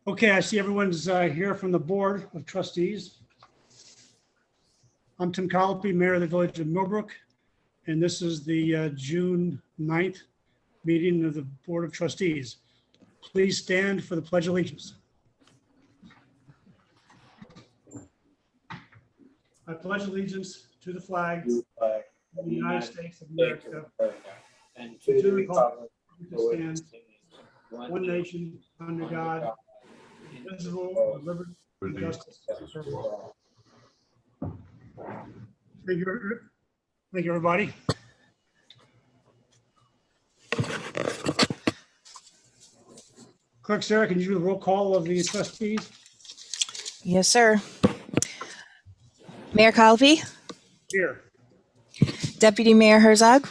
Okay, I see everyone's here from the Board of Trustees. I'm Tim Colopy, Mayor of the Village of Millbrook, and this is the June 9th meeting of the Board of Trustees. Please stand for the Pledge of Allegiance. I pledge allegiance to the flag of the United States of America and to the republic to stand one nation under God, indivisible, with liberty and justice for all. Thank you, everybody. Clerk Sarah, can you do the roll call of the trustees? Yes, sir. Mayor Colopy, Here. Deputy Mayor Herzog,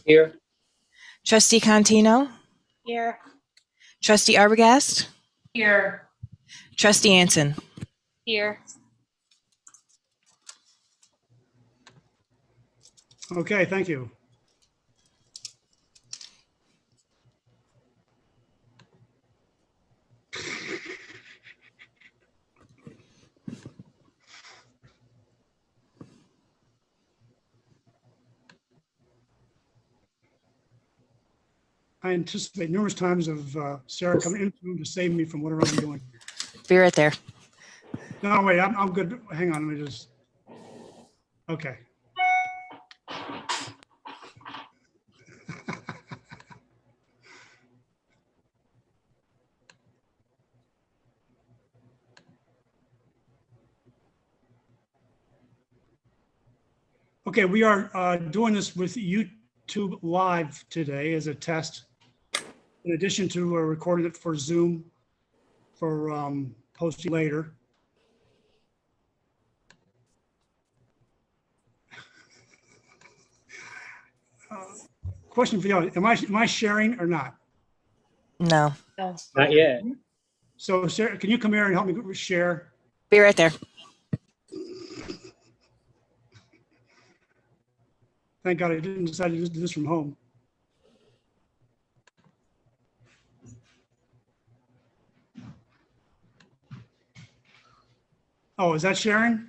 Here. Trustee Contino, Here. Trustee Arbogast, Here. Trustee Anson. Here. Okay, thank you. I anticipate numerous times of Sarah coming into the room to save me from whatever I'm doing. Be right there. No, wait, I'm good. Hang on, let me just. Okay. Okay, we are doing this with YouTube Live today as a test. In addition to recording it for Zoom for posting later. Question for you, am I sharing or not? No. Not yet. So Sarah, can you come here and help me share? Be right there. Thank God I didn't decide to do this from home. Oh, is that sharing?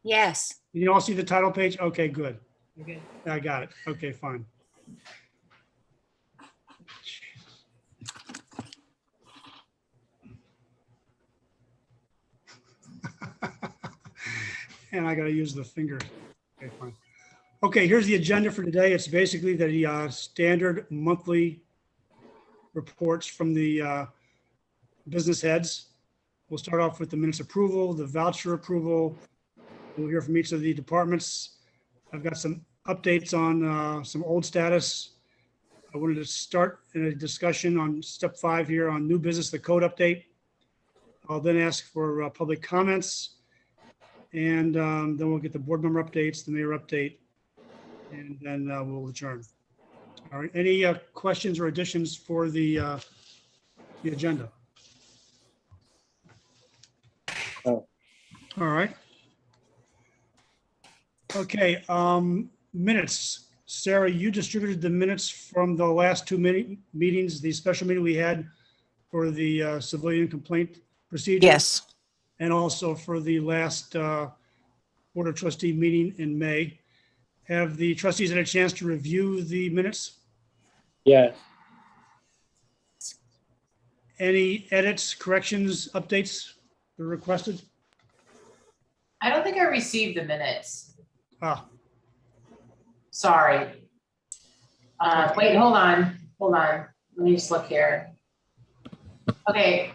Yes. You all see the title page? Okay, good. Okay. I got it. Okay, fine. And I got to use the finger. Okay, fine. Okay, here's the agenda for today. It's basically the standard monthly reports from the business heads. We'll start off with the minutes approval, the voucher approval. We'll hear from each of the departments. I've got some updates on some old status. I wanted to start in a discussion on step 5 here on new business, the code update. I'll then ask for public comments, and then we'll get the board member updates, the mayor update, and then we'll adjourn. All right, any questions or additions for the agenda? Oh. All right. Okay, minutes. Sarah, you distributed the minutes from the last two meetings, the special meeting we had for the civilian complaint procedure. Yes. And also for the last Board of Trustee meeting in May. Have the trustees had a chance to review the minutes? Yes. Any edits, corrections, updates that are requested? I don't think I received the minutes. Ah, Sorry. Wait, hold on. Let me just look here. Okay,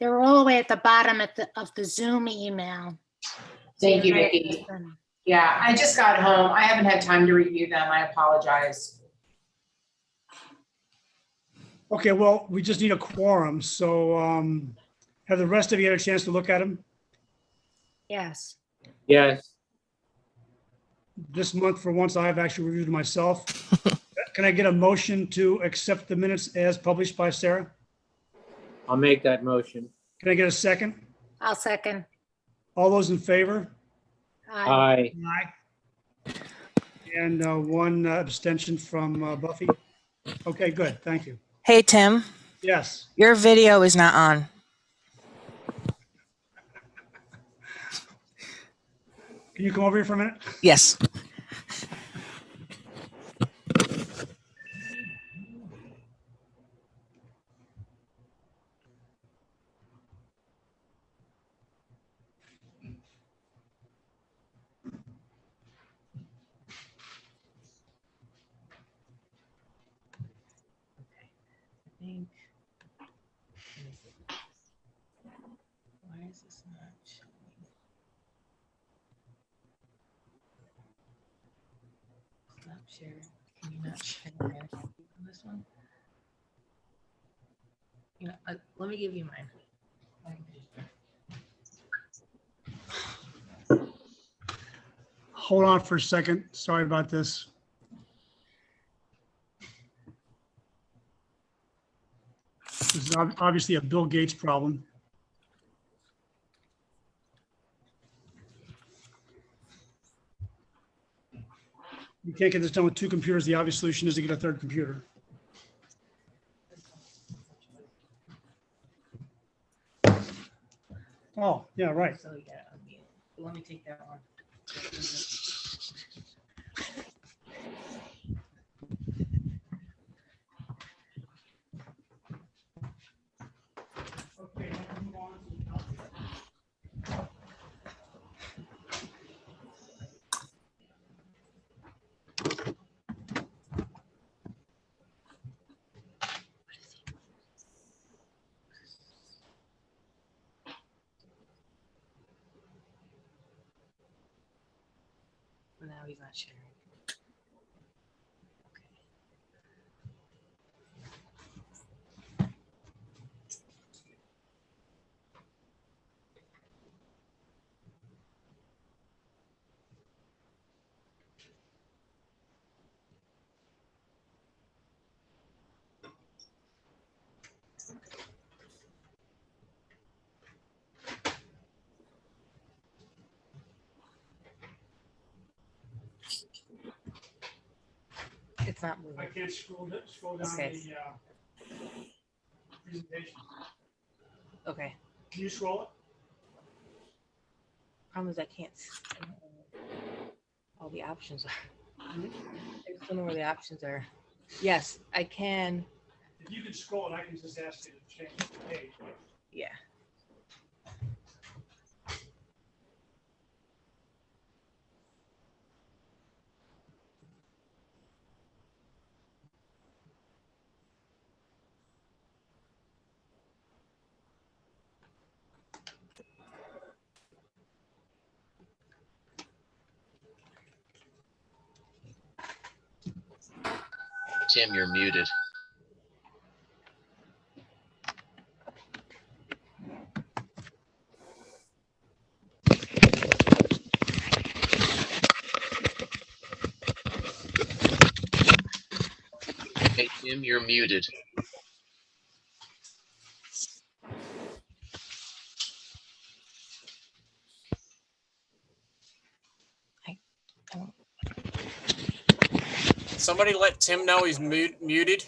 They were all the way at the bottom of the Zoom email. thank you, Vicki. Yeah, I just got home. I haven't had time to review them. I apologize. okay, well, we just need a quorum. So have the rest of you had a chance to look at them? Yes. Yes. This month, for once, I've actually reviewed it myself. Can I get a motion to accept the minutes as published by Sarah? I'll make that motion. Can I get a second? I'll second. All those in favor? Aye. Aye. Aye. And one abstention from Buffy. Okay, good. Thank you. Hey, Tim. Yes. Your video is not on. Can you come over here for a minute? Yes. I think. Why is this not showing? Stop sharing. Can you not share on this one? You know, let me give you mine. Hold on for a second. Sorry about this. This is obviously a Bill Gates problem. You can't get this done with two computers. The obvious solution is to get a third computer. Oh, yeah, right. So yeah, let me take that one. Okay, let's move on to the Now he's not sharing. It's not I moving. can't scroll down Okay. the presentation. Okay. Can you scroll it? Problem is I can't see all the options are. I just don't know where the options are. Yes, I can. If you can scroll it, I can just ask you to change the page. Yeah. Tim, you're muted. Hey, Tim, you're muted. Somebody let Tim know he's muted.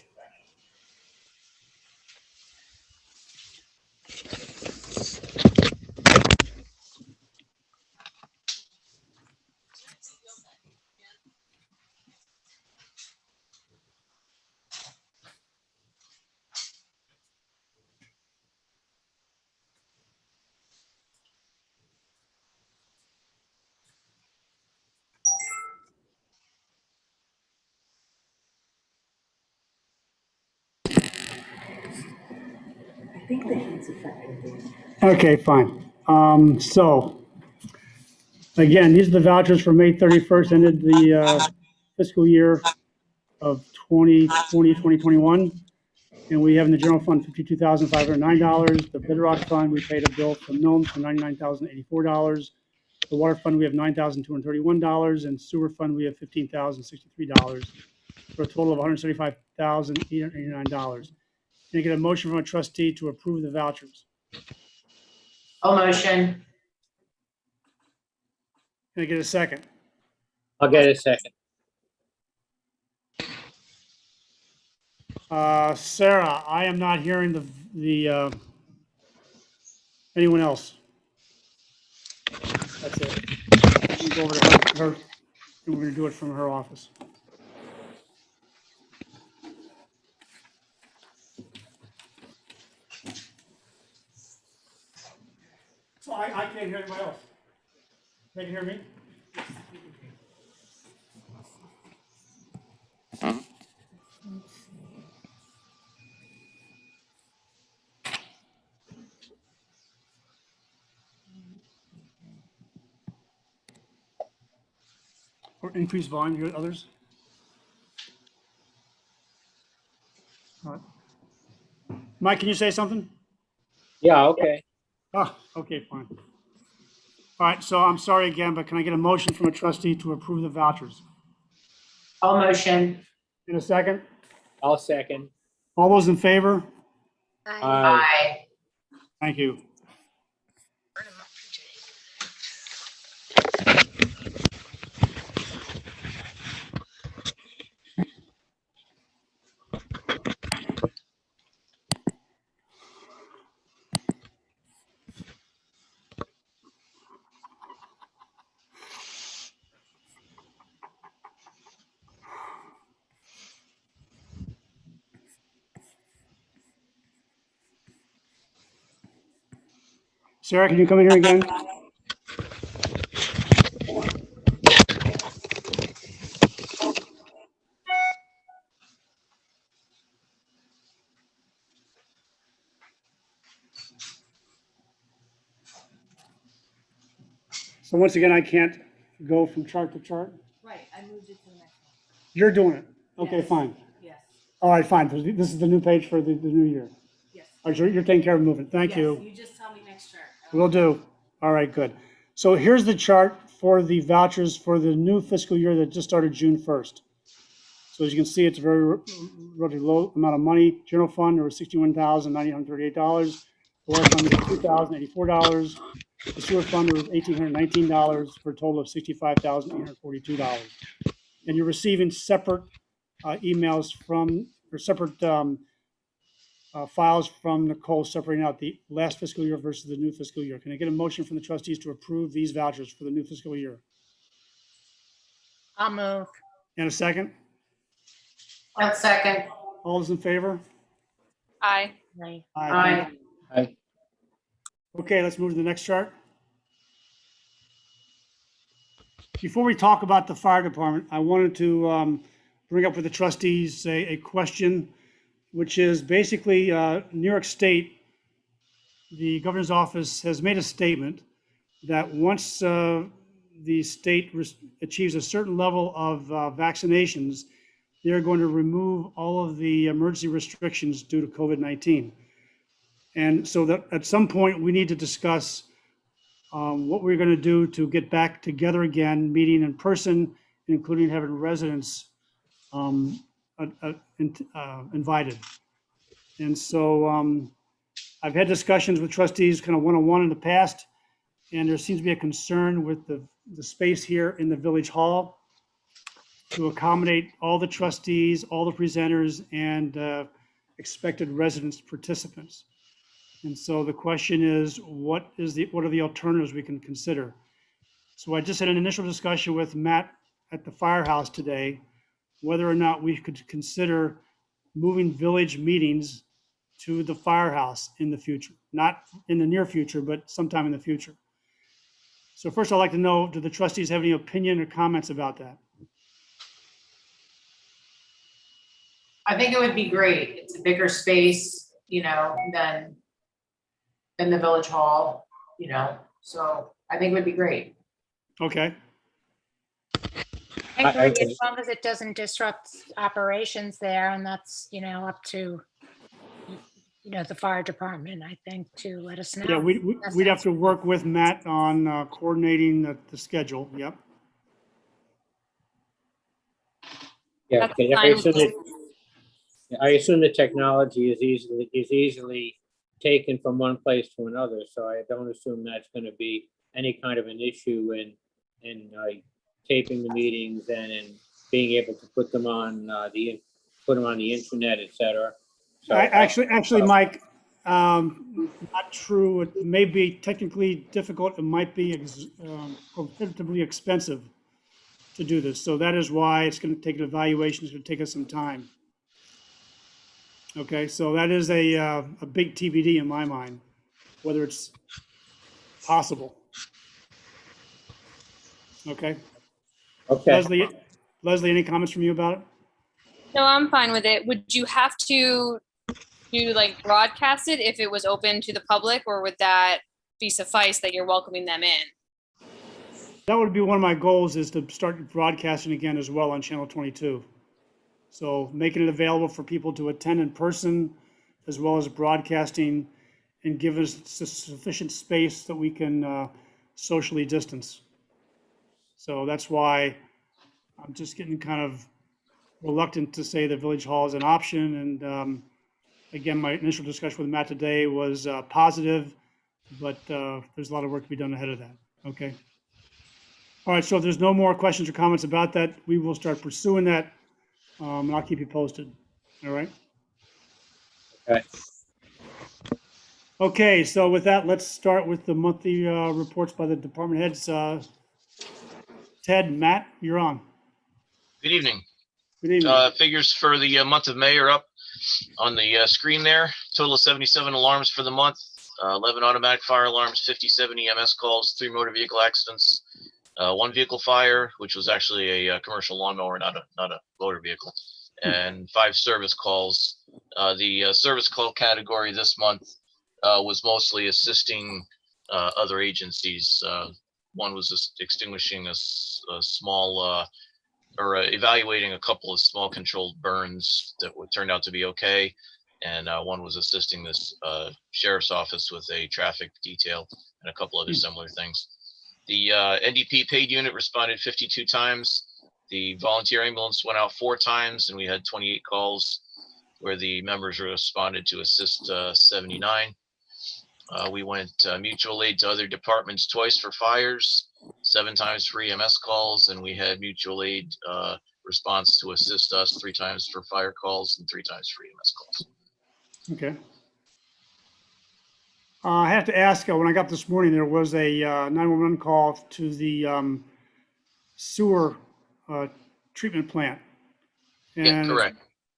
Okay, fine. So again, these are the vouchers for May 31st, ended the fiscal year of 2020-2021. And we have in the general fund $52,509. The Bedrock Fund, we paid a bill from Milne for $99,084. The Water Fund, we have $9,231. And Sewer Fund, we have $15,063 for a total of $175,889. Can I get a motion from a trustee to approve the vouchers? Oh, motion. Can I get a second? I'll get a second. Sarah, I am not hearing anyone else. That's it. You go over to her, and we're gonna do it from her office. So I can't hear anybody else. They can hear me? Or increase volume, you got others? All right. Mike, can you say something? Yeah, okay. Oh, okay, fine. All right, so I'm sorry again, but can I get a motion from a trustee to approve the vouchers? All motion. In a second? I'll second. All those in favor? Aye. Aye. Aye. Thank you. Sarah, can you come in here again? So once again, I can't go from chart to chart. Right, I moved it to the next one. You're doing it. Okay, Yes. fine. Yes, All right, fine. This is the new page for the new year. yes. All right, you're taking care of moving. Thank Yes, you. You just tell me next chart. Will do. All right, good. So here's the chart for the vouchers for the new fiscal year that just started June 1st. So as you can see, it's a very relatively low amount of money. General fund, there was $61,938. The water fund was $2,084. The sewer fund, there was $1,819 for a total of $65,842. And you're receiving separate emails from, or separate files from Nicole separating out the last fiscal year versus the new fiscal year. Can I get a motion from the trustees to approve these vouchers for the new fiscal year? I'll move. And a second? One second. All those in favor? Aye. Aye. Aye. Okay, let's move to the next chart. Before we talk about the fire department, I wanted to bring up with the trustees a question, which is basically New York State, the governor's office has made a statement that once the state achieves a certain level of vaccinations, they're going to remove all of the emergency restrictions due to COVID-19. And so that at some point we need to discuss what we're going to do to get back together again, meeting in person, including having residents invited. And so I've had discussions with trustees kind of one-on-one in the past, and there seems to be a concern with the space here in the village hall to accommodate all the trustees, all the presenters, and expected residents participants. And so the question is, what are the alternatives we can consider? So I just had an initial discussion with Matt at the firehouse today, whether or not we could consider moving village meetings to the firehouse in the future, not in the near future, but sometime in the future. So first I'd like to know, do the trustees have any opinion or comments about that? I think it would be great. It's a bigger space, than the village hall, so I think it would be great. Okay, I I agree, agree. as long as it doesn't disrupt operations there, and that's, up to, the fire department, I think, to let us know. yeah, we'd have to work with Matt on coordinating the schedule, yep. Yeah, That's okay. fine. I assume the technology is easily taken from one place to another, so I don't assume that's going to be any kind of an issue in taping the meetings and in being able to put them on the put them on the internet, et cetera. So Actually, Mike, not true. It may be technically difficult. It might be prohibitively expensive to do this. So that is why it's going to take an evaluation. It's going to take us some time. Okay, so that is a big TBD in my mind, whether it's possible. Okay. Okay. Leslie, any comments from you about it? No, I'm fine with it. Would you have to do like broadcast it if it was open to the public, or would that be suffice that you're welcoming them in? That would be one of my goals, is to start broadcasting again as well on Channel 22. So making it available for people to attend in person, as well as broadcasting, and give us sufficient space that we can socially distance. So that's why I'm just getting kind of reluctant to say the village hall is an option. And again, my initial discussion with Matt today was positive, but there's a lot of work to be done ahead of that. Okay. All right. So if there's no more questions or comments about that, we will start pursuing that. And I'll keep you posted. All right. Okay. Okay. So with that, let's start with the monthly reports by the department heads. Ted, Matt, you're on. Good evening. Good evening. Figures for the month of May are up on the screen there. Total of 77 alarms for the month, 11 automatic fire alarms, 57 EMS calls, 3 motor vehicle accidents, 1 vehicle fire, which was actually a commercial lawnmower, not a motor vehicle, and 5 service calls. The service call category this month was mostly assisting other agencies. One was just extinguishing a small or evaluating a couple of small controlled burns that turned out to be okay. And one was assisting this sheriff's office with a traffic detail and a couple other similar things. The NDP paid unit responded 52 times. The volunteer ambulance went out 4 times, and we had 28 calls where the members responded to assist 79. We went mutual aid to other departments twice for fires, 7 times for EMS calls, and we had mutual aid response to assist us 3 times for fire calls and 3 times for EMS calls. Okay. I have to ask, when I got this morning, there was a 911 call to the sewer treatment plant. Yeah, And correct.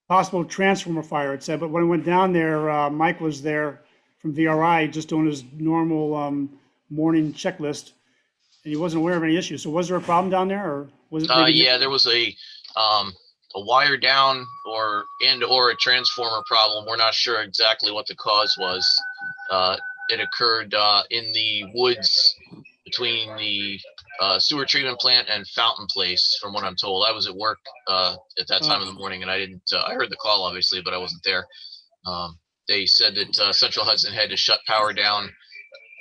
possible transformer fire, it said, but when I went down there, Mike was there from VRI just doing his normal morning checklist, and he wasn't aware of any issues. So was there a problem down there, or was it? Yeah, there was a wire down or a transformer problem. We're not sure exactly what the cause was. It occurred in the woods between the sewer treatment plant and Fountain Place, from what I'm told. I was at work at that time of the morning, and I didn't. I heard the call, obviously, but I wasn't there. They said that Central Hudson had to shut power down,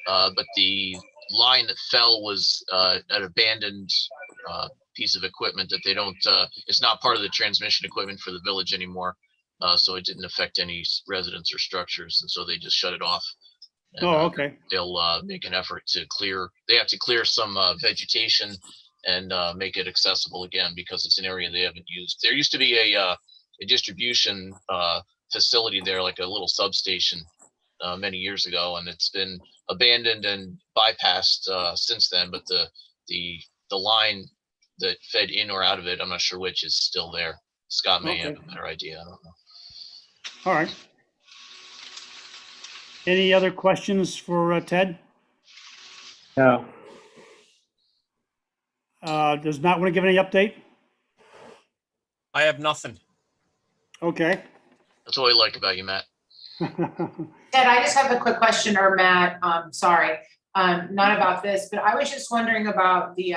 but the line that fell was an abandoned piece of equipment that they don't. It's not part of the transmission equipment for the village anymore, so it didn't affect any residents or structures, and so they just shut it off. And, okay. They'll make an effort to clear. They have to clear some vegetation and make it accessible again, because it's an area they haven't used. There used to be a distribution facility there, like a little substation, many years ago, and it's been abandoned and bypassed since then. But the line that fed in or out of it, I'm not sure which, is still there. Scott may have a better idea. I don't know. All right. Any other questions for Ted? No. Does Matt want to give any update? I have nothing. Okay. That's what I like about you, Matt. Ted, I just have a quick question, or Matt, sorry, not about this, but I was just wondering about the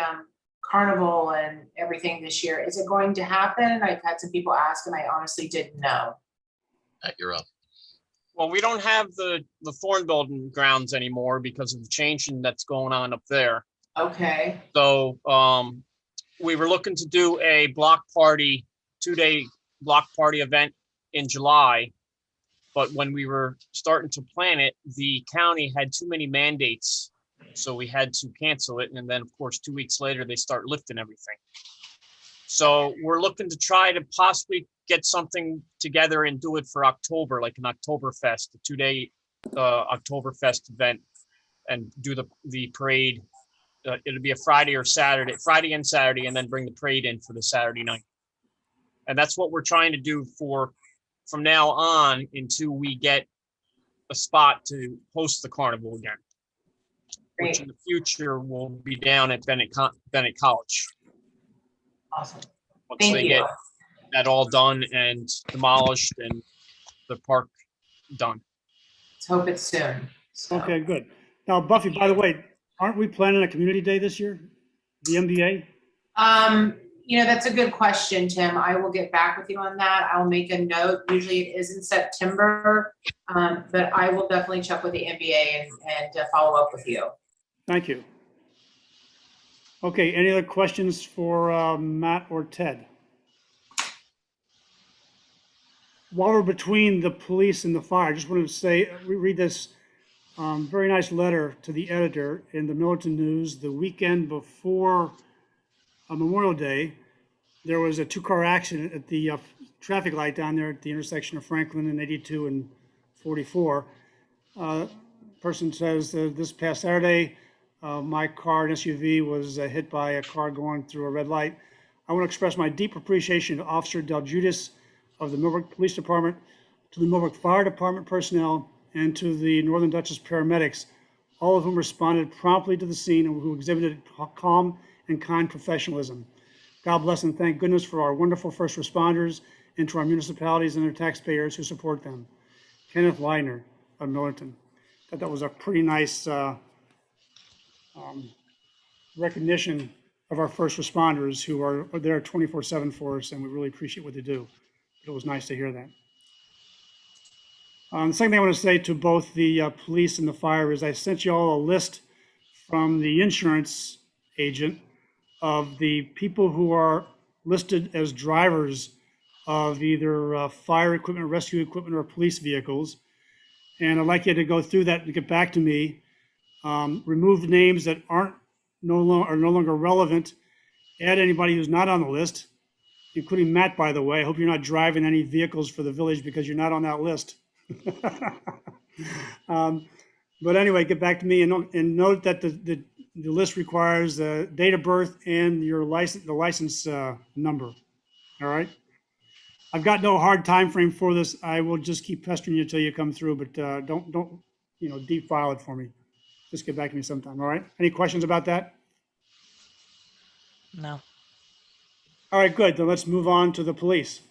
carnival and everything this year. Is it going to happen? I've had some people ask, and I honestly didn't know. Matt, you're up. Well, we don't have the Thorn Building grounds anymore because of the changing that's going on up there. Okay, So we were looking to do a block party, 2-day block party event in July. But when we were starting to plan it, the county had too many mandates. So we had to cancel it. And then, of course, 2 weeks later, they start lifting everything. So we're looking to try to possibly get something together and do it for October, like an Oktoberfest, a 2-day Oktoberfest event, and do the parade. It'll be a Friday and Saturday, and then bring the parade in for the Saturday night. And that's what we're trying to do from now on until we get a spot to host the carnival again, which in the future will be down at Bennett College. Awesome. Once Thank they you. get that all done and demolished and the park done. Let's hope it's soon. So. Okay, good. Now, Buffy, by the way, aren't we planning a community day this year? The MBA? That's a good question, Tim. I will get back with you on that. I'll make a note. Usually it is in September, but I will definitely check with the MBA and follow up with you. Thank you. Okay, any other questions for Matt or Ted? While we're between the police and the fire, I just wanted to say, we read this very nice letter to the editor in the Millerton News the weekend before Memorial Day. There was a 2-car accident at the traffic light down there at the intersection of Franklin and 82 and 44. Person says this past Saturday, my car, an SUV, was hit by a car going through a red light. I want to express my deep appreciation to Officer Del Judas of the Millbrook Police Department, to the Millbrook Fire Department personnel, and to the Northern Dutchess paramedics, all of whom responded promptly to the scene and who exhibited calm and kind professionalism. God bless and thank goodness for our wonderful first responders and to our municipalities and their taxpayers who support them. Kenneth Leidner of Millerton. I thought that was a pretty nice recognition of our first responders who are there 24/7 for us, and we really appreciate what they do. It was nice to hear that. The second thing I want to say to both the police and the fire is I sent you all a list from the insurance agent of the people who are listed as drivers of either fire equipment, rescue equipment, or police vehicles. And I'd like you to go through that and get back to me. Remove names that are no longer relevant. Add anybody who's not on the list, including Matt, by the way. I hope you're not driving any vehicles for the village because you're not on that list. But anyway, get back to me and note that the list requires the date of birth and your the license number. All right. I've got no hard time frame for this. I will just keep pestering you until you come through, but don't deep file it for me. Just get back to me sometime. All right. Any questions about that? No. All right, good. Then let's move on to the police.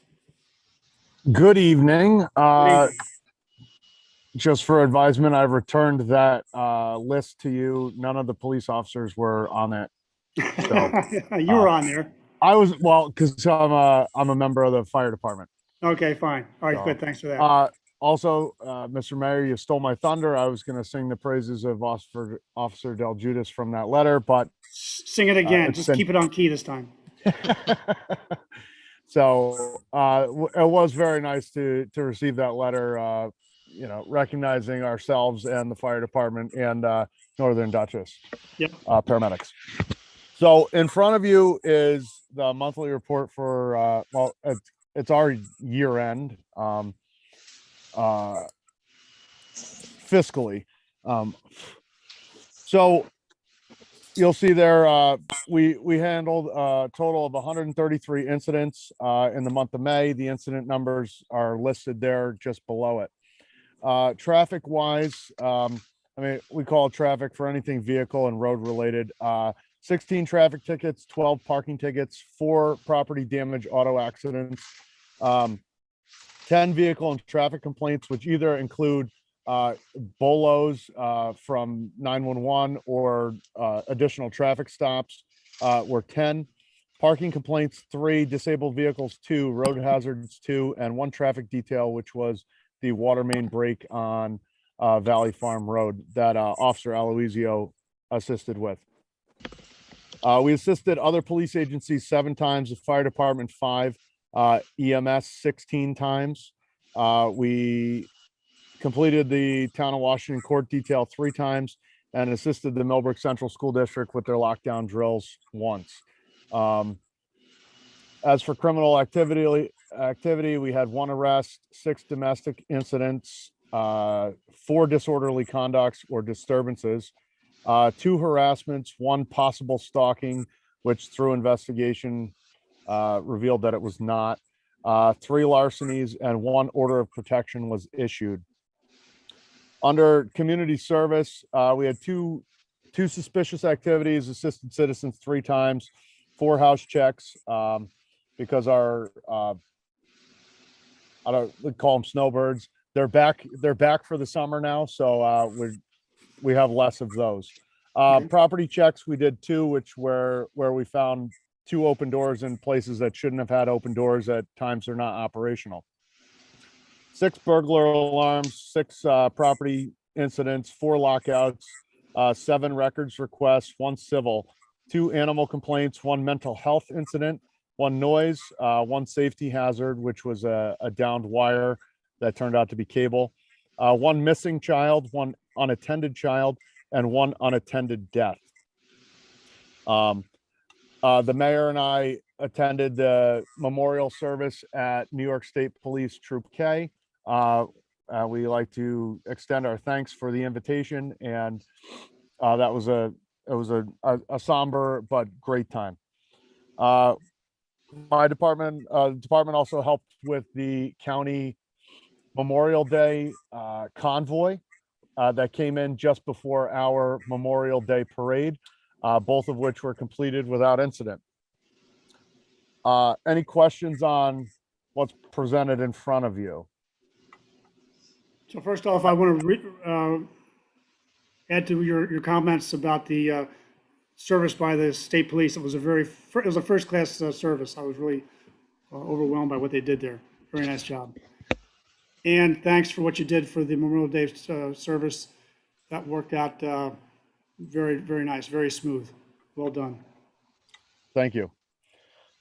Good evening. Just for advisement, I've returned that list to you. None of the police officers were on it. So, you were on there. I was, well, because I'm a member of the fire department. Okay, fine. All right, So, good. Thanks for that. Also, Mr. Mayor, you stole my thunder. I was going to sing the praises of Officer Del Judas from that letter, but Sing it again. Just keep it on key this time. So it was very nice to receive that letter, recognizing ourselves and the fire department and Northern Dutchess paramedics. So in front of you is the monthly report for, it's our year end fiscally. So you'll see there, we handled a total of 133 incidents in the month of May. The incident numbers are listed there just below it. Traffic wise, we call traffic for anything vehicle and road related. 16 traffic tickets, 12 parking tickets, 4 property damage auto accidents, 10 vehicle and traffic complaints, which either include bolos from 911 or additional traffic stops were 10, parking complaints 3, disabled vehicles 2, road hazards 2, and 1 traffic detail, which was the water main break on Valley Farm Road that Officer Aloisio assisted with. We assisted other police agencies 7 times, the fire department 5, EMS 16 times. We completed the town of Washington court detail 3 times and assisted the Millbrook Central School District with their lockdown drills once. As for criminal activity activity, we had 1 arrest, 6 domestic incidents, 4 disorderly conducts or disturbances, 2 harassments, 1 possible stalking, which through investigation revealed that it was not, 3 larcenies, and 1 order of protection was issued. Under community service, we had two suspicious activities, assisted citizens 3 times, 4 house checks, because our I don't call them snowbirds. They're back for the summer now, so we have less of those. Property checks, we did 2, where we found 2 open doors in places that shouldn't have had open doors at times they're not operational. 6 burglar alarms, 6 property incidents, 4 lockouts, 7 records requests, 1 civil, 2 animal complaints, 1 mental health incident, 1 noise, 1 safety hazard, which was a downed wire that turned out to be cable, 1 missing child, 1 unattended child, and 1 unattended death. The mayor and I attended the memorial service at New York State Police Troop K. We like to extend our thanks for the invitation, and that was a somber but great time. My department also helped with the county Memorial Day convoy that came in just before our Memorial Day parade, both of which were completed without incident. Any questions on what's presented in front of you? So first off, I want to add to your comments about the service by the state police. It was a first-class service. I was really overwhelmed by what they did there. Very nice job. And thanks for what you did for the Memorial Day service. That worked out very, very nice, very smooth. Well done. Thank you.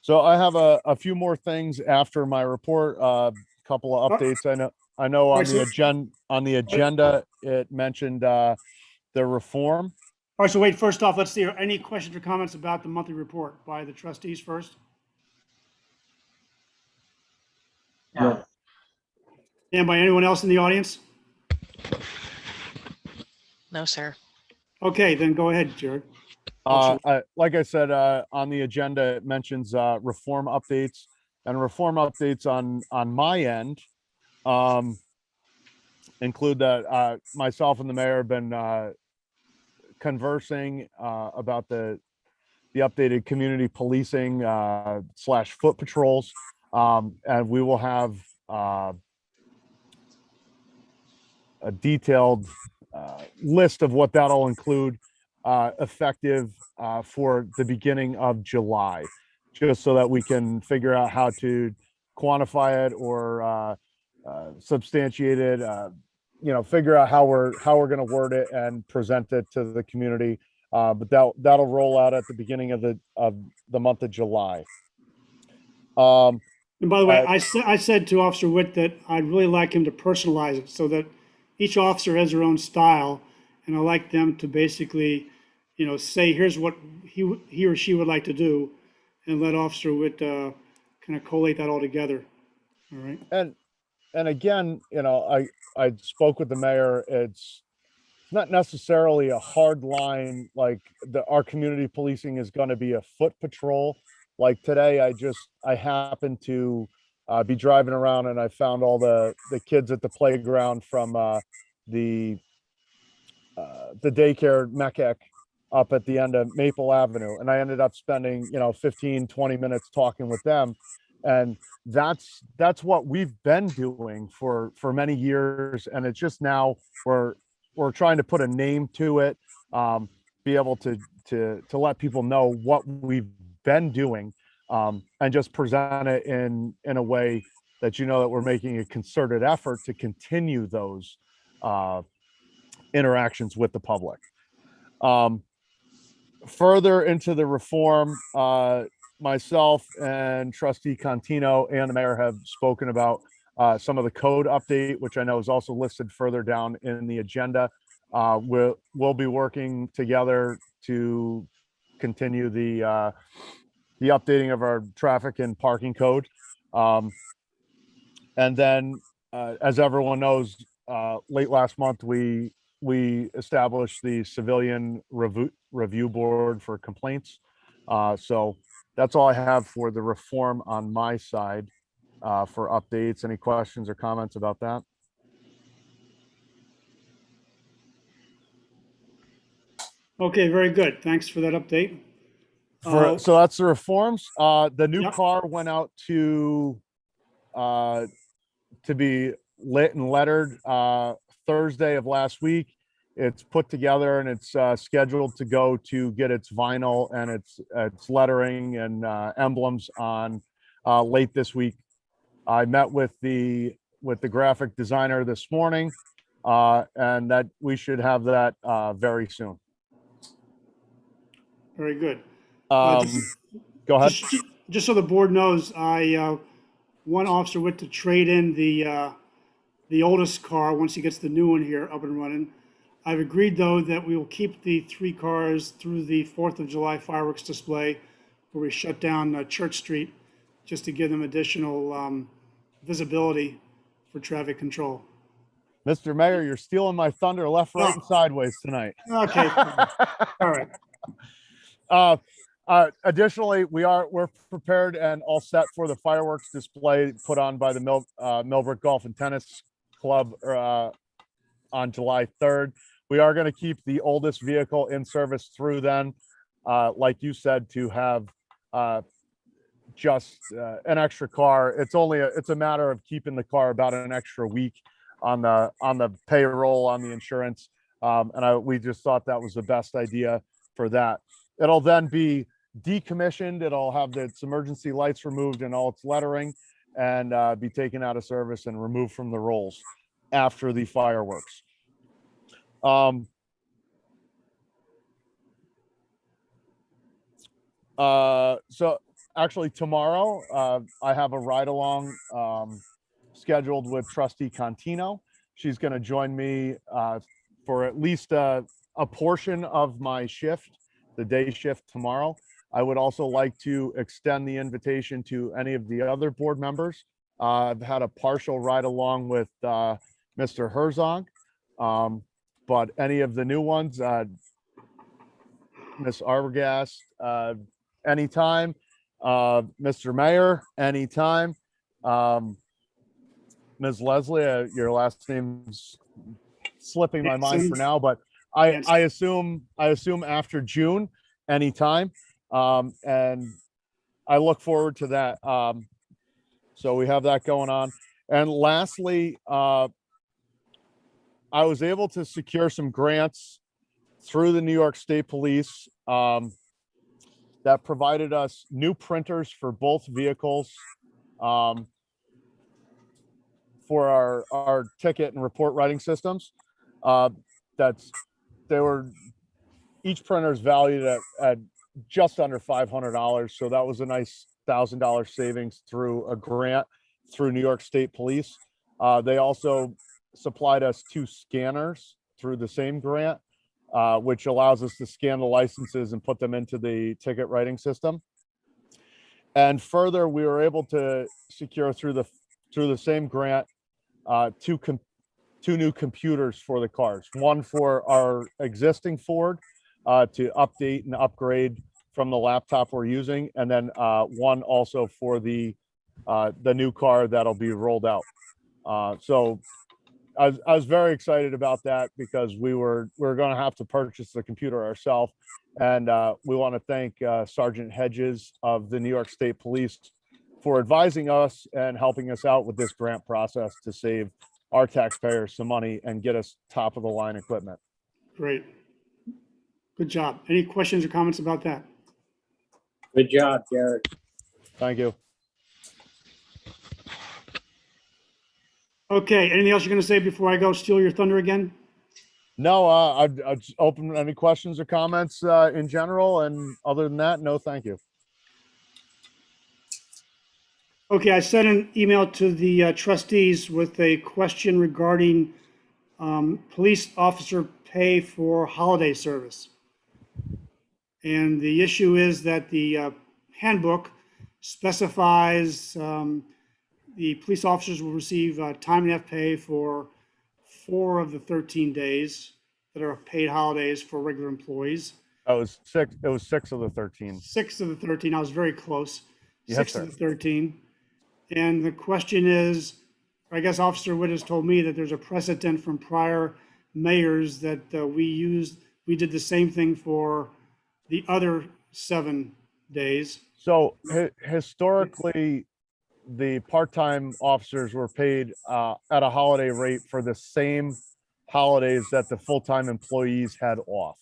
So I have a few more things after my report, a couple of updates. I know on the agenda, it mentioned the reform. All right, so wait, first off, let's see, any questions or comments about the monthly report by the trustees first? No. And by anyone else in the audience? No, sir. Okay, then go ahead, Jared. Like I said, on the agenda, it mentions reform updates, and reform updates on my end include that myself and the mayor have been conversing about the updated community policing / foot patrols, and we will have a detailed list of what that'll include effective for the beginning of July, just so that we can figure out how to quantify it or substantiate it, figure out how we're going to word it and present it to the community. But that'll roll out at the beginning of the month of July. And by the way, I said to Officer Witt that I'd really like him to personalize it so that each officer has their own style, and I like them to basically, say here's what he or she would like to do, and let Officer Witt kind of collate that all together. All right. And again, I spoke with the mayor. It's not necessarily a hard line like our community policing is going to be a foot patrol. Like today, I happened to be driving around and I found all the kids at the playground from the daycare MECEC up at the end of Maple Avenue. And I ended up spending, 15, 20 minutes talking with them. And that's what we've been doing for many years. And it's just now we're trying to put a name to it, be able to let people know what we've been doing, and just present it in a way that that we're making a concerted effort to continue those interactions with the public. Further into the reform, myself and Trustee Contino and the mayor have spoken about some of the code update, which I know is also listed further down in the agenda. We'll be working together to continue the updating of our traffic and parking code. And then, as everyone knows, late last month, we established the civilian review board for complaints. So that's all I have for the reform on my side for updates. Any questions or comments about that? Okay, very good. Thanks for that update. So that's the reforms. The new Yep. car went out to be lit and lettered Thursday of last week. It's put together and it's scheduled to go to get its vinyl and its lettering and emblems on late this week. I met with the graphic designer this morning, and that we should have that very soon. Very good. Go ahead. Just so the board knows, one officer went to trade in the oldest car once he gets the new one here up and running. I've agreed, though, that we will keep the 3 cars through the 4th of July fireworks display where we shut down Church Street just to give them additional visibility for traffic control. Mr. Mayor, you're stealing my thunder left, right, and sideways tonight. Okay. All right. Additionally, we're prepared and all set for the fireworks display put on by the Millbrook Golf and Tennis Club on July 3rd. We are going to keep the oldest vehicle in service through then, like you said, to have just an extra car. It's a matter of keeping the car about an extra week on the payroll, on the insurance, and we just thought that was the best idea for that. It'll then be decommissioned. It'll have its emergency lights removed and all its lettering, and be taken out of service and removed from the rolls after the fireworks. So actually tomorrow, I have a ride along scheduled with Trustee Contino. She's going to join me for at least a portion of my shift, the day shift tomorrow. I would also like to extend the invitation to any of the other board members. I've had a partial ride along with Mr. Herzog, but any of the new ones, Ms. Arbogast, anytime, Mr. Mayor, anytime, Ms. Leslie, your last name's slipping my mind for now, but I assume after June, anytime. And I look forward to that. So we have that going on. And lastly, I was able to secure some grants through the New York State Police that provided us new printers for both vehicles for our ticket and report writing systems. Each printer is valued at just under $500. So that was a nice $1,000 savings through a grant through New York State Police. They also supplied us 2 scanners through the same grant, which allows us to scan the licenses and put them into the ticket writing system. And further, we were able to secure through the same grant, 2 new computers for the cars. One for our existing Ford to update and upgrade from the laptop we're using, and then one also for the new car that'll be rolled out. So I was very excited about that because we're going to have to purchase the computer ourselves, and we want to thank Sergeant Hedges of the New York State Police for advising us and helping us out with this grant process to save our taxpayers some money and get us top of the line equipment. Great. Good job. Any questions or comments about that? Good job, Jared. Thank you. Okay, anything else you're going to say before I go steal your thunder again? No, I'd open any questions or comments in general, and other than that, no, thank you. Okay, I sent an email to the trustees with a question regarding police officer pay for holiday service. And the issue is that the handbook specifies the police officers will receive time and a half pay for 4 of the 13 days that are paid holidays for regular employees. It was 6 of the 13. 6 of the 13, I was very close. Yes, 6 sir. of the 13. And the question is, I guess Officer Witt has told me that there's a precedent from prior mayors that we did the same thing for the other 7 days. So historically, the part-time officers were paid at a holiday rate for the same holidays that the full-time employees had off.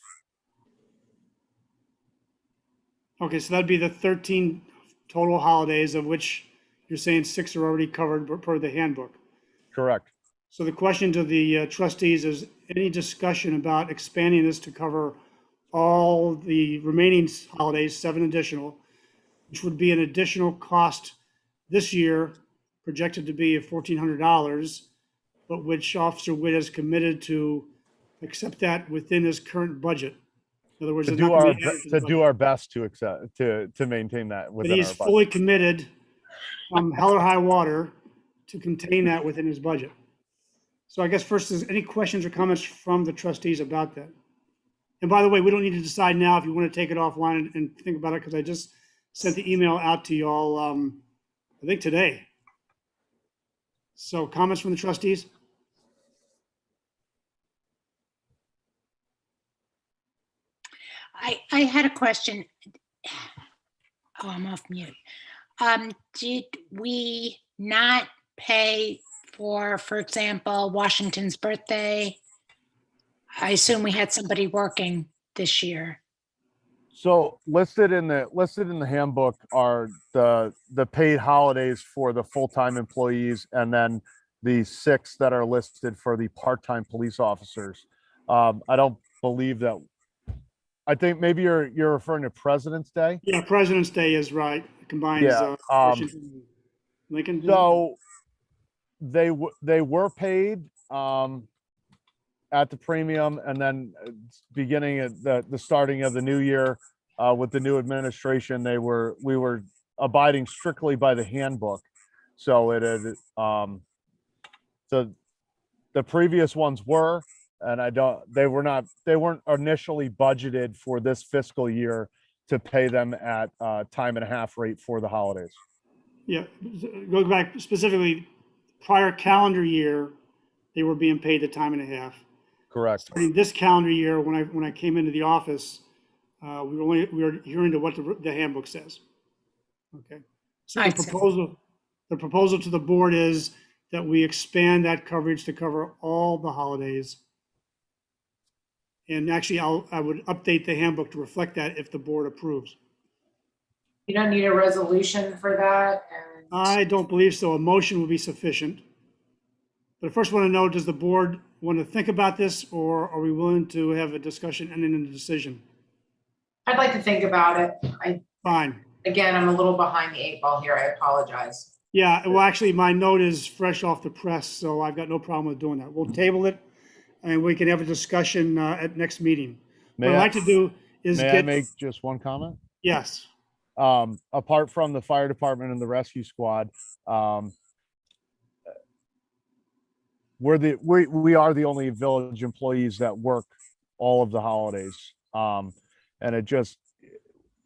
Okay, so that'd be the 13 total holidays, of which you're saying 6 are already covered per the handbook. Correct. So the question to the trustees is, any discussion about expanding this to cover all the remaining holidays, 7 additional, which would be an additional cost this year projected to be $1,400, but which Officer Witt has committed to accept that within his current budget. In other words, To it's do not gonna our be added to the to do budget. our best to accept to maintain that But within he's our budget. fully committed, hell or high water, to contain that within his budget. So I guess first, is any questions or comments from the trustees about that? And by the way, we don't need to decide now if you want to take it offline and think about it, because I just sent the email out to y'all, I think today. So comments from the trustees? I had a question. Oh, I'm off mute. Did we not pay for example, Washington's birthday? I assume we had somebody working this year. So listed in the handbook are the paid holidays for the full-time employees, and then the 6 that are listed for the part-time police officers. I don't believe that. I think maybe you're referring to President's Day. Yeah, President's Day is right. Combines Yeah, Washington and Lincoln. So they were paid at the premium, and then beginning at the starting of the new year with the new administration, we were abiding strictly by the handbook. So it had the previous ones were, and they weren't initially budgeted for this fiscal year to pay them at time and a half rate for the holidays. Yeah, go back specifically, prior calendar year, they were being paid the time and a half. Correct. Starting this calendar year, when I came into the office, we were adhering to what the handbook says. Okay. So I the see. proposal to the board is that we expand that coverage to cover all the holidays. And actually, I would update the handbook to reflect that if the board approves. You don't need a resolution for that, and I don't believe so. A motion will be sufficient. But I first want to know, does the board want to think about this, or are we willing to have a discussion and then a decision? I'd like to think about it. Fine. Again, I'm a little behind the 8 ball here. I apologize. Yeah, well, actually, my note is fresh off the press, so I've got no problem with doing that. We'll table it, and we can have a discussion at next meeting. What I'd like to do is May I make just one comment? Yes. Apart from the fire department and the rescue squad, we are the only village employees that work all of the holidays. And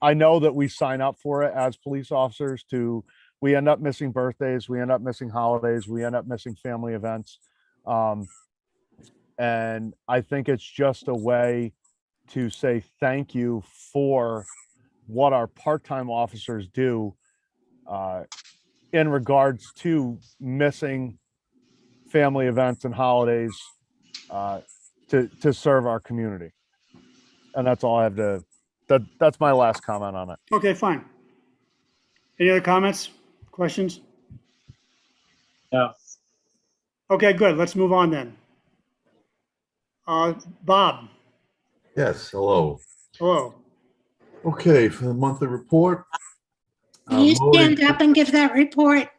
I know that we sign up for it as police officers we end up missing birthdays, we end up missing holidays, we end up missing family events. And I think it's just a way to say thank you for what our part-time officers do in regards to missing family events and holidays to serve our community. And that's all I have that's my last comment on it. Okay, fine. Any other comments, questions? No. Okay, good. Let's move on then. Bob, Yes, hello. hello. Okay, for the monthly report. Can you voting- stand up and give that report?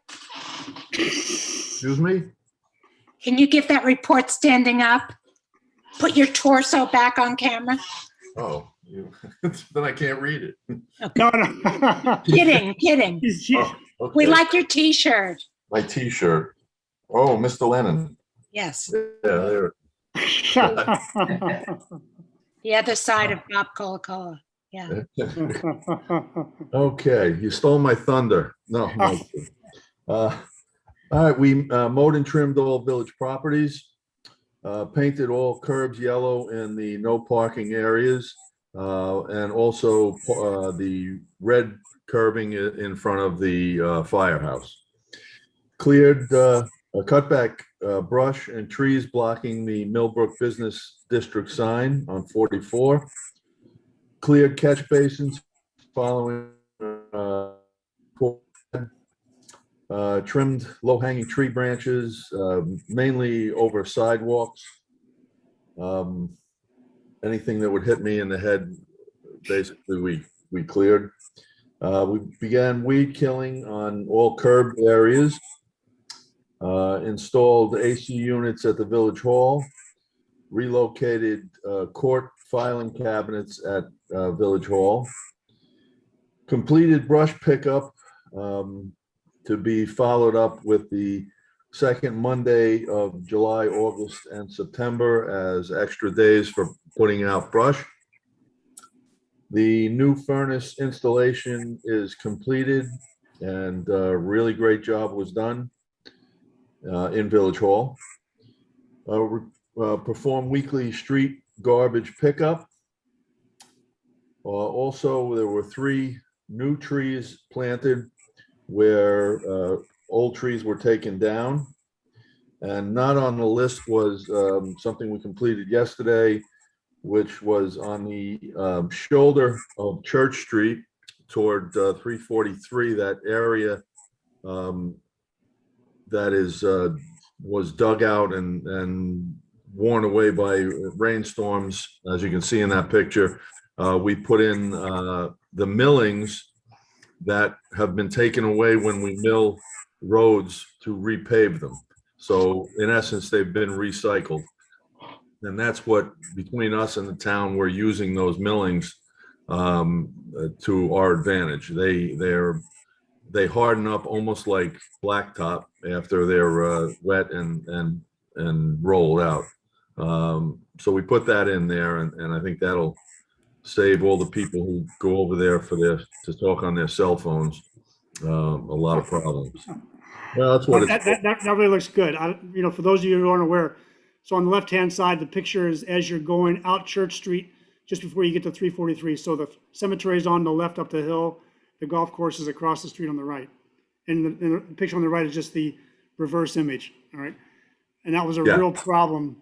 Excuse me? Can you give that report standing up? Put your torso back on camera. Oh, then I can't read it. No, no. Kidding. Oh, We okay. like your t-shirt. my T-shirt. Oh, Mr. Lennon. Yes, Yeah, there. the other side of Bob Cola. Yeah. Okay, you stole my thunder. No, no. All right, we mowed and trimmed all village properties, painted all curbs yellow in the no parking areas, and also the red curbing in front of the firehouse. Cleared cut back brush and trees blocking the Millbrook Business District sign on 44. Cleared catch basins following trimmed low-hanging tree branches, mainly over sidewalks. Anything that would hit me in the head, basically we cleared. We began weed killing on all curbed areas. Installed AC units at the village hall. Relocated court filing cabinets at village hall. Completed brush pickup to be followed up with the second Monday of July, August, and September as extra days for putting out brush. The new furnace installation is completed and a really great job was done in Village Hall. Perform weekly street garbage pickup. Also, there were 3 new trees planted where old trees were taken down. And not on the list was something we completed yesterday, which was on the shoulder of Church Street toward 343, that area that is was dug out and worn away by rainstorms. As you can see in that picture, we put in the millings that have been taken away when we mill roads to repave them. So in essence, they've been recycled. And that's what, between us and the town, we're using those millings to our advantage. They harden up almost like blacktop after they're wet and rolled out. So we put that in there, and I think that'll save all the people who go over there to talk on their cell phones a lot of problems. Well, that's what that really looks good. For those of you who aren't aware, so on the left-hand side, the picture is as you're going out Church Street, just before you get to 343. So the cemetery is on the left up the hill. The golf course is across the street on the right. And the picture on the right is just the reverse image, all right? And that was a real problem.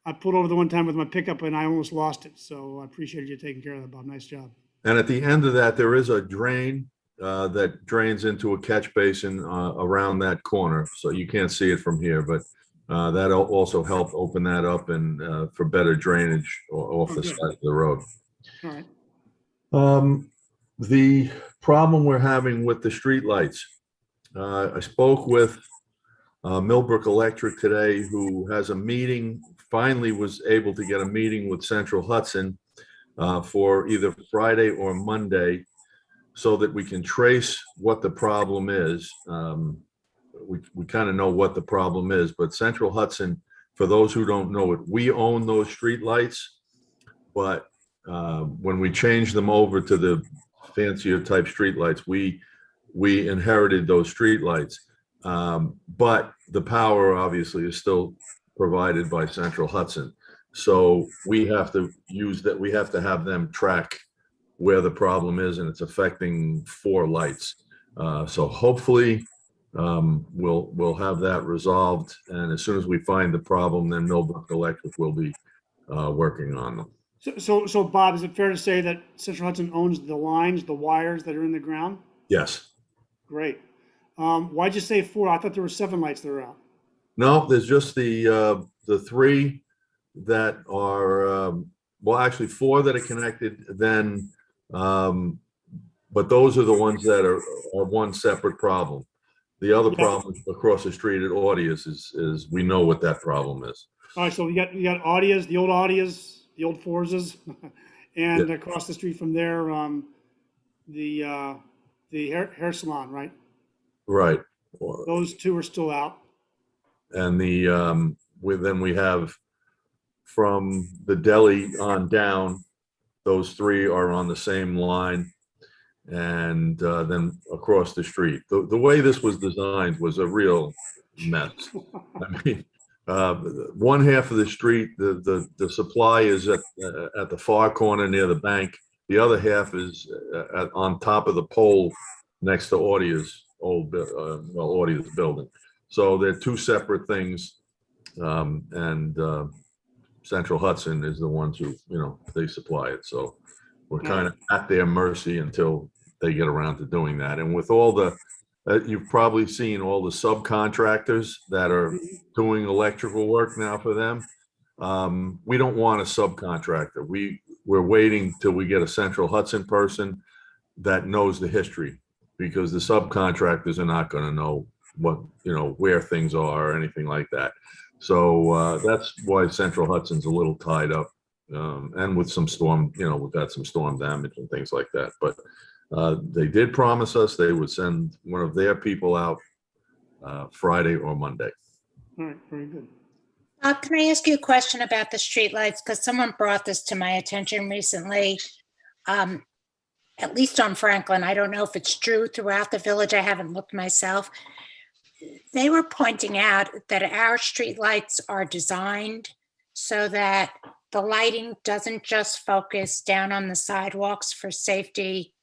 I pulled over the one time with my pickup and I almost lost it. So I appreciate you taking care of that, Bob. Nice job. And at the end of that, there is a drain that drains into a catch basin around that corner. So you can't see it from here, but that'll also help open that up and for better drainage off the side of the road. All right. The problem we're having with the street lights. I spoke with Millbrook Electric today, who has a meeting, finally was able to get a meeting with Central Hudson for either Friday or Monday so that we can trace what the problem is. We kind of know what the problem is, but Central Hudson, for those who don't know it, we own those street lights, but when we changed them over to the fancier type streetlights, we inherited those streetlights, but the power obviously is still provided by Central Hudson. So we have to use that. We have to have them track where the problem is, and it's affecting 4 lights. So hopefully we'll have that resolved, and as soon as we find the problem, then Millbrook Electric will be working on them. So Bob, is it fair to say that Central Hudson owns the lines, the wires that are in the ground? Yes. Great. Why'd you say 4? I thought there were 7 lights that are out. No, there's just the 3 that are, well, actually 4 that are connected then, but those are the ones that are one separate problem. The other problem across the street at Audius is we know what that problem is. All right, so we got Audias, the old Audias, the old Forzas, and across the street from there, the hair salon, right? Right. Those two are still out. And then we have from the deli on down, those three are on the same line. And then across the street. The way this was designed was a real mess. I mean, one half of the street, the supply is at the far corner near the bank. The other half is on top of the pole next to Audia's Audia's building. So they're two separate things. Central Hudson is the ones who, they supply it. So we're kind of at their mercy until they get around to doing that. And with all the, you've probably seen all the subcontractors that are doing electrical work now for them. We don't want a subcontractor. We're waiting till we get a Central Hudson person that knows the history, because the subcontractors are not going to know what, where things are or anything like that. So that's why Central Hudson's a little tied up. And with some storm, we've got some storm damage and things like that. But they did promise us they would send one of their people out Friday or Monday. All right, very good. Can I ask you a question about the streetlights? Because someone brought this to my attention recently, at least on Franklin. I don't know if it's true throughout the village. I haven't looked myself. They were pointing out that our streetlights are designed so that the lighting doesn't just focus down on the sidewalks for safety,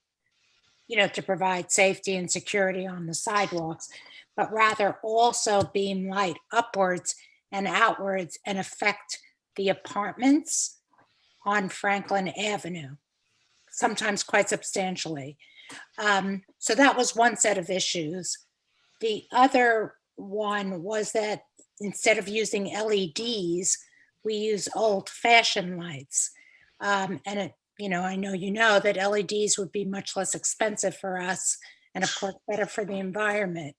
to provide safety and security on the sidewalks, but rather also beam light upwards and outwards and affect the apartments on Franklin Avenue, sometimes quite substantially. So that was one set of issues. The other one was that instead of using LEDs, we use old-fashioned lights. And I know that LEDs would be much less expensive for us and of course better for the environment.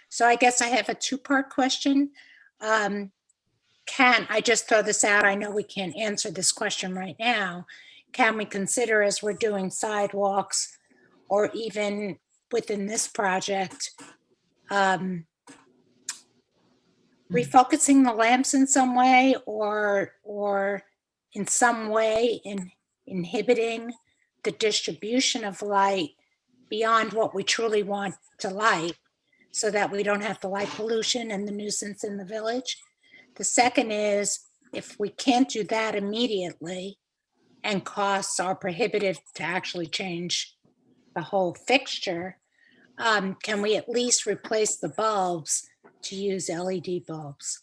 So I guess I have a two-part question. Can I just throw this out? I know we can't answer this question right now. Can we consider, as we're doing sidewalks or even within this project, refocusing the lamps in some way or in some way inhibiting the distribution of light beyond what we truly want to light, so that we don't have the light pollution and the nuisance in the village? The second is, if we can't do that immediately and costs are prohibitive to actually change the whole fixture, can we at least replace the bulbs to use LED bulbs?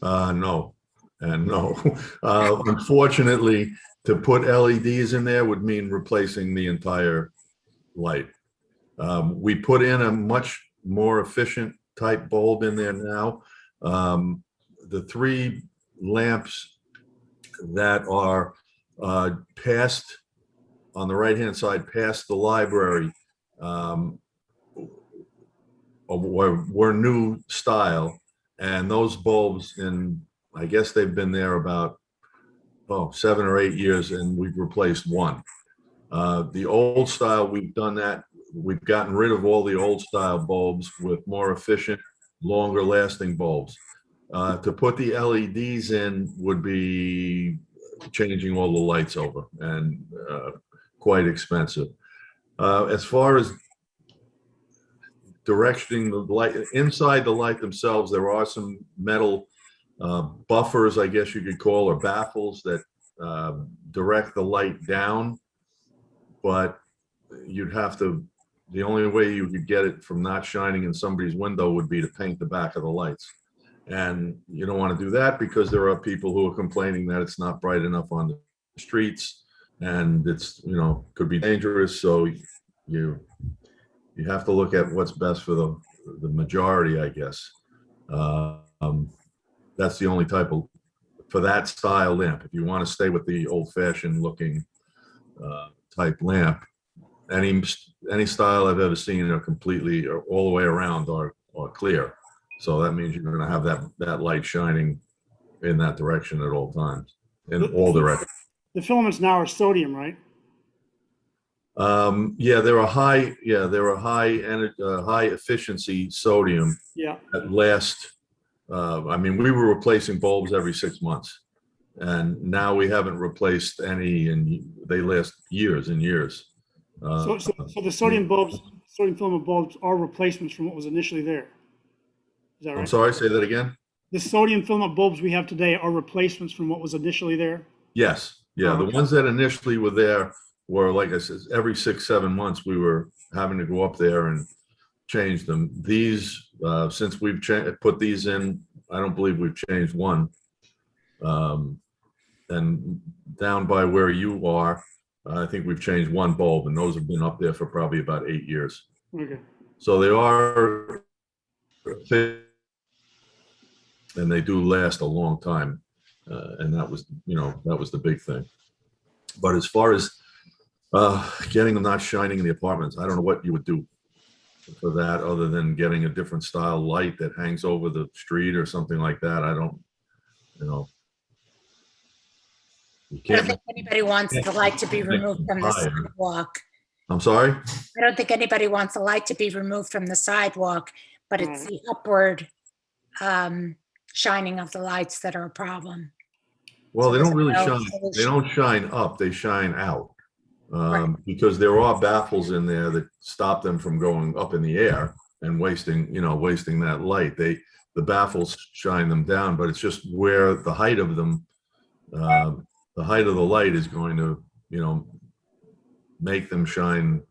No, and no. Unfortunately, to put LEDs in there would mean replacing the entire light. We put in a much more efficient type bulb in there now. The three lamps that are past, on the right-hand side, past the library, were new style, and those bulbs, I guess they've been there about 7 or 8 years, and we've replaced one. The old style, we've done that. We've gotten rid of all the old style bulbs with more efficient, longer lasting bulbs. To put the LEDs in would be changing all the lights over and quite expensive. As far as directing the light inside the light themselves, there are some metal buffers, I guess you could call, or baffles that direct the light down, but you'd have to, the only way you could get it from not shining in somebody's window would be to paint the back of the lights. And you don't want to do that because there are people who are complaining that it's not bright enough on the streets and it's, could be dangerous. So you have to look at what's best for the majority, I guess. That's the only type of, for that style lamp. If you want to stay with the old-fashioned looking type lamp, any style I've ever seen are completely, or all the way around, are clear. So that means you're going to have that light shining in that direction at all times, in all directions. The filaments now are sodium, right? Yeah, they're a high, high efficiency sodium Yeah. that last. I mean, we were replacing bulbs every 6 months, and now we haven't replaced any, and they last years and years. So the sodium bulbs, sodium filament bulbs are replacements from what was initially there. Is that I'm right? sorry, say that again? The sodium filament bulbs we have today are replacements from what was initially there? Yes, yeah, Oh, the okay. ones that initially were there were, like I said, every 6, 7 months, we were having to go up there and change them. These, since we've put these in, I don't believe we've changed one. And down by where you are, I think we've changed one bulb, and those have been up there for probably about 8 years. Okay. So they are, and they do last a long time. And that was, that was the big thing. But as far as getting them not shining in the apartments, I don't know what you would do for that, other than getting a different style light that hangs over the street or something like that. I don't, you I don't can't. think anybody wants the light to be removed from the Higher. sidewalk. I'm sorry? I don't think anybody wants the light to be removed from the sidewalk, but it's the upward shining of the lights that are a problem. Well, they don't really No shine. They solution. don't shine up, they shine out. Right. Because there are baffles in there that stop them from going up in the air and wasting that light. The baffles shine them down, but it's just where the height of them, the height of the light is going to, make them shine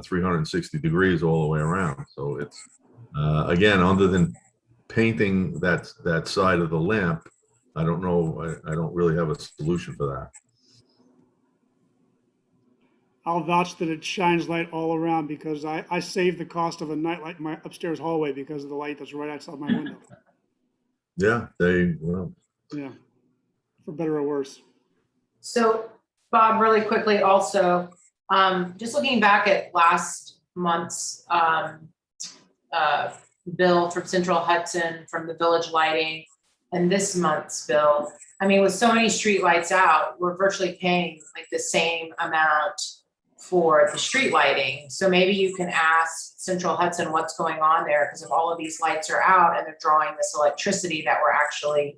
360 degrees all the way around. So it's, again, other than painting that side of the lamp, I don't know, I don't really have a solution for that. I'll vouch that it shines light all around because I saved the cost of a nightlight in my upstairs hallway because of the light that's right outside my window. Yeah, Yeah, for better or worse. So Bob, really quickly also, just looking back at last month's bill from Central Hudson from the village lighting and this month's bill, I mean, with so many streetlights out, we're virtually paying like the same amount for the street lighting. So maybe you can ask Central Hudson what's going on there, because if all of these lights are out and they're drawing this electricity that we're actually,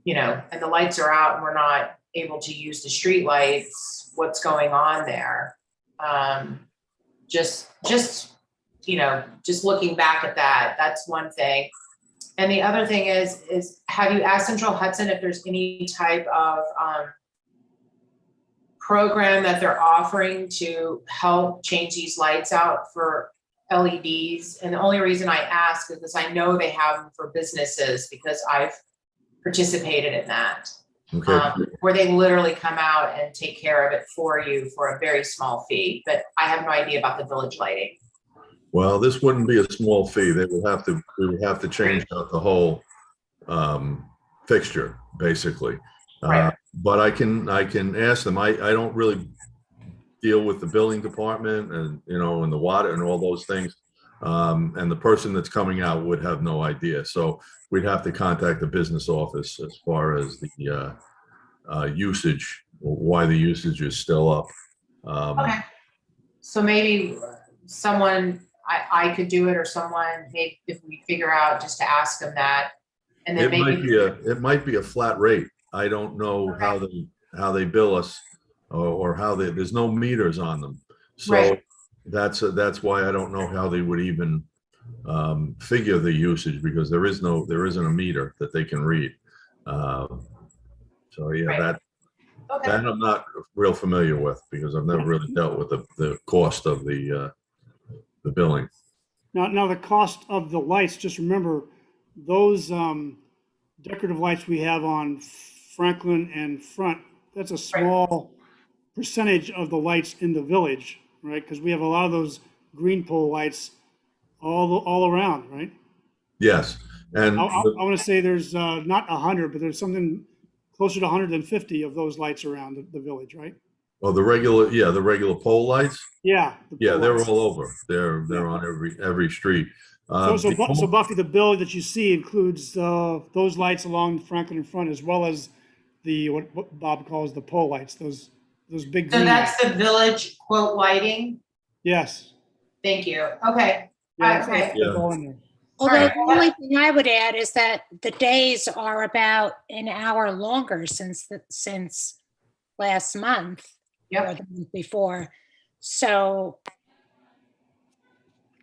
and the lights are out and we're not able to use the street lights, what's going on there? Just looking back at that, that's one thing. And the other thing is have you asked Central Hudson if there's any type of program that they're offering to help change these lights out for LEDs? And the only reason I ask is because I know they have them for businesses, because I've participated in that. okay. Where they literally come out and take care of it for you for a very small fee, but I have no idea about the village lighting. Well, this wouldn't be a small fee. We would have to change out the whole fixture, basically. Right. But I can ask them. I don't really deal with the billing department and, and the water and all those things. And the person that's coming out would have no idea. So we'd have to contact the business office as far as the usage, or why the usage is still up. Okay. So maybe someone, I could do it, or someone, maybe if we figure out, just to ask them that. And then It might be a flat rate. I don't know how they bill us, or how there's no meters on them. So Right. that's why I don't know how they would even figure the usage, because there isn't a meter that they can read. So yeah, Right. Okay. that I'm not real familiar with, because I've never really dealt with the cost of the billing. Now the cost of the lights, just remember, those decorative lights we have on Franklin and Front, that's a small percentage of the lights in the village, right? Because we have a lot of those green pole lights all around, right? Yes, and I want to say there's not 100, but there's something closer to 150 of those lights around the village, right? the regular pole lights. Yeah. Yeah, they're all over. They're on every street. So Buffy, the bill that you see includes those lights along Franklin and Front, as well as the what Bob calls the pole lights. Those those big So green. that's the village quote lighting? Yes. Thank you. Okay. Yeah, Okay. that's all in there. Although Alright, the only thing I would add is that the days are about an hour longer since last month or Yep. the month before. So,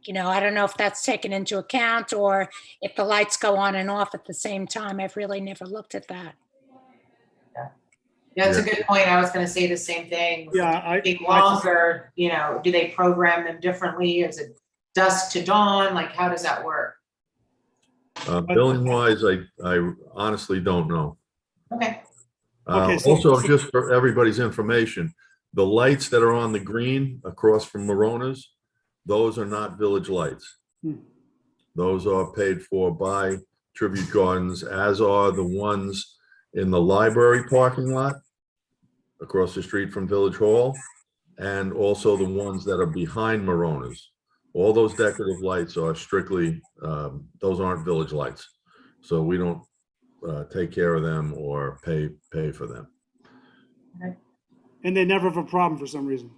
I don't know if that's taken into account or if the lights go on and off at the same time. I've really never looked at that. Yeah, that's a good point. I was gonna say the same thing. Yeah, Being longer, do they program them differently? Is it dusk to dawn? Like, how does that work? Billing wise, I honestly don't know. Okay. Okay, so- Also, just for everybody's information, the lights that are on the green across from Morona's, those are not village lights. Hmm. Those are paid for by Tribute Gardens, as are the ones in the library parking lot across the street from Village Hall, and also the ones that are behind Morona's. All those decorative lights are strictly, those aren't village lights. So we don't take care of them or pay for them. And they never have a problem for some reason.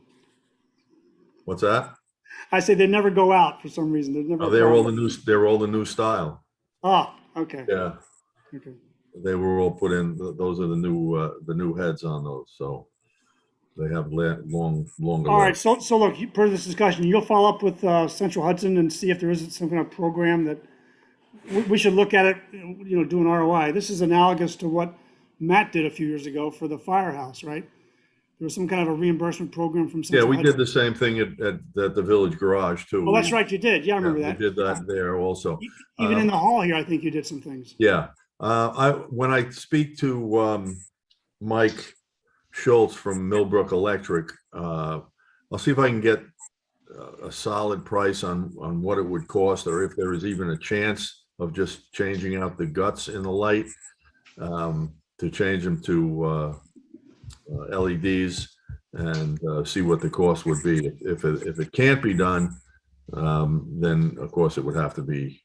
What's that? I say they never go out for some reason. There's never. Oh, a they're all problem. they're all the new style. Ah, okay. Yeah, Okay. they were all put in, those are the new heads on those, so they have longer. All right. lives. So look, per this discussion, you'll follow up with Central Hudson and see if there isn't some kind of program that we should look at it, do an ROI. This is analogous to what Matt did a few years ago for the firehouse, right? There was some kind of a reimbursement program from Yeah, Central we Hudson. did the same thing at the Village Garage too. Oh, that's right, you did. Yeah, I remember Yeah, that. we did that there also. Even in the hall here, I think you did some things. Yeah, when I speak to Mike Schultz from Millbrook Electric, I'll see if I can get a solid price on what it would cost, or if there is even a chance of just changing out the guts in the light, to change them to LEDs, and see what the cost would be. If it can't be done, then of course it would have to be,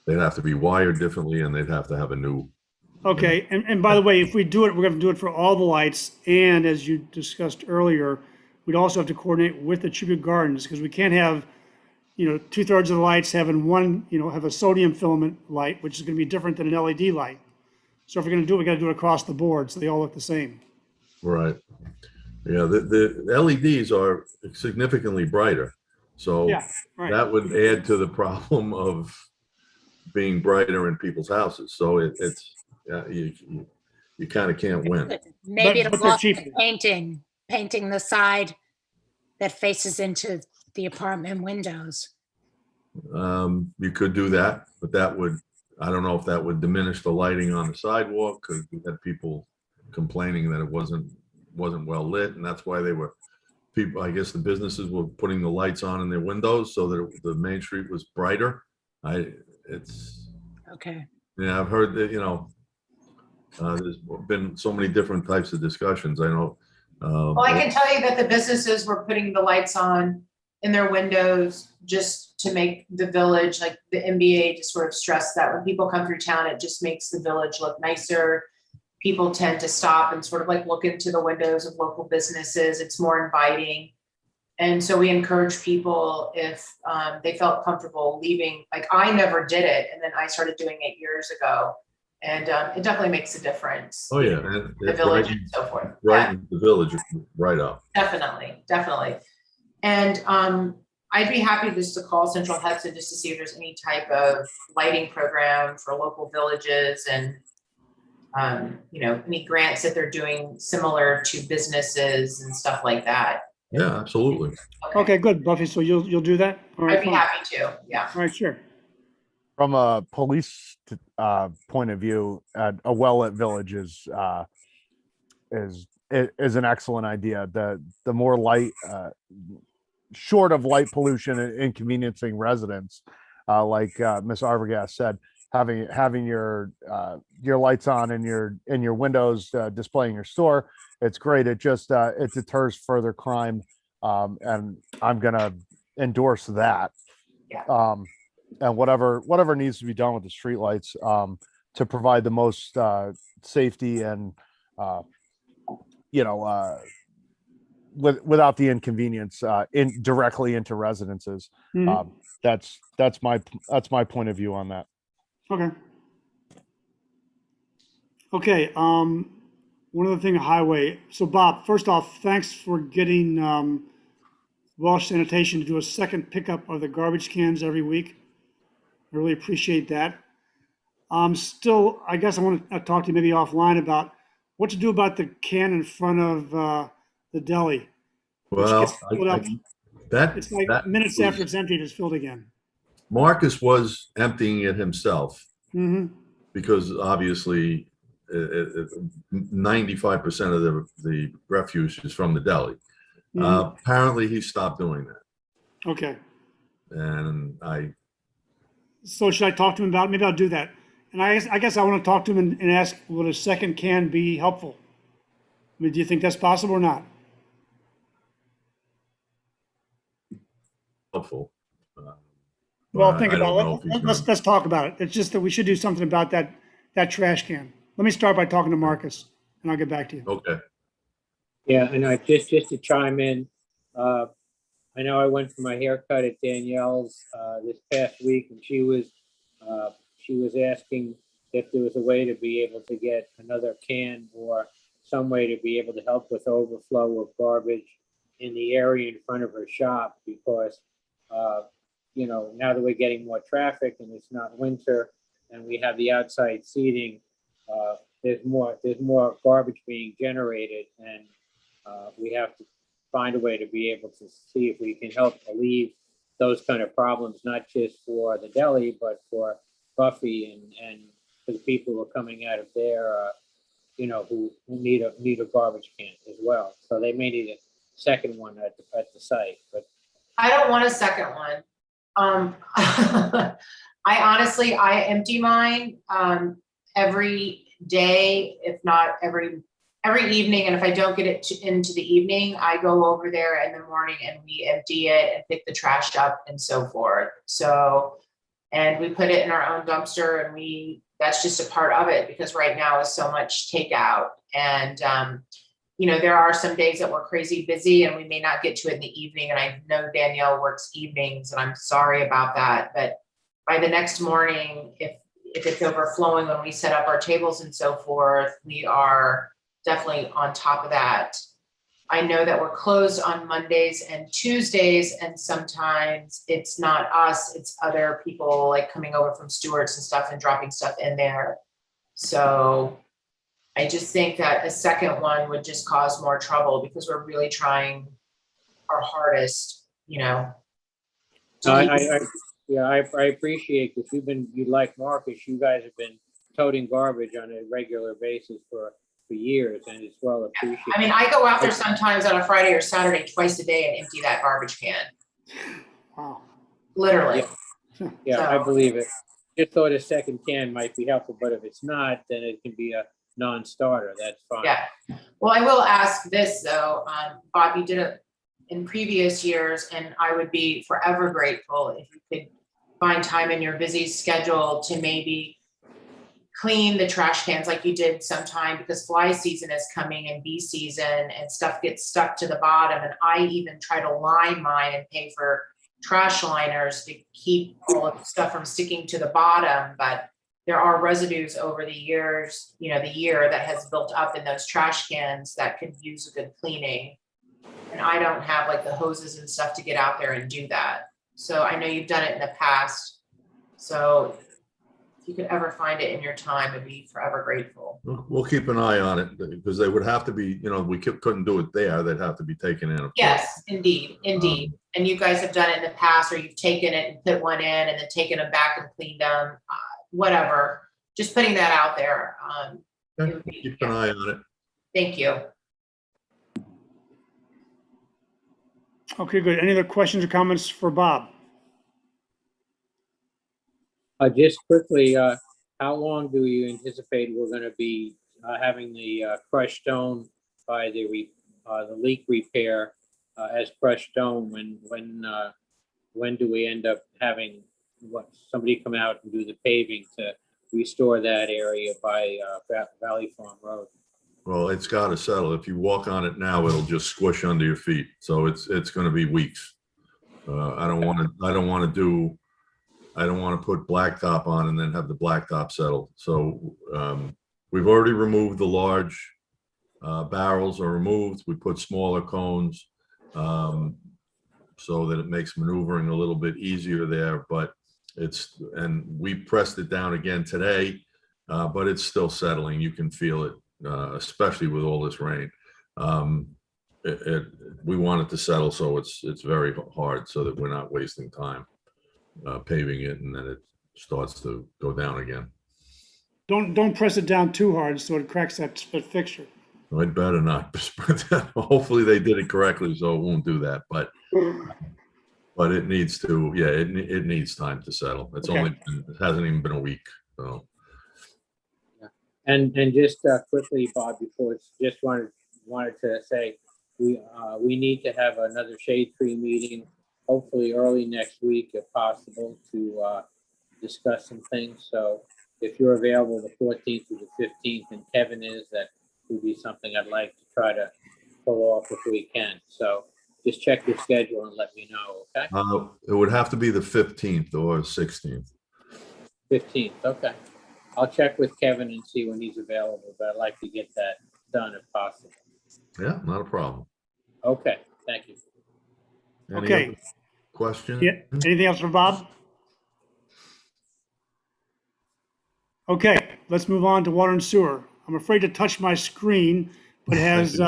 they'd have to be wired differently, and they'd have to have a new. Okay, and by the way, if we do it, we're gonna do it for all the lights, and as you discussed earlier, we'd also have to coordinate with the Tribute Gardens, because we can't have, 2/3 of the lights having one, have a sodium filament light, which is gonna be different than an LED light. So if we're gonna do it, we gotta do it across the board, so they all look the same. Right. Yeah, the LEDs are significantly brighter, so Yeah, right. that would add to the problem of being brighter in people's houses. So it's, you kind of can't win. Maybe But it'll they're cost cheaper. painting the side that faces into the apartment windows. You could do that, but I don't know if that would diminish the lighting on the sidewalk, because we had people complaining that it wasn't well lit, and that's why I guess the businesses were putting the lights on in their windows so that the main street was brighter. Okay. Yeah, I've heard that, there's been so many different types of discussions. I know. Well, I can tell you that the businesses were putting the lights on in their windows just to make the village, like the MBA just sort of stressed that when people come through town, it just makes the village look nicer. People tend to stop and sort of like look into the windows of local businesses. It's more inviting. And so we encourage people, if they felt comfortable leaving, like I never did it, and then I started doing it years ago. And it definitely makes a difference. Oh, yeah. And The village and so forth. Right, in the village, right up. Definitely. And I'd be happy just to call Central Hudson just to see if there's any type of lighting program for local villages, and any grants that they're doing similar to businesses and stuff like that. Yeah, absolutely. Okay, good, Buffy, so you'll do that? All right, I'd be fine. happy to, yeah. All right, sure. From a police point of view, a well-lit village is an excellent idea. The more light, short of light pollution and inconveniencing residents, like Ms. Arbogast said, having your lights on in your windows, displaying your store, it's great. It just it deters further crime, and I'm gonna endorse that. Yeah. And whatever needs to be done with the streetlights, to provide the most safety and without the inconvenience directly into residences. Mhm. That's my point of view on that. Okay. Okay, one other thing, highway. So Bob, first off, thanks for getting Welsh Sanitation to do a second pickup of the garbage cans every week. I really appreciate that. Still, I guess I want to talk to you maybe offline about what to do about the can in front of the deli, which Well, gets filled up. that, It's like that minutes after was- it's emptied, it's filled again. Marcus was emptying it himself Hmm. because obviously 95% of the refuse is from the deli. Apparently he stopped doing that. Okay. And So should I talk to him about it? Maybe I'll do that. And I guess I want to talk to him and ask, would a second can be helpful? I mean, do you think that's possible or not? helpful. Well, think I don't about know if he's it. Let's gonna- let's talk about it. It's just that we should do something about that trash can. Let me start by talking to Marcus, and I'll get back to you. Okay. Yeah, and just to chime in, I know I went for my haircut at Danielle's this past week, and she was asking if there was a way to be able to get another can or some way to be able to help with overflow of garbage in the area in front of her shop, because now that we're getting more traffic and it's not winter and we have the outside seating, there's more garbage being generated, and we have to find a way to be able to see if we can help alleviate those kind of problems, not just for the deli, but for Buffy and for the people who are coming out of there, who need a garbage can as well. So they may need a second one at the site, but I don't want a second one. I empty mine every day, if not every evening. And if I don't get it into the evening, I go over there in the morning and we empty it and pick the trash up and so forth. So, and we put it in our own dumpster, and that's just a part of it, because right now is so much takeout. And, there are some days that we're crazy busy and we may not get to it in the evening. And I know Danielle works evenings, and I'm sorry about that. But by the next morning, if it's overflowing when we set up our tables and so forth, we are definitely on top of that. I know that we're closed on Mondays and Tuesdays, and sometimes it's not us, it's other people like coming over from Stewart's and stuff and dropping stuff in there. So I just think that a second one would just cause more trouble, because we're really trying our hardest, I appreciate that you like Marcus, you guys have been toting garbage on a regular basis for years, and it's well appreciated. I mean, I go out there sometimes on a Friday or Saturday twice a day and empty that garbage can. Wow. Literally. Yeah, So- I believe it. Just thought a second can might be helpful, but if it's not, then it can be a non-starter. That's fine. Yeah. Well, I will ask this though, Bob, you did it in previous years, and I would be forever grateful if you could find time in your busy schedule to maybe clean the trash cans like you did sometime, because fly season is coming and bee season, and stuff gets stuck to the bottom. And I even try to line mine and pay for trash liners to keep all of the stuff from sticking to the bottom. But there are residues over the years, the year that has built up in those trash cans that could use a good cleaning. And I don't have like the hoses and stuff to get out there and do that. So I know you've done it in the past. So if you could ever find it in your time, I'd be forever grateful. We'll keep an eye on it, because they would have to be, we couldn't do it there. They'd have to be taken in. of course. Yes, indeed. And you guys have done it in the past, or you've taken it and put one in and then taken them back and cleaned them, whatever. Just putting that out there. Okay, keep an eye on it. Thank you. Okay, good. Any other questions or comments for Bob? Just quickly, how long do you anticipate we're going to be having the crushed stone by the leak repair as crushed stone? When do we end up having somebody come out and do the paving to restore that area by Valley Farm Road? Well, it's got to settle. If you walk on it now, it'll just squish under your feet. So it's going to be weeks. I don't want to put blacktop on and then have the blacktop settle. So we've already removed the large barrels are removed. We put smaller cones so that it makes maneuvering a little bit easier there. But and we pressed it down again today, but it's still settling. You can feel it, especially with all this rain. We want it to settle, so it's very hard, so that we're not wasting time paving it, and then it starts to go down again. Don't press it down too hard so it cracks that fixture. I'd better not. Hopefully they did it correctly, so it won't do that. But it needs to. Yeah, it needs time to settle. It hasn't even been a week. So. And just quickly, Bob, before just wanted to say we need to have another shade tree meeting, hopefully early next week if possible, to discuss some things. So if you're available the 14th to the 15th, and Kevin is, that would be something I'd like to try to pull off if we can. So just check your schedule and let me know, okay? It would have to be the 15th or 16th. 15th, okay. I'll check with Kevin and see when he's available, but I'd like to get that done if possible. Yeah, not a problem. Okay, thank you. Any Okay. other question? Yeah. Anything else for Bob? Okay, let's move on to water and sewer. I'm afraid to touch my screen, but has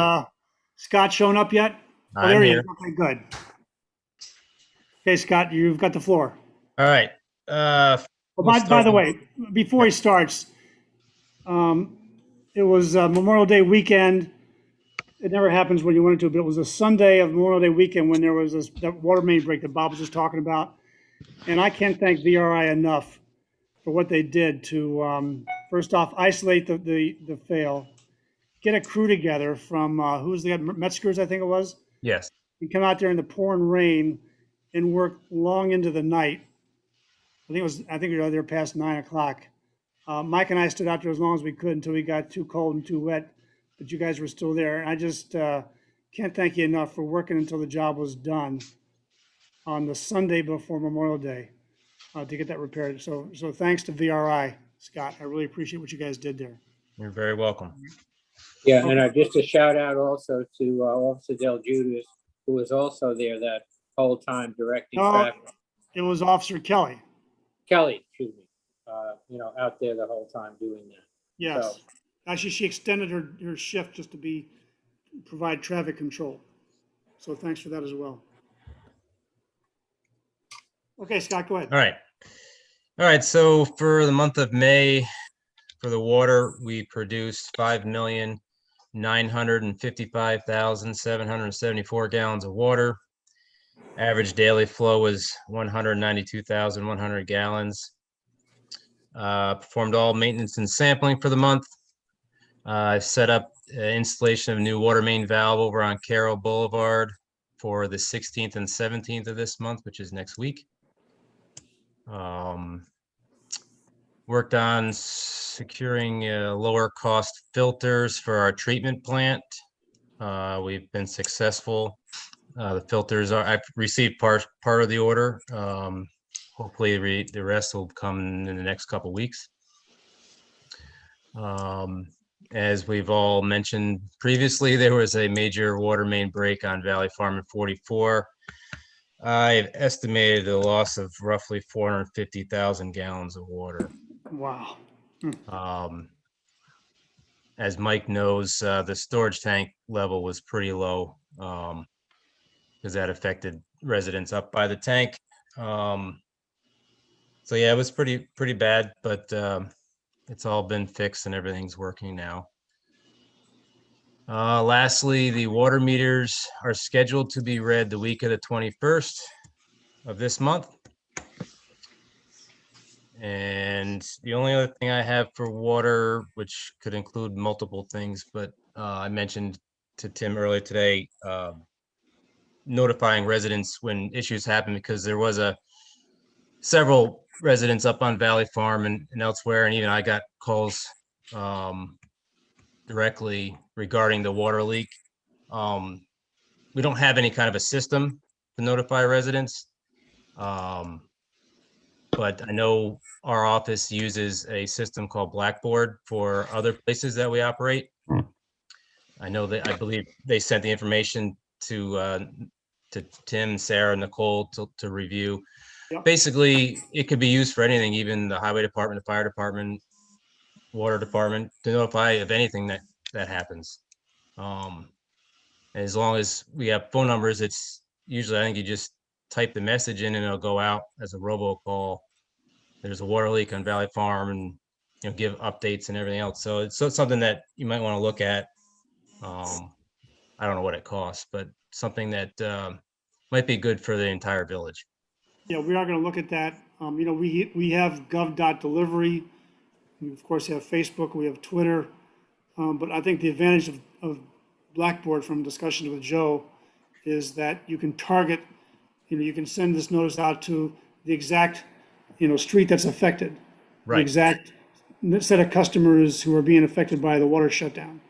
Scott shown up yet? Oh, there he is. Okay, good. Okay, Scott, you've got the floor. All right. By the way, before he starts, it was Memorial Day weekend. It never happens when you want it to, but it was a Sunday of Memorial Day weekend when there was that water main break that Bob was just talking about. And I can't thank VRI enough for what they did to, first off, isolate the fail, get a crew together from, who was the guy, Metzger's, I think it was? Yes. And come out there in the pouring rain and work long into the night. I think we were there past 9 o'clock. Mike and I stood out there as long as we could until we got too cold and too wet, but you guys were still there. And I just can't thank you enough for working until the job was done on the Sunday before Memorial Day to get that repaired. So thanks to VRI, Scott. I really appreciate what you guys did there. You're very welcome. Yeah, and just a shout out also to Officer Del Judas, who was also there that whole time directing traffic. It was Officer Kelly. Kelly, excuse me, out there the whole time doing that. Yes. So, actually, she extended her shift just to provide traffic control. So thanks for that as well. Okay, Scott, go ahead. All right. So for the month of May, for the water, we produced 5,955,774 gallons of water. Average daily flow was 192,100 gallons. Performed all maintenance and sampling for the month. Set up installation of a new water main valve over on Carroll Boulevard for the 16th and 17th of this month, which is next week. Worked on securing lower cost filters for our treatment plant. We've been successful. The filters I've received part of the order. Hopefully the rest will come in the next couple weeks. As we've all mentioned previously, there was a major water main break on Valley Farm in 44. I've estimated a loss of roughly 450,000 gallons of water. Wow. As Mike knows, the storage tank level was pretty low because that affected residents up by the tank. So yeah, it was pretty bad, but it's all been fixed and everything's working now. Lastly, the water meters are scheduled to be read the week of the 21st of this month. And the only other thing I have for water, which could include multiple things, but I mentioned to Tim earlier today, notifying residents when issues happen, because there was several residents up on Valley Farm and elsewhere, and even I got calls directly regarding the water leak. We don't have any kind of a system to notify residents. But I know our office uses a system called Blackboard for other places that we operate. I know that, I believe they sent the information to Tim, Sarah, Nicole to review. Yep. Basically, it could be used for anything, even the highway department, the fire department, water department, to notify of anything that happens. As long as we have phone numbers, it's usually, I think you just type the message in and it'll go out as a robocall. There's a water leak on Valley Farm, and give updates and everything else. So it's something that you might want to look at. I don't know what it costs, but something that might be good for the entire village. Yeah, we are going to look at that. We have gov.delivery. We of course have Facebook, we have Twitter. But I think the advantage of Blackboard from discussions with Joe is that you can target, you can send this notice out to the exact, street that's affected. The Right. exact set of customers who are being affected by the water shutdown.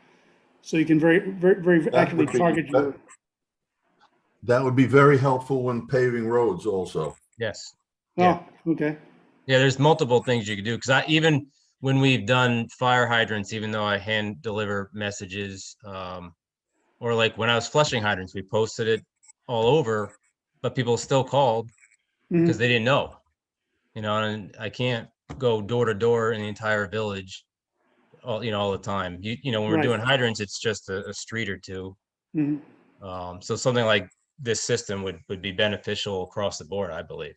So you can very, very, very That accurately would be- target your. That would be very helpful when paving roads also. Yes. Oh, okay. Yeah, there's multiple things you can do, because even when we've done fire hydrants, even though I hand deliver messages, or like when I was flushing hydrants, we posted it all over, but people still called because they didn't know, and I can't go door to door in the entire village all the time. When we're Right. doing hydrants, it's just a street or two. Mhm. So something like this system would be beneficial across the board, I believe.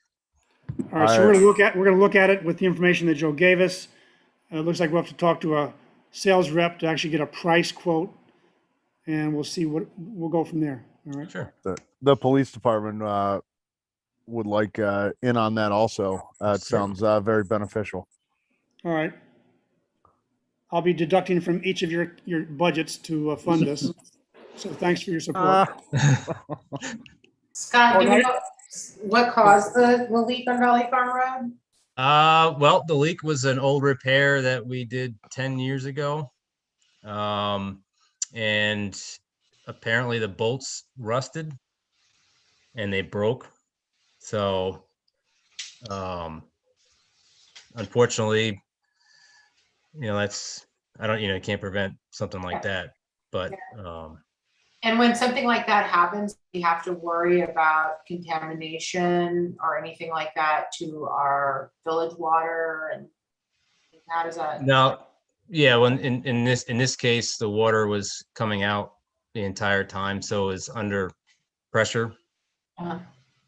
All right, so we're gonna look at it with the information that Joe gave us. It looks like we'll have to talk to a sales rep to actually get a price quote, and we'll see we'll go from there. All right. Sure. The police department would like in on that also. It sounds very beneficial. All right. I'll be deducting from each of your budgets to fund this. So thanks for your support. Scott, do All we right. know what caused the leak on Valley Farm Road? Well, the leak was an old repair that we did 10 years ago. And apparently the bolts rusted and they broke. So, unfortunately, you can't prevent something like that, but, And when something like that happens, we have to worry about contamination or anything like that to our village water, and how does that? now, yeah, when in this case, the water was coming out the entire time, so it was under pressure. Uh,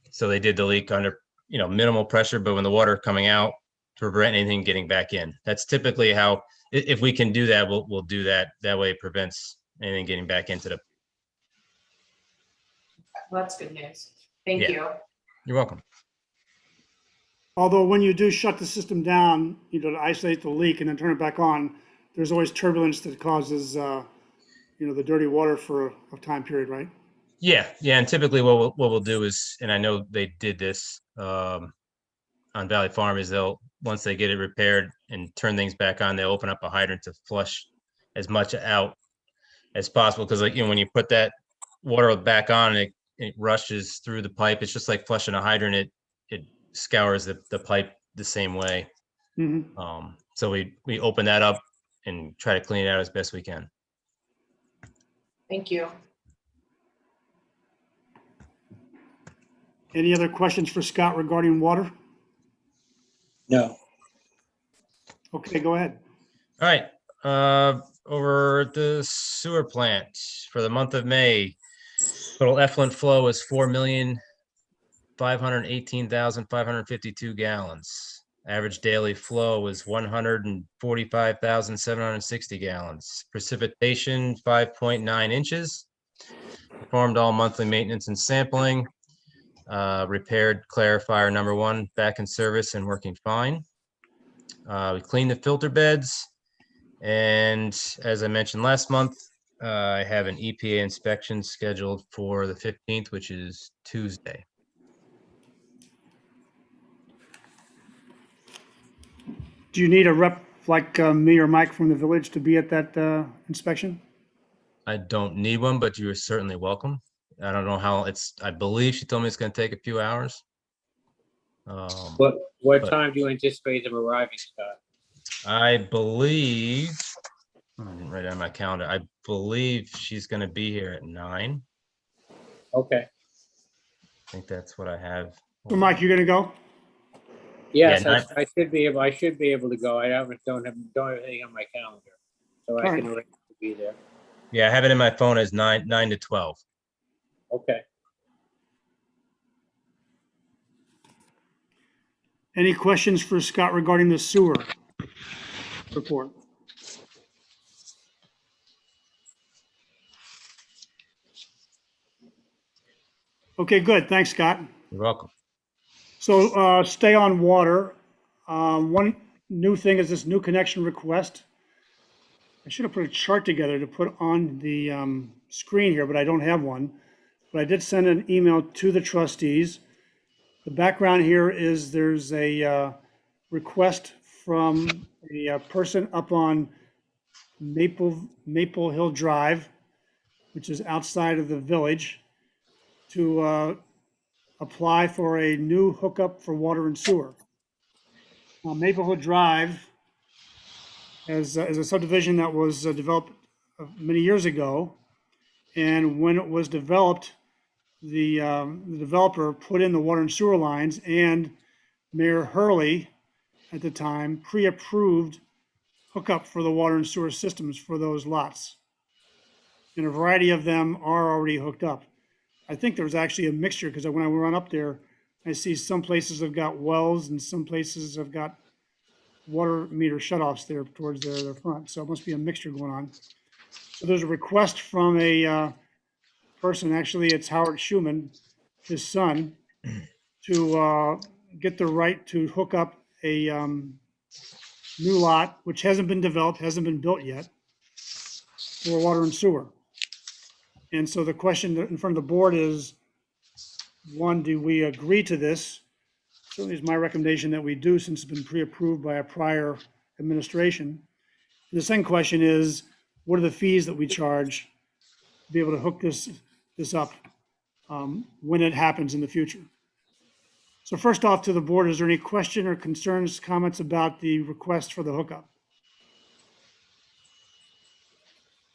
So they did the leak under, minimal pressure, but when the water coming out, to prevent anything getting back in. That's typically how, if we can do that, we'll do that. That way it prevents anything getting back into the. Well, that's good news. Thank Yeah. you. You're welcome. Although when you do shut the system down, to isolate the leak and then turn it back on, there's always turbulence that causes, the dirty water for a time period, right? Yeah, and typically what we'll do is, and I know they did this on Valley Farm, is once they get it repaired and turn things back on, they'll open up a hydrant to flush as much out as possible. Because when you put that water back on, it rushes through the pipe. It's just like flushing a hydrant. It scours the pipe the same way. Mhm. So we open that up and try to clean it out as best we can. Thank you. Any other questions for Scott regarding water? No. Okay. Okay, go ahead. All right, over at the sewer plant for the month of May, total effluent flow is 4,518,552 gallons. Average daily flow was 145,760 gallons. Precipitation 5.9 inches. Performed all monthly maintenance and sampling. Repaired clarifier number 1 back in service and working fine. We cleaned the filter beds, and as I mentioned last month, I have an EPA inspection scheduled for the 15th, which is Tuesday. Do you need a rep like me or Mike from the village to be at that inspection? I don't need one, but you are certainly welcome. I don't know how I believe she told me it's gonna take a few hours. What But- time do you anticipate them arriving, Scott? I believe, I didn't write it on my calendar. I believe she's gonna be here at 9. Okay. I think that's what I have. So Mike, you gonna go? Yes, Yeah, I should be able to go. I don't have anything on my calendar. So I All can right. arrange to be there. Yeah, I have it in my phone as 9 to 12. Okay. Any questions for Scott regarding the sewer report? Okay, good. Thanks, Scott. You're welcome. So stay on water. One new thing is this new connection request. I should have put a chart together to put on the screen here, but I don't have one. But I did send an email to the trustees. The background here is there's a request from a person up on Maple Hill Drive, which is outside of the village, to apply for a new hookup for water and sewer. Now, Maple Hill Drive is a subdivision that was developed many years ago. And when it was developed, the developer put in the water and sewer lines, and Mayor Hurley at the time pre-approved hookup for the water and sewer systems for those lots. And a variety of them are already hooked up. I think there was actually a mixture, because when I run up there, I see some places have got wells and some places have got water meter shutoffs there towards their front. So it must be a mixture going on. So there's a request from a person, actually it's Howard Schuman, his son, to get the right to hook up a new lot, which hasn't been developed, hasn't been built yet, for water and sewer. And so the question in front of the board is, one, do we agree to this? Certainly is my recommendation that we do, since it's been pre-approved by a prior administration. And the second question is, what are the fees that we charge to be able to hook this up when it happens in the future? So first off, to the board, is there any question or concerns, comments about the request for the hookup?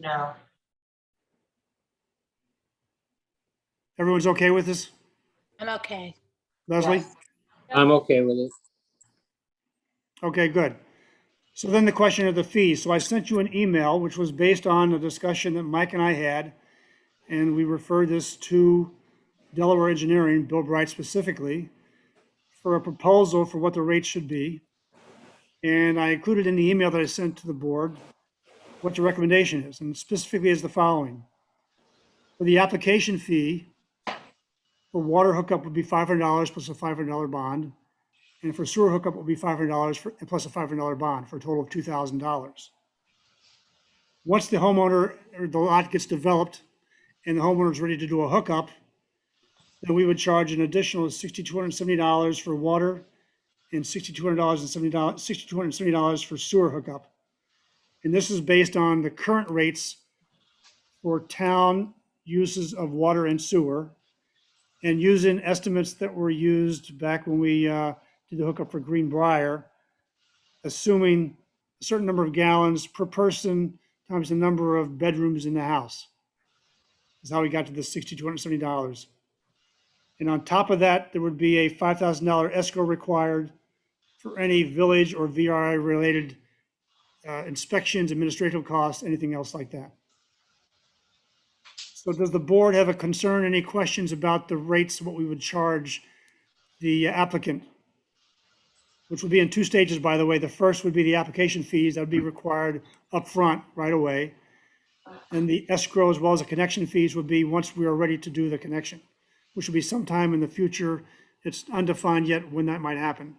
No. Everyone's okay with this? I'm okay. Leslie? Yes. I'm okay with it. Okay, good. So then the question of the fees. So I sent you an email, which was based on a discussion that Mike and I had, and we referred this to Delaware Engineering, Bill Bright specifically, for a proposal for what the rates should be. And I included in the email that I sent to the board what the recommendation is, and specifically is the following. For the application fee, for water hookup would be $500 plus a $500 bond. And for sewer hookup would be $500 plus a $500 bond, for a total of $2,000. Once the homeowner or the lot gets developed and the homeowner is ready to do a hookup, then we would charge an additional $6,270 for water and $6,270 for sewer hookup. And this is based on the current rates for town uses of water and sewer, and using estimates that were used back when we did the hookup for Greenbrier, assuming a certain number of gallons per person times the number of bedrooms in the house. Is how we got to the $6,270. And on top of that, there would be a $5,000 escrow required for any village or VRI related inspections, administrative costs, anything else like that. So does the board have a concern, any questions about the rates, what we would charge the applicant? Which will be in two stages, by the way. The first would be the application fees that would be required upfront right away. And the escrow, as well as the connection fees, would be once we are ready to do the connection, which will be sometime in the future. It's undefined yet when that might happen.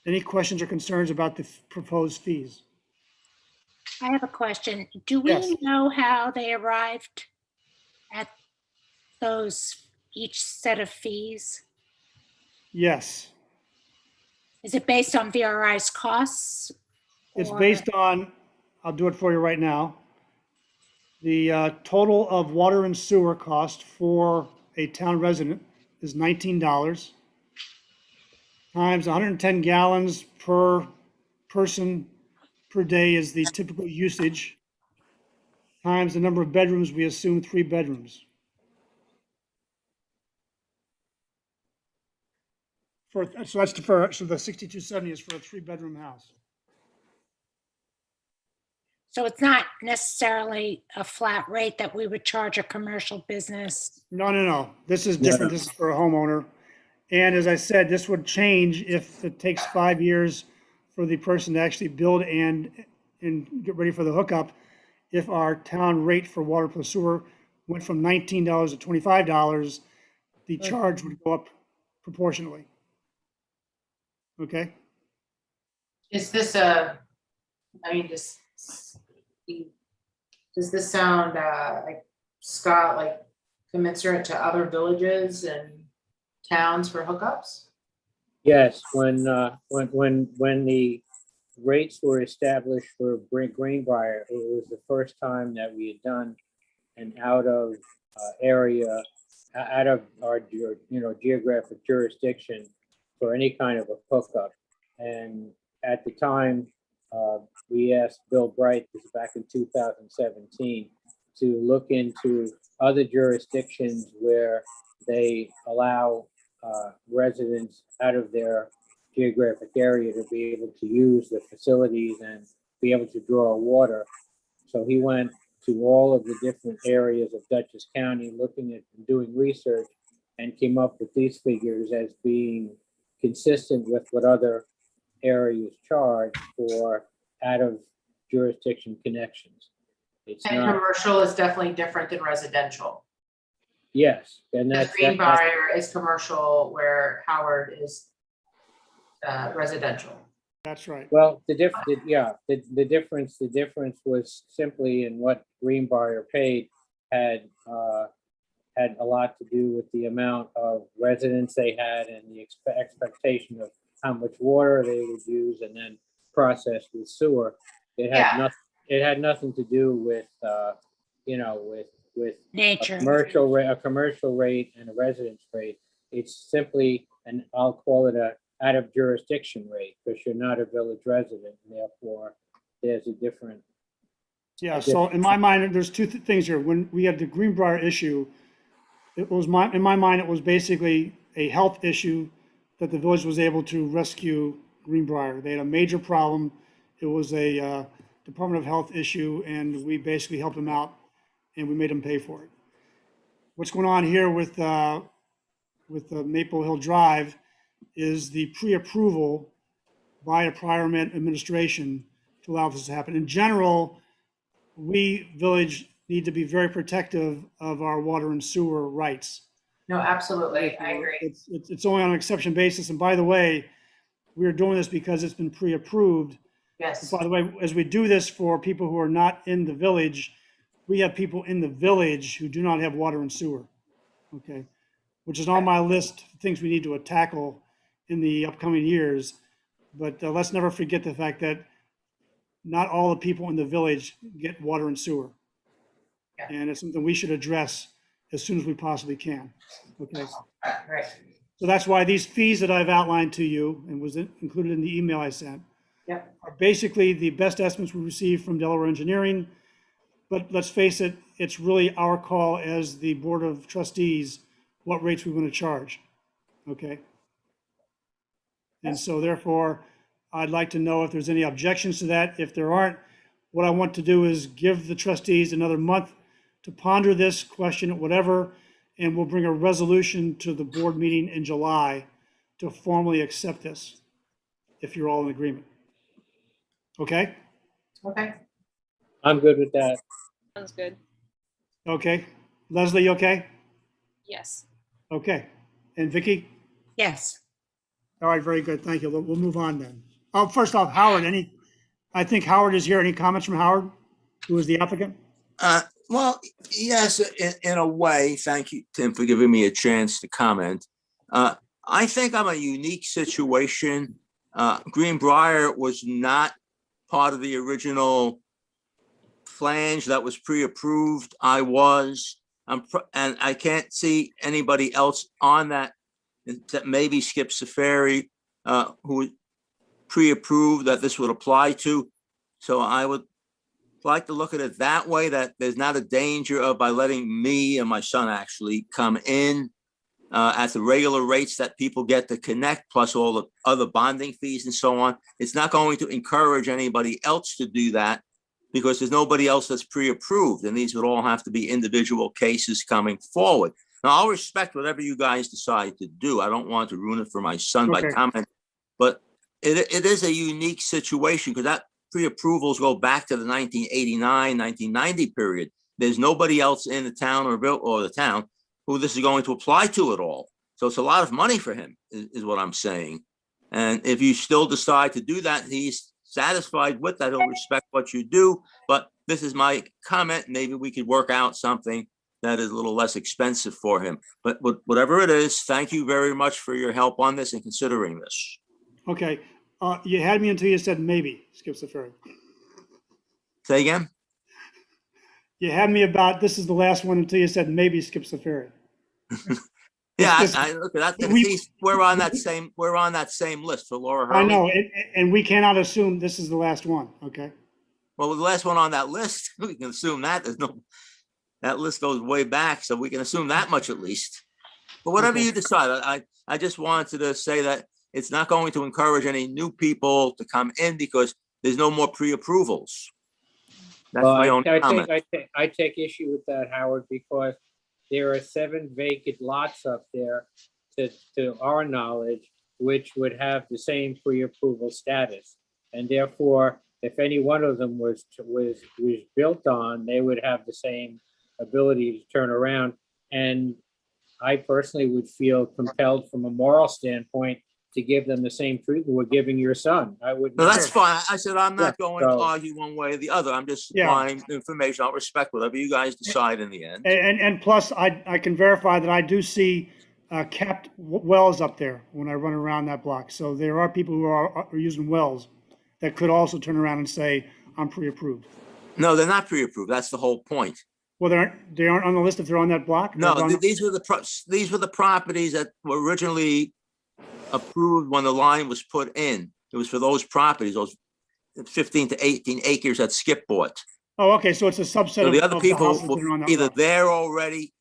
Any questions or concerns about the proposed fees? I have a question. Do we Yes. know how they arrived at those, each set of fees? Yes. Is it based on VRI's costs? It's or- based on, I'll do it for you right now. The total of water and sewer cost for a town resident is $19 times 110 gallons per person per day is the typical usage, times the number of bedrooms, we assume 3 bedrooms. So that's so the 6270 is for a 3-bedroom house. So it's not necessarily a flat rate that we would charge a commercial business. No. This is different. This is for a homeowner. And as I said, this would change if it takes 5 years for the person to actually build and get ready for the hookup. If our town rate for water plus sewer went from $19 to $25, the charge would go up proportionally. Okay? Is this does this sound, like, Scott, like commensurate to other villages and towns for hookups? Yes, when the rates were established for Greenbrier, it was the first time that we had done an out of area, out of our geographic jurisdiction for any kind of a hookup. And at the time, we asked Bill Bright, this is back in 2017, to look into other jurisdictions where they allow residents out of their geographic area to be able to use the facilities and be able to draw water. So he went to all of the different areas of Dutchess County, looking at and doing research, and came up with these figures as being consistent with what other areas charge for out of jurisdiction connections. It's And not, commercial is definitely different than residential. yes, and Because that's Greenbrier is commercial where Howard is residential. That's right. well, the difference was simply in what Greenbrier paid had a lot to do with the amount of residents they had and the expectation of how much water they would use and then process with sewer. It had nothing to do with with Nature. a commercial rate and a residence rate. It's simply, and I'll call it a out of jurisdiction rate, because you're not a village resident, and therefore there's a different. Yeah, so in my mind, there's two things here. When we had the Greenbrier issue, in my mind, it was basically a health issue that the village was able to rescue Greenbrier. They had a major problem. It was a Department of Health issue, and we basically helped them out, and we made them pay for it. What's going on here with Maple Hill Drive is the pre-approval by a prior administration to allow this to happen. In general, we, village, need to be very protective of our water and sewer rights. No, absolutely, I agree. It's only on an exception basis. And by the way, we're doing this because it's been pre-approved. Yes. By the way, as we do this for people who are not in the village, we have people in the village who do not have water and sewer. Okay, which is on my list of things we need to tackle in the upcoming years. But let's never forget the fact that not all the people in the village get water and sewer. Yeah. And it's something we should address as soon as we possibly can. Okay. Right. So that's why these fees that I've outlined to you and was included in the email I sent Yep. are basically the best estimates we received from Delaware Engineering. But let's face it, it's really our call as the Board of Trustees, what rates we want to charge. Okay. And so therefore, I'd like to know if there's any objections to that. If there aren't, what I want to do is give the trustees another month to ponder this question, whatever, and we'll bring a resolution to the board meeting in July to formally accept this, if you're all in agreement. Okay? Okay. I'm good with that. Sounds good. Okay. Leslie, you okay? Yes. Okay. And Vicky? Yes. All right, very good. Thank you. We'll move on then. Oh, first off, Howard, I think Howard is here. Any comments from Howard, who is the applicant? Well, yes, in a way. Thank you, Tim, for giving me a chance to comment. I think I'm a unique situation Greenbrier was not part of the original flange that was pre-approved. I was, and I can't see anybody else on that, except maybe Skip Safari, who pre-approved that this would apply to. So I would like to look at it that way, that there's not a danger of, by letting me and my son actually come in at the regular rates that people get to connect, plus all the other bonding fees and so on. It's not going to encourage anybody else to do that because there's nobody else that's pre-approved, and these would all have to be individual cases coming forward. Now, I'll respect whatever you guys decide to do. I don't want to ruin it for my son by Okay. comment, but it is a unique situation because that pre-approvals go back to the 1989, 1990 period. There's nobody else in the town or the town who this is going to apply to at all. So it's a lot of money for him, is what I'm saying. And if you still decide to do that, he's satisfied with that, he'll respect what you do. But this is my comment. Maybe we could work out something that is a little less expensive for him. But whatever it is, thank you very much for your help on this and considering this. Okay, you had me until you said maybe, Skip Safari. Say again? You had me about, this is the last one until you said maybe, Skip Safari. Yeah, It's just- I look at that. we- We're on that same list for Laura Hurley. I know, and we cannot assume this is the last one, okay? Well, the last one on that list, we can assume that that list goes way back, so we can assume that much at least. But whatever Okay. you decide, I just wanted to say that it's not going to encourage any new people to come in because there's no more pre-approvals. That's Well, my own comment. I take issue with that, Howard, because there are 7 vacant lots up there to our knowledge, which would have the same pre-approval status. And therefore, if any one of them was built on, they would have the same ability to turn around. And I personally would feel compelled from a moral standpoint to give them the same treatment we're giving your son. I would. No, that's fine. I said, I'm not Yeah, going to so- argue one way or the other. I'm just Yeah. supplying information. I'll respect whatever you guys decide in the end. And plus, I can verify that I do see capped wells up there when I run around that block. So there are people who are using wells that could also turn around and say, I'm pre-approved. No, they're not pre-approved. That's the whole point. Well, they aren't on the list if they're on that block? No, They're on- these were the properties that were originally approved when the line was put in. It was for those properties, those 15 to 18 acres that Skip bought. Oh, okay, so it's a subset So of the other of people houses that are on were that either block. there already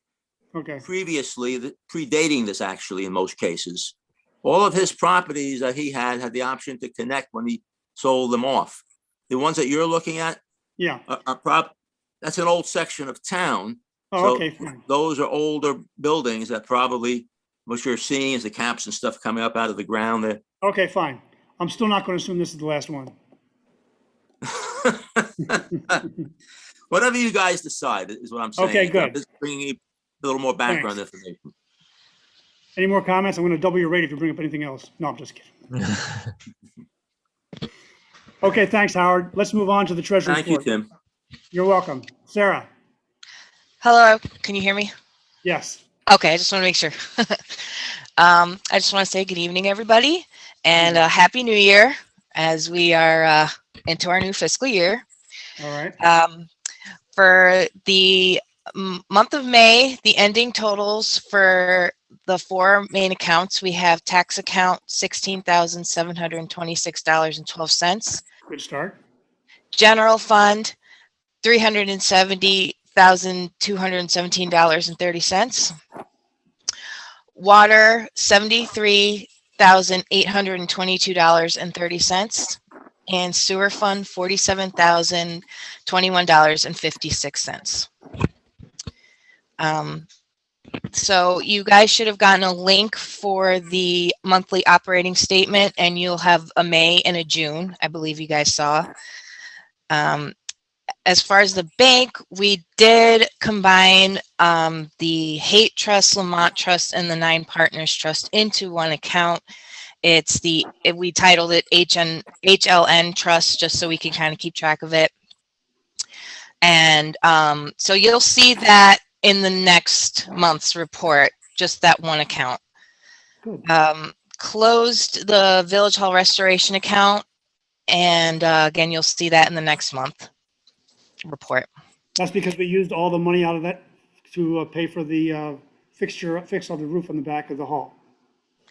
Okay, previously, predating this actually in most cases. All of his properties that he had the option to connect when he sold them off. The ones that you're looking at yeah. that's an old section of town. Oh, So okay, fine. those are older buildings that probably what you're seeing is the caps and stuff coming up out of the ground there. Okay, fine. I'm still not going to assume this is the last one. Whatever you guys decide is what I'm saying. Okay, good. I'm just bringing you a little more background information. Any more comments? I'm going to double your rate if you bring up anything else. No, I'm just kidding. Okay, thanks, Howard. Let's move on to the treasury Thank you, report. Tim. You're welcome. Sarah? Hello, can you hear me? Yes. Okay, I just want to make sure. I just want to say good evening, everybody, and Happy New Year as we are into our new fiscal year. All right. For the month of May, the ending totals for the 4 main accounts, we have tax account $16,726.12. Good start. General fund, $370,217.30. Water, $73,822.30. And sewer fund, $47,021.56. So you guys should have gotten a link for the monthly operating statement, and you'll have a May and a June, I believe you guys saw. As far as the bank, we did combine the Haight Trust, Lamont Trust, and the 9 Partners Trust into one account. We titled it HLN Trust, just so we can kind of keep track of it. And so you'll see that in the next month's report, just that one account. Good. closed the Village Hall restoration account. And again, you'll see that in the next month report. That's because we used all the money out of that to pay for the fix on the roof on the back of the hall.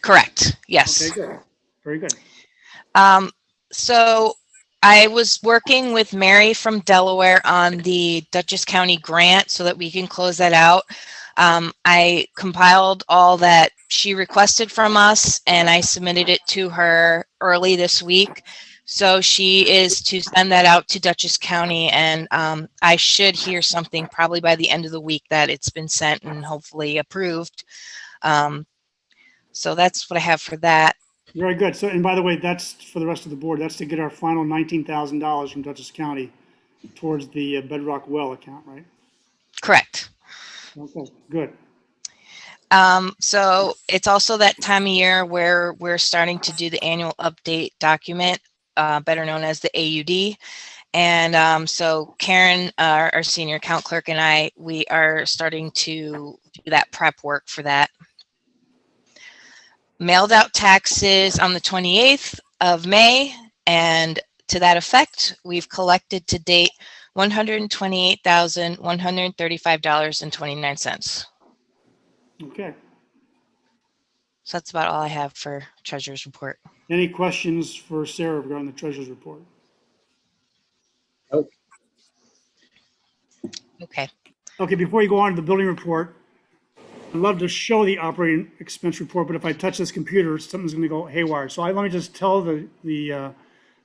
Correct. Yes. Okay, good. Very good. So I was working with Mary from Delaware on the Dutchess County grant so that we can close that out. I compiled all that she requested from us and I submitted it to her early this week. So she is to send that out to Dutchess County, and I should hear something probably by the end of the week that it's been sent and hopefully approved. So that's what I have for that. Very good. So, and by the way, that's for the rest of the board. That's to get our final $19,000 from Dutchess County towards the Bedrock Well account, right? Correct. Okay, good. So it's also that time of year where we're starting to do the annual update document, better known as the AUD. And so Karen, our senior account clerk, and we are starting to do that prep work for that. Mailed out taxes on the 28th of May, and to that effect, we've collected to date $128,135.29. Okay. So that's about all I have for treasurer's report. Any questions for Sarah regarding the treasurer's report? Nope. Okay. Okay, before you go on to the building report, I'd love to show the operating expense report, but if I touch this computer, something's going to go haywire. So let me just tell the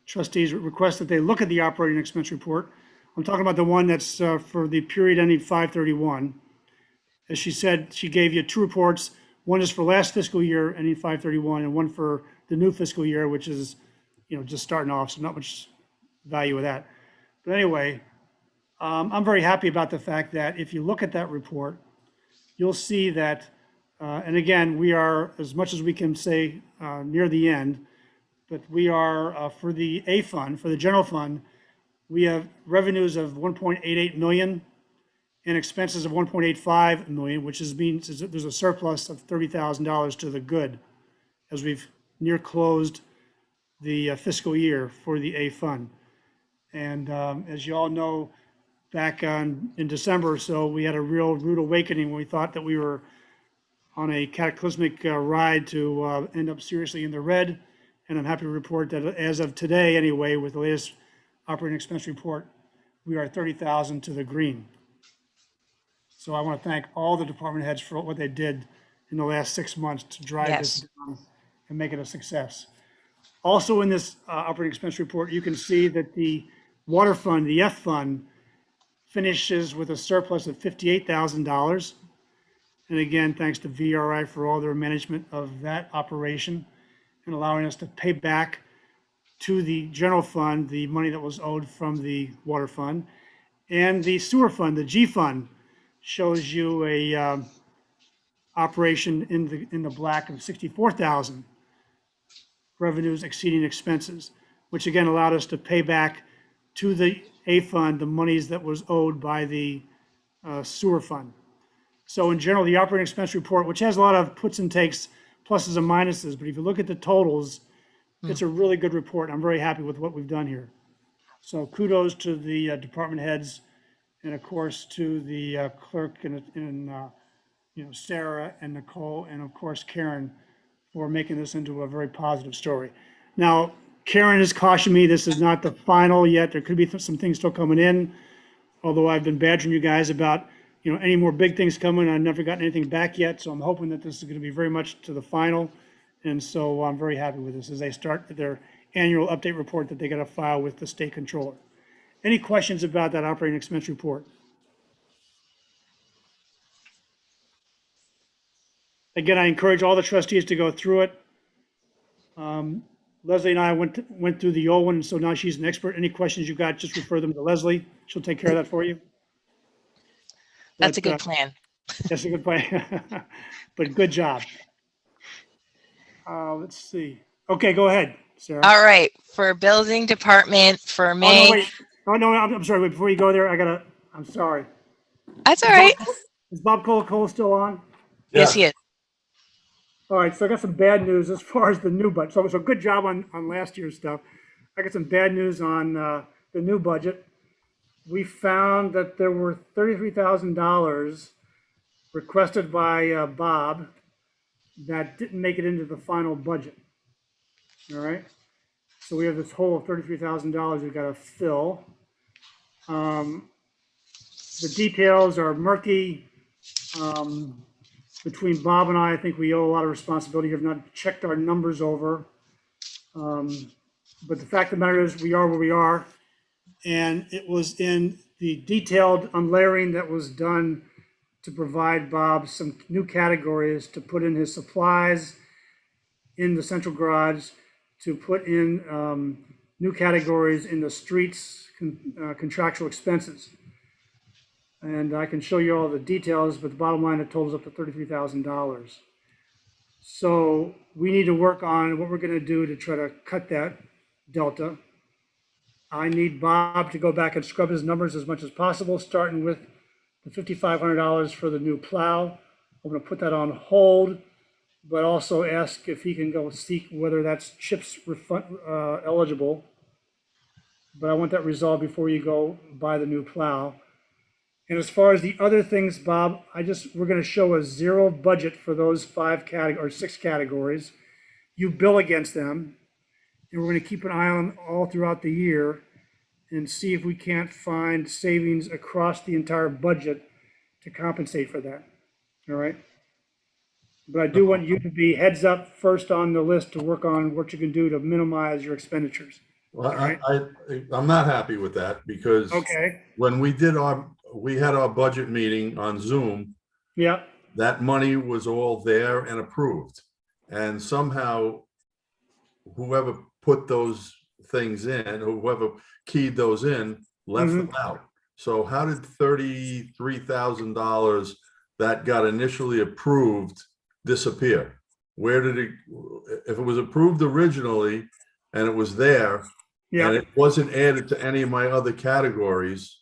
trustees request that they look at the operating expense report. I'm talking about the one that's for the period ending 5/31. As she said, she gave you two reports. One is for last fiscal year ending 5/31, and one for the new fiscal year, which is, just starting off, so not much value with that. But anyway, I'm very happy about the fact that if you look at that report, you'll see that, and again, we are, as much as we can say, near the end, but we are, for the A fund, for the general fund, we have revenues of 1.88 million and expenses of 1.85 million, which means there's a surplus of $30,000 to the good as we've near closed the fiscal year for the A fund. And as you all know, back in December or so, we had a real rude awakening when we thought that we were on a cataclysmic ride to end up seriously in the red. And I'm happy to report that as of today, anyway, with the latest operating expense report, we are 30,000 to the green. So I want to thank all the department heads for what they did in the last 6 months to drive this down and make it a success. Also in this operating expense report, you can see that the water fund, the F fund, finishes with a surplus of $58,000. And again, thanks to VRI for all their management of that operation and allowing us to pay back to the general fund the money that was owed from the water fund. And the sewer fund, the G fund, shows you a operation in the black of 64,000, revenues exceeding expenses, which again allowed us to pay back to the A fund the monies that was owed by the sewer fund. So in general, the operating expense report, which has a lot of puts and takes, pluses and minuses, but if you look at the totals, it's a really good report. I'm very happy with what we've done here. So kudos to the department heads, and of course to the clerk and Sarah and Nicole, and of course Karen, for making this into a very positive story. Now, Karen has cautioned me, this is not the final yet. There could be some things still coming in, although I've been badgering you guys about, any more big things coming. I've never gotten anything back yet, so I'm hoping that this is going to be very much to the final. And so I'm very happy with this as they start their annual update report that they got to file with the state controller. Any questions about that operating expense report? Again, I encourage all the trustees to go through it. Leslie and I went through the old one, and so now she's an expert. Any questions you got, just refer them to Leslie. She'll take care of that for you. That's a good plan. That's a good plan. But good job. Let's see. Okay, go ahead, Sarah. All right, for building department for May. Oh, no, wait. Oh, no, I'm sorry. Wait, before you go there, I'm sorry. That's all right. Is Bob Colacola still on? Yes, he is. All right, so I got some bad news as far as the new budget. So good job on last year's stuff. I got some bad news on the new budget. We found that there were $33,000 requested by Bob that didn't make it into the final budget. All right, so we have this hole of $33,000 we've got to fill. The details are murky. Between Bob and I think we owe a lot of responsibility. We have not checked our numbers over. But the fact of the matter is we are where we are. And it was in the detailed unlayering that was done to provide Bob some new categories to put in his supplies in the central garage, to put in new categories in the streets, contractual expenses. And I can show you all the details, but the bottom line, it totals up to $33,000. So we need to work on what we're going to do to try to cut that delta. I need Bob to go back and scrub his numbers as much as possible, starting with the $5,500 for the new plow. I'm going to put that on hold, but also ask if he can go seek whether that's CHIPS refund eligible. But I want that resolved before you go buy the new plow. And as far as the other things, Bob, we're going to show a zero budget for those 6 categories. You bill against them, and we're going to keep an eye on all throughout the year and see if we can't find savings across the entire budget to compensate for that. All right. But I do want you to be heads up first on the list to work on what you can do to minimize your expenditures. Well, I'm not happy with that because when we had our budget meeting on Zoom. Yeah. That money was all there and approved. And somehow whoever put those things in, whoever keyed those in, left them out. So how did $33,000 that got initially approved disappear? Where did it, if it was approved originally and it was there and it wasn't added to any of my other categories,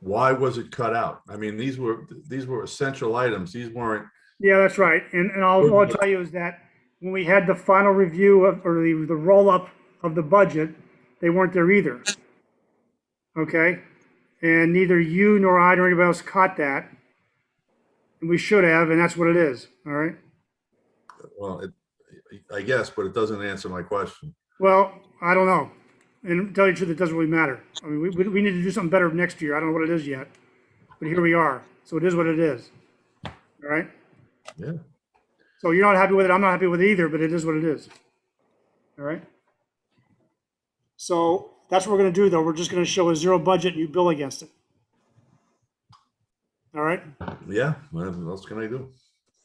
why was it cut out? I mean, these were essential items. These weren't. Yeah, that's right. And all I'll tell you is that when we had the final review of, or the roll up of the budget, they weren't there either. Okay. And neither you nor I nor anybody else caught that. And we should have, and that's what it is. All right. Well, I guess, but it doesn't answer my question. Well, I don't know. And to tell you the truth, it doesn't really matter. I mean, we need to do something better next year. I don't know what it is yet, but here we are. So it is what it is. All right. Yeah. So you're not happy with it. I'm not happy with it either, but it is what it is. All right. So that's what we're going to do, though. We're just going to show a zero budget and you bill against it. All right. Yeah. What else can I do?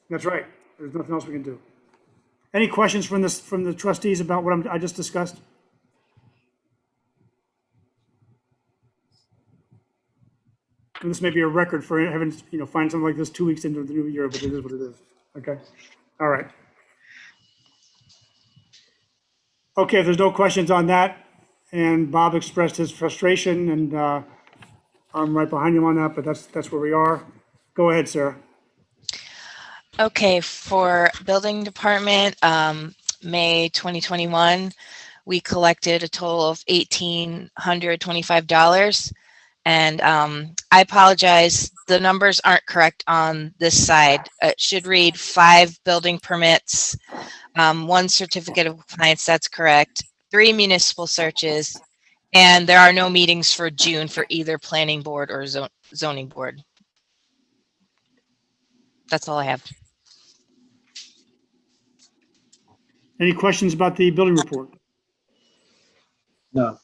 That's right. There's nothing else we can do. Any questions from the trustees about what I just discussed? And this may be a record for having, find something like this 2 weeks into the new year, but it is what it is. Okay. All right. Okay, if there's no questions on that, and Bob expressed his frustration, and I'm right behind him on that, but that's where we are. Go ahead, Sarah. Okay, for building department, May 2021, we collected a total of $1,825. And I apologize, the numbers aren't correct on this side. It should read 5 building permits, 1 certificate of compliance, that's correct, 3 municipal searches, and there are no meetings for June for either planning board or zoning board. That's all I have. Any questions about the building report? No.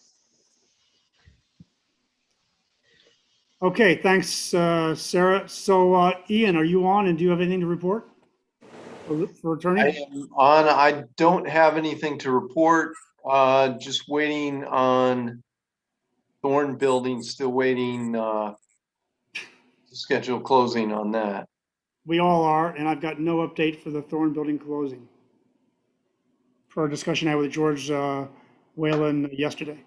Okay, thanks, Sarah. So, Ian, are you on, and do you have anything to report for attorney? I am on. I don't have anything to report. Just waiting on Thorn Building, still waiting to schedule closing on that. We all are, and I've got no update for the Thorn Building closing. For our discussion I had with George Whalen yesterday.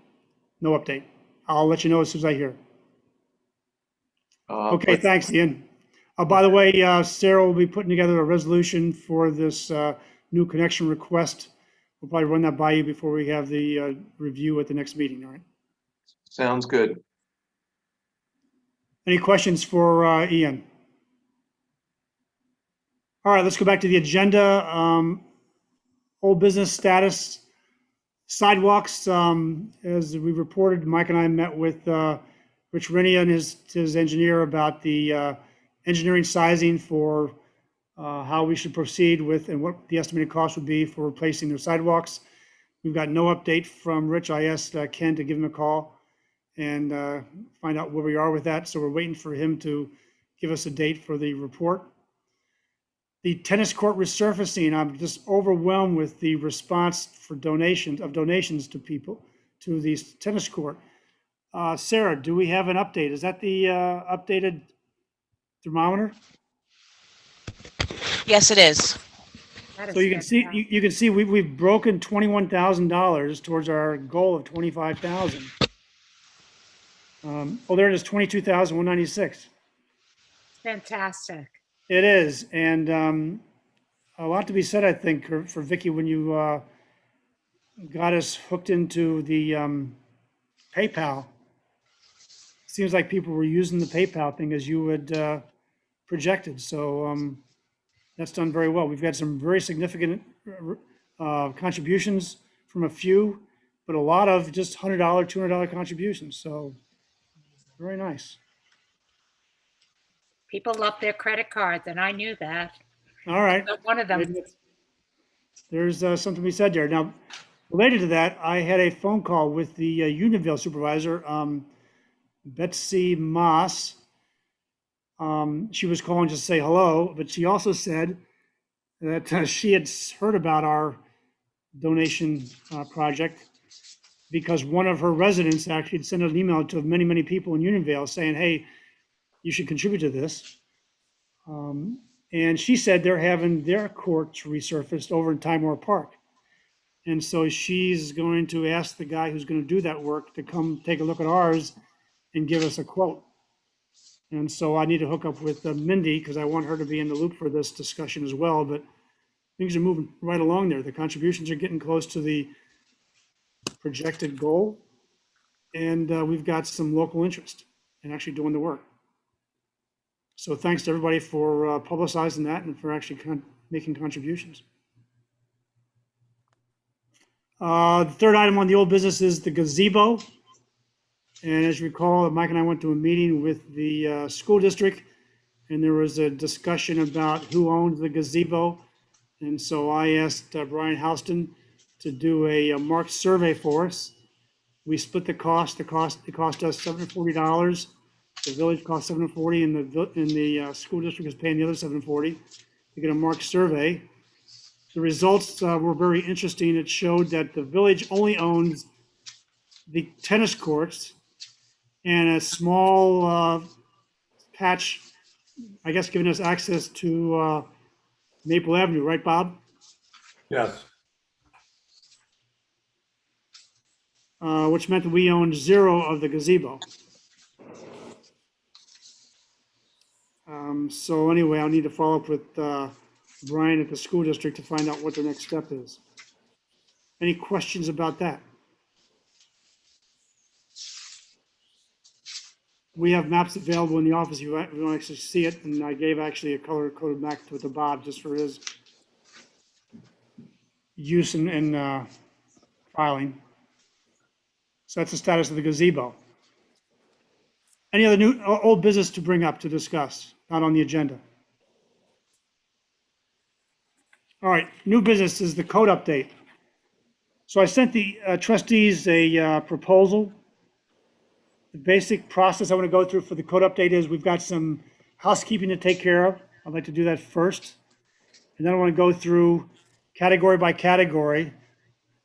No update. I'll let you know as soon as I hear. Okay, thanks, Ian. By the way, Sarah will be putting together a resolution for this new connection request. We'll probably run that by you before we have the review at the next meeting, all right? Sounds good. Any questions for Ian? All right, let's go back to the agenda. Old business status, sidewalks. As we reported, Mike and I met with Rich Renia and his engineer about the engineering sizing for how we should proceed with and what the estimated cost would be for replacing the sidewalks. We've got no update from Rich. I asked Ken to give him a call and find out where we are with that. So we're waiting for him to give us a date for the report. The tennis court resurfacing, I'm just overwhelmed with the response for donations to people, to the tennis court. Sarah, do we have an update? Is that the updated thermometer? Yes, it is. So you can see, you can see we've broken $21,000 towards our goal of 25,000. Oh, there it is, 22,196. Fantastic. It is, and a lot to be said, I think, for Vicky, when you got us hooked into the PayPal. Seems like people were using the PayPal thing as you had projected, so that's done very well. We've had some very significant contributions from a few, but a lot of just $100, $200 contributions, so very nice. People love their credit cards, and I knew that. All right. One of them. There's something to be said there. Now, related to that, I had a phone call with the Unionville supervisor, Betsy Moss. She was calling just to say hello, but she also said that she had heard about our donation project because one of her residents actually had sent an email to many, many people in Unionville saying, hey, you should contribute to this. And she said they're having their courts resurfaced over in Timor Park. And so she's going to ask the guy who's going to do that work to come take a look at ours and give us a quote. And so I need to hook up with Mindy because I want her to be in the loop for this discussion as well. But things are moving right along there. The contributions are getting close to the projected goal. And we've got some local interest in actually doing the work. So thanks to everybody for publicizing that and for actually making contributions. The third item on the old business is the gazebo. And as you recall, Mike and I went to a meeting with the school district, and there was a discussion about who owns the gazebo. And so I asked Brian Houston to do a marked survey for us. We split the cost. It cost us $740. The village cost $740, and the school district is paying the other $740 to get a marked survey. The results were very interesting. It showed that the village only owns the tennis courts and a small patch, I guess, giving us access to Maple Avenue, right, Bob? Yes. Which meant that we owned 0 of the gazebo. So anyway, I'll need to follow up with Brian at the school district to find out what the next step is. Any questions about that? We have maps available in the office if you want to actually see it, and I gave actually a color-coded map to Bob just for his use in filing. So that's the status of the gazebo. Any other new old business to bring up to discuss, not on the agenda? All right, new business is the code update. So I sent the trustees a proposal. The basic process I want to go through for the code update is we've got some housekeeping to take care of. I'd like to do that first. And then I want to go through category by category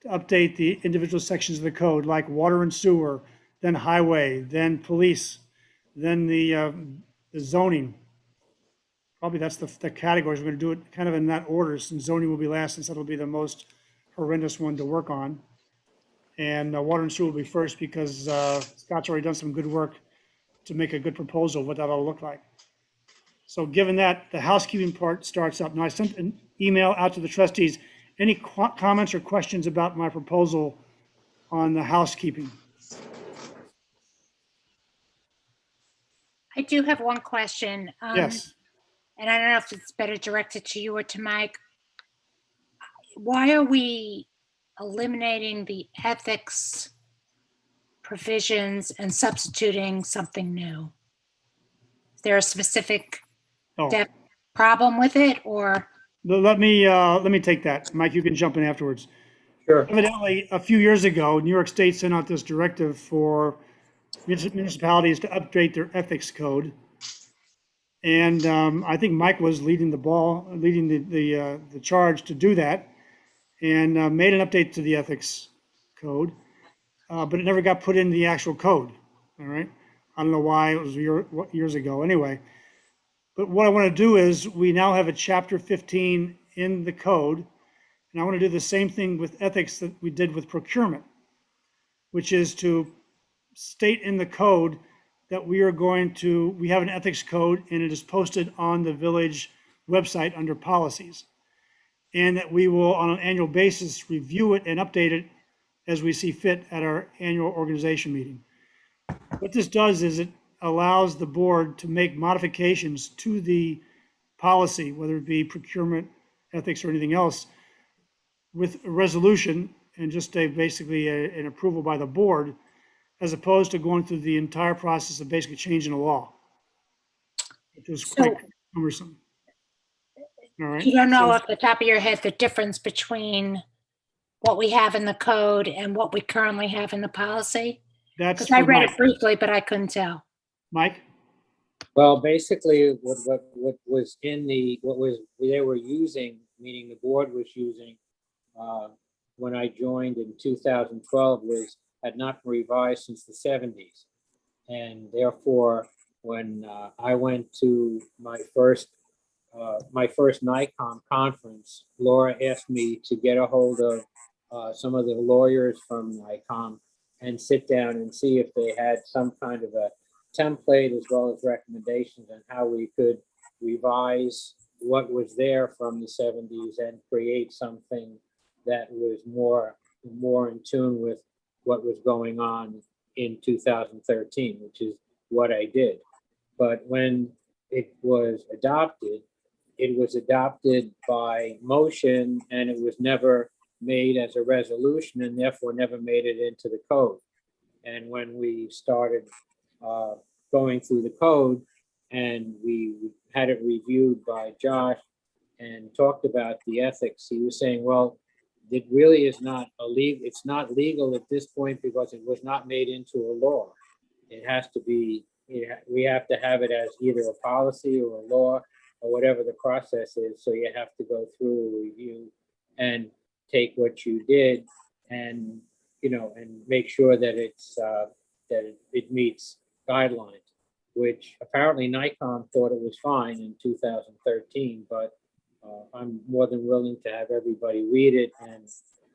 to update the individual sections of the code, like water and sewer, then highway, then police, then the zoning. Probably that's the categories. We're going to do it kind of in that order, since zoning will be last, since that'll be the most horrendous one to work on. And water and sewer will be first because Scott's already done some good work to make a good proposal of what that all look like. So given that, the housekeeping part starts up. Now I sent an email out to the trustees Any comments or questions about my proposal on the housekeeping? I do have one question. Yes. And I don't know if it's better directed to you or to Mike. Why are we eliminating the ethics provisions and substituting something new? Is there a specific Oh, problem with it, or? let me take that. Mike, you can jump in afterwards. Sure. Evidently, a few years ago, New York State sent out this directive for municipalities to update their ethics code. And I think Mike was leading the charge to do that, and made an update to the ethics code, but it never got put in the actual code. All right, I don't know why. It was years ago. Anyway, but what I want to do is we now have a chapter 15 in the code, and I want to do the same thing with ethics that we did with procurement, which is to state in the code that we have an ethics code, and it is posted on the village website under policies. And that we will, on an annual basis, review it and update it as we see fit at our annual organization meeting. What this does is it allows the board to make modifications to the policy, whether it be procurement, ethics, or anything else, with a resolution and just basically an approval by the board, as opposed to going through the entire process of basically changing the law, which was quite cumbersome. All right. You don't know off the top of your head the difference between what we have in the code and what we currently have in the policy? That's Because I read Mike. it briefly, but I couldn't tell. Mike? Well, basically, what was they were using, meaning the board was using, when I joined in 2012, had not been revised since the 70s. And therefore, when I went to my first NICOM conference, Laura asked me to get a hold of some of the lawyers from NICOM and sit down and see if they had some kind of a template as well as recommendations on how we could revise what was there from the 70s and create something that was more in tune with what was going on in 2013, which is what I did. But when it was adopted by motion, and it was never made as a resolution, and therefore never made it into the code. And when we started going through the code, and we had it reviewed by Josh and talked about the ethics, he was saying, well, it really is not it's not legal at this point because it was not made into a law. It has to be, we have to have it as either a policy or a law or whatever the process is. So you have to go through a review and take what you did and, and make sure that it meets guidelines, which apparently NICOM thought it was fine in 2013, but I'm more than willing to have everybody read it and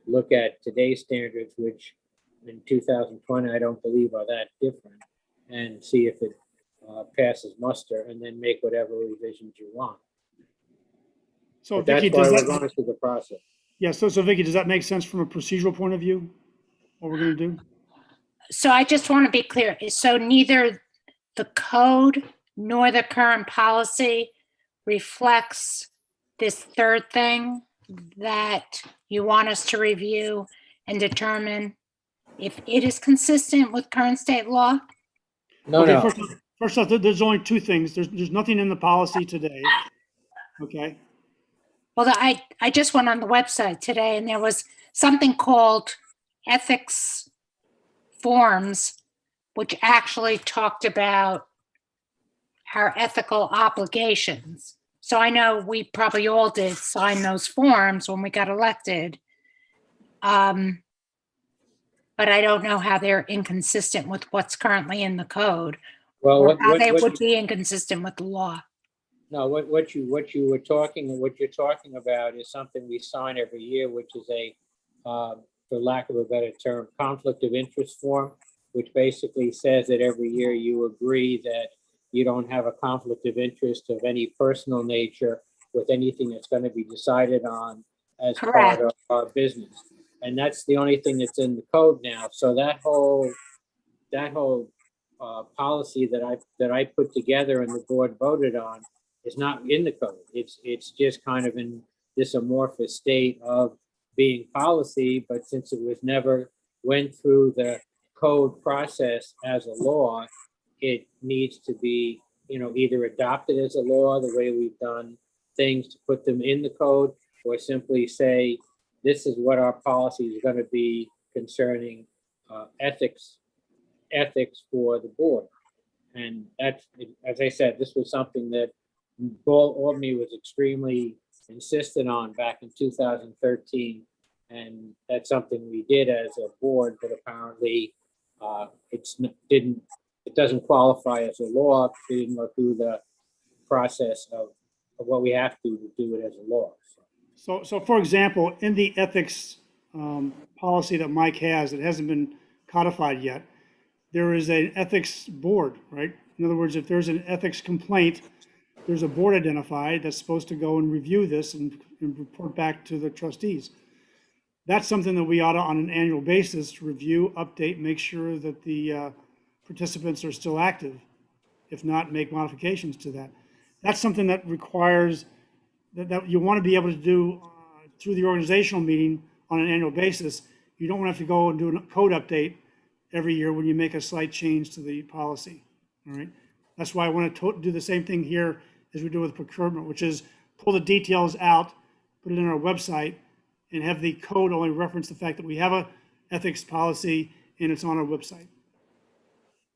look at today's standards, which in 2020, I don't believe are that different, and see if it passes muster, and then make whatever revisions you want. So But Vicky, that's why does we're that, going through the process. yeah, so Vicky, does that make sense from a procedural point of view, what we're gonna do? So I just want to be clear. So neither the code nor the current policy reflects this third thing that you want us to review and determine if it is consistent with current state law? No, Okay, no. First off, there's only two things. There's nothing in the policy today. Okay, Well, I just went on the website today and there was something called ethics forms, which actually talked about our ethical obligations. So I know we probably all did sign those forms when we got elected. But I don't know how they're inconsistent with what's currently in the code, Well, or how they would be inconsistent with the law. No, what you're talking about is something we sign every year, which is a, for lack of a better term, conflict of interest form, which basically says that every year you agree that you don't have a conflict of interest of any personal nature with anything that's going to be decided on as part Correct. of our business. And that's the only thing that's in the code now. So that whole policy that I put together and the board voted on is not in the code. It's just kind of in this amorphous state of being policy, but since it was never went through the code process as a law, it needs to be, either adopted as a law, the way we've done things to put them in the code, or simply say, this is what our policy is going to be concerning ethics for the board. And that's, as I said, this was something that Paul Albany was extremely insistent on back in 2013. And that's something we did as a board, but apparently it doesn't qualify as a law. We didn't go through the process of what we have to do it as a law. So for example, in the ethics policy that Mike has, it hasn't been codified yet, there is an ethics board, right? In other words, if there's an ethics complaint, there's a board identified that's supposed to go and review this and report back to the trustees. That's something that we ought to, on an annual basis, review, update, make sure that the participants are still active. If not, make modifications to that. That's something that requires that you want to be able to do through the organizational meeting on an annual basis. You don't want to have to go and do a code update every year when you make a slight change to the policy. All right. That's why I want to do the same thing here as we do with procurement, which is pull the details out, put it in our website, and have the code only reference the fact that we have a ethics policy and it's on our website.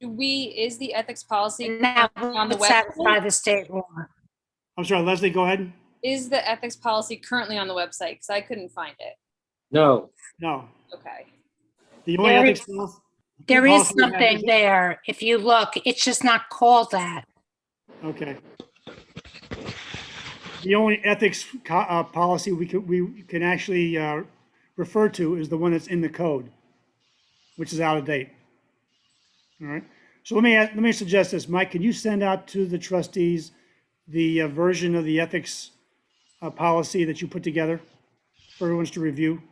Is the ethics policy Now, on the would satisfy website? the state law. I'm sorry, Leslie, go ahead. Is the ethics policy currently on the website? Because I couldn't find it. No, No, Okay. the only There ethics is- policy. There is policy we have something there. If you look, it's just not called that. Okay. The only ethics policy we can actually refer to is the one that's in the code, which is out of date. All right. So let me suggest this, Mike. Can you send out to the trustees the version of the ethics policy that you put together for everyone to review?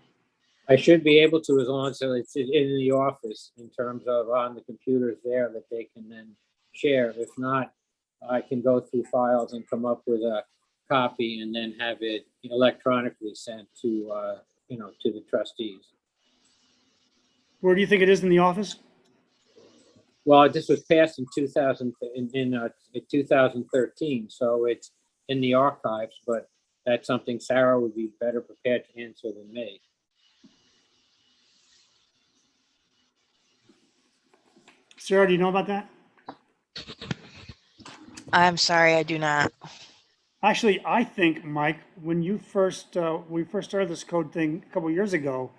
I should be able to, as long as it's in the office in terms of on the computers there that they can then share. If not, I can go through files and come up with a copy and then have it electronically sent to, to the trustees. Where do you think it is in the office? Well, this was passed in 2013, so it's in the archives, but that's something Sarah would be better prepared to answer than me. Sarah, do you know about that? I'm sorry, I do not. Actually, I think, Mike, when we first started this code thing a couple of years ago,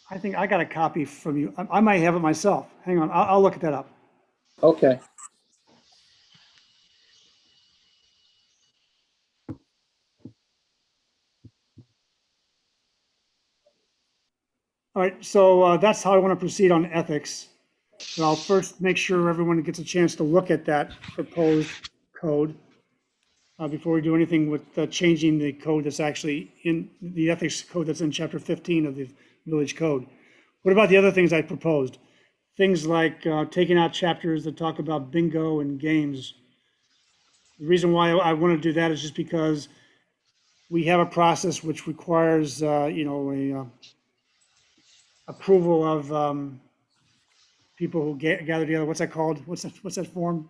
I think I got a copy from you. I might have it myself. Hang on, I'll look that up. Okay. All right, so that's how I want to proceed on ethics. But I'll first make sure everyone gets a chance to look at that proposed code before we do anything with changing the code that's actually in the ethics code that's in chapter 15 of the village code. What about the other things I proposed? Things like taking out chapters that talk about bingo and games. The reason why I want to do that is just because we have a process which requires, approval of people who gather together. What's that called? What's that form?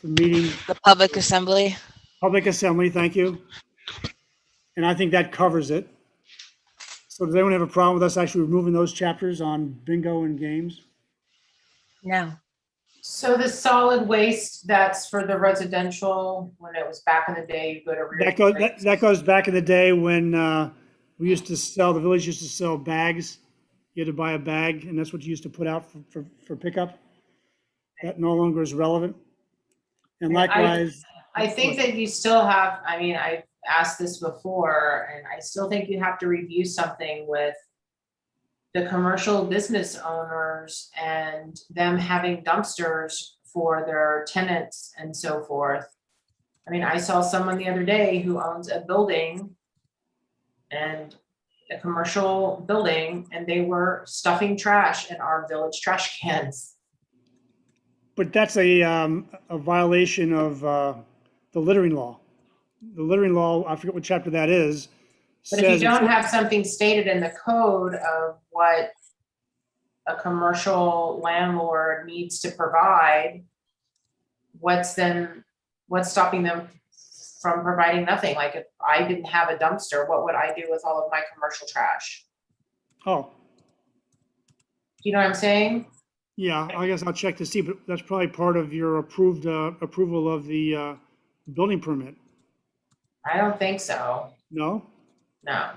The meeting. The public assembly. Public assembly, thank you. And I think that covers it. So does anyone have a problem with us actually removing those chapters on bingo and games? No. So the solid waste, that's for the residential, when it was back in the day, you go to. That goes back in the day when the village used to sell bags. You had to buy a bag, and that's what you used to put out for pickup. That no longer is relevant. And likewise. I think that you still have, I've asked this before, and I still think you have to review something with the commercial business owners and them having dumpsters for their tenants and so forth. I saw someone the other day who owns a building and a commercial building, and they were stuffing trash in our village trash cans. But that's a violation of the littering law. The littering law, I forget what chapter that is. But if you says it's- don't have something stated in the code of what a commercial landlord needs to provide, what's stopping them from providing nothing? Like if I didn't have a dumpster, what would I do with all of my commercial trash? Oh, Do you know what I'm saying? yeah, I guess I'll check to see, but that's probably part of your approved approval of the building permit. I don't think so. No? No.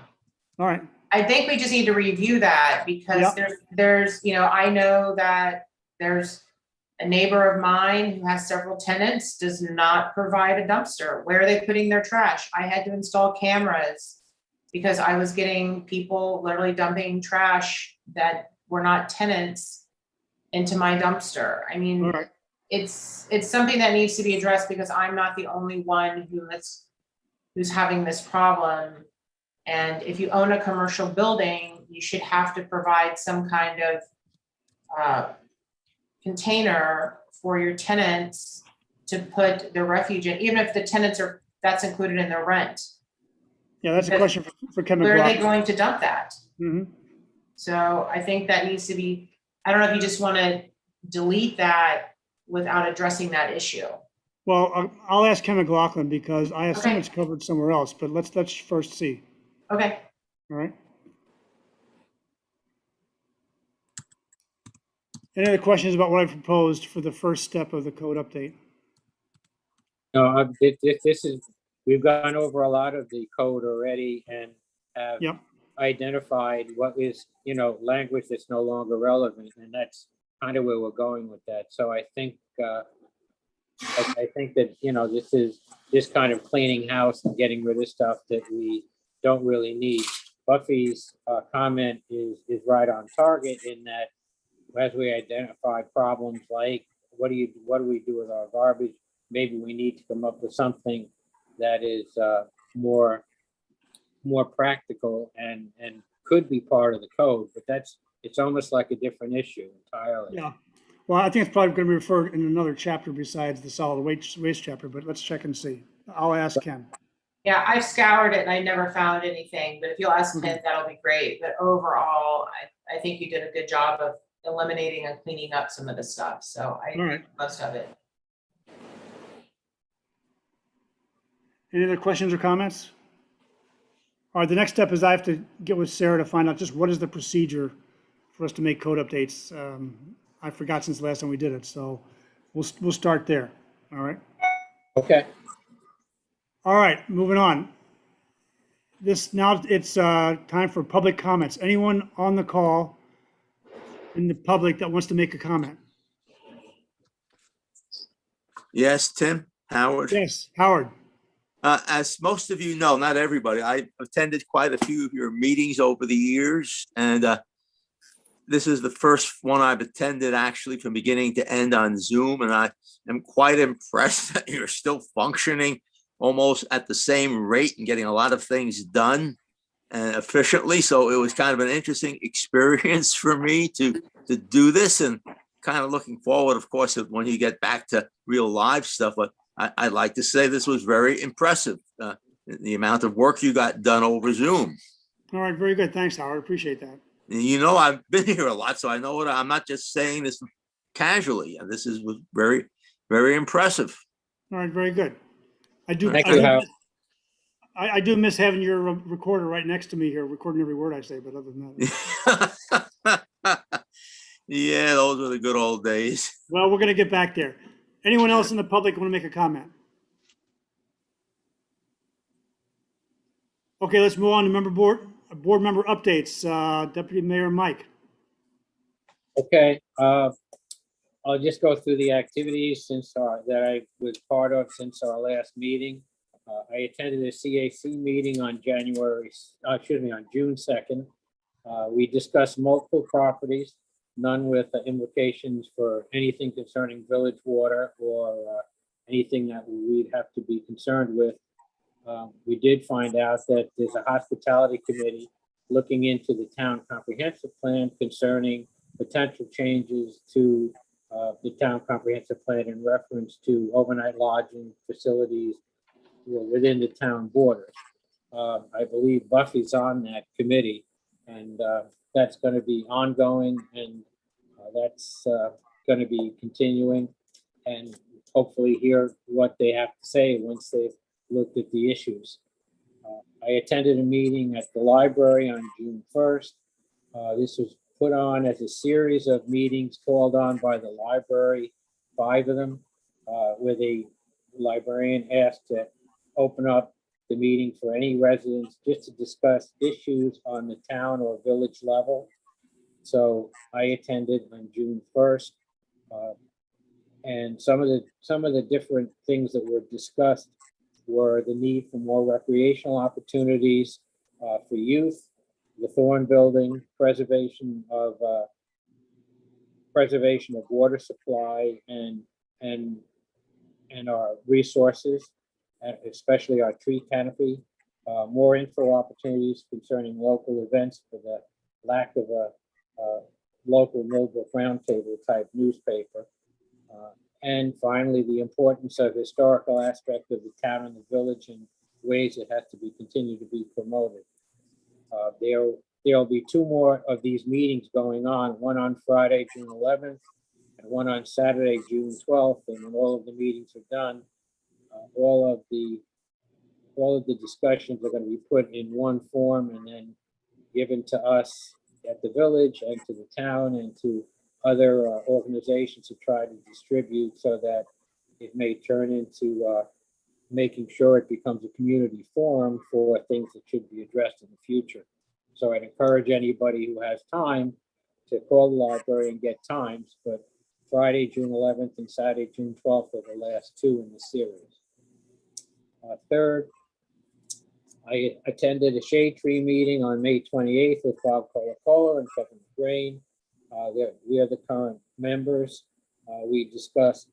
All right. I think we just need to review that because Yep. there's, I know that there's a neighbor of mine who has several tenants, does not provide a dumpster. Where are they putting their trash? I had to install cameras because I was getting people literally dumping trash that were not tenants into my dumpster. I mean, All right. it's something that needs to be addressed because I'm not the only one who's having this problem. And if you own a commercial building, you should have to provide some kind of container for your tenants to put their refuge in, even if the tenants that's included in their rent. Yeah, that's a question for Kevin. Where are they going to dump that? Mm-hmm. So I think that needs to be, I don't know if you just want to delete that without addressing that issue. Well, I'll ask Ken McLaughlin because I assume Okay. it's covered somewhere else, but let's first see. Okay. All right. Any other questions about what I proposed for the first step of the code update? No, this is, we've gone over a lot of the code already and have Yep. identified what is, language that's no longer relevant, and that's kind of where we're going with that. So I think, I think that, this is just kind of cleaning house and getting rid of stuff that we don't really need. Buffy's comment is right on target in that as we identify problems like what do we do with our garbage, maybe we need to come up with something that is more practical and could be part of the code, but it's almost like a different issue entirely. Yeah. Well, I think it's probably going to be referred in another chapter besides the solid waste chapter, but let's check and see. I'll ask Ken. Yeah, I've scoured it and I never found anything, but if you'll ask Ken, that'll be great. But overall, I think you did a good job of eliminating and cleaning up some of the stuff. So I All right. most of it. Any other questions or comments? All right, the next step is I have to get with Sarah to find out just what is the procedure for us to make code updates. I forgot since the last time we did it, so we'll start there. All right. Okay. All right, moving on. Now it's time for public comments. Anyone on the call in the public that wants to make a comment? Yes, Tim, Howard. Yes, Howard. As most of you know, not everybody, I've attended quite a few of your meetings over the years, and this is the first one I've attended actually from beginning to end on Zoom, and I am quite impressed that you're still functioning almost at the same rate and getting a lot of things done and efficiently. So it was kind of an interesting experience for me to do this, and kind of looking forward, of course, when you get back to real live stuff. But I'd like to say this was very impressive, the amount of work you got done over Zoom. All right, very good. Thanks, Howard. Appreciate that. I've been here a lot, so I know I'm not just saying this casually. This was very, very impressive. All right, very good. I do miss having your recorder right next to me here, recording every word I say, but other than that. Yeah, those were the good old days. Well, we're going to get back there. Anyone else in the public want to make a comment? Okay, let's move on to board member updates. Deputy Mayor Mike. Okay, I'll just go through the activities that I was part of since our last meeting. I attended a CAC meeting on June 2nd. We discussed multiple properties, none with implications for anything concerning village water or anything that we'd have to be concerned with. We did find out that there's a hospitality committee looking into the town comprehensive plan concerning potential changes to the town comprehensive plan in reference to overnight lodging facilities within the town borders. I believe Buffy's on that committee, and that's going to be ongoing, and that's going to be continuing, and hopefully hear what they have to say once they've looked at the issues. I attended a meeting at the library on June 1st. This was put on as a series of meetings called on by the library, 5 of them, where the librarian asked to open up the meeting for any residents just to discuss issues on the town or village level. So I attended on June 1st. And some of the different things that were discussed were the need for more recreational opportunities for youth, the Thorn Building, preservation of water supply and our resources, and especially our tree canopy, more info opportunities concerning local events for the lack of a local Millbrook roundtable type newspaper. And finally, the importance of historical aspect of the town and the village and ways it has to be continued to be promoted. There'll be 2 more of these meetings going on, one on Friday, June 11th, and one on Saturday, June 12th. And when all of the meetings are done, all of the discussions are going to be put in one form and then given to us at the village and to the town and to other organizations to try to distribute so that it may turn into making sure it becomes a community forum for things that should be addressed in the future. So I'd encourage anybody who has time to call the library and get times, but Friday, June 11th and Saturday, June 12th are the last 2 in the series. Third, I attended a shade tree meeting on May 28th with Bob Colacola and Kevin McGrain. We are the current members. We discussed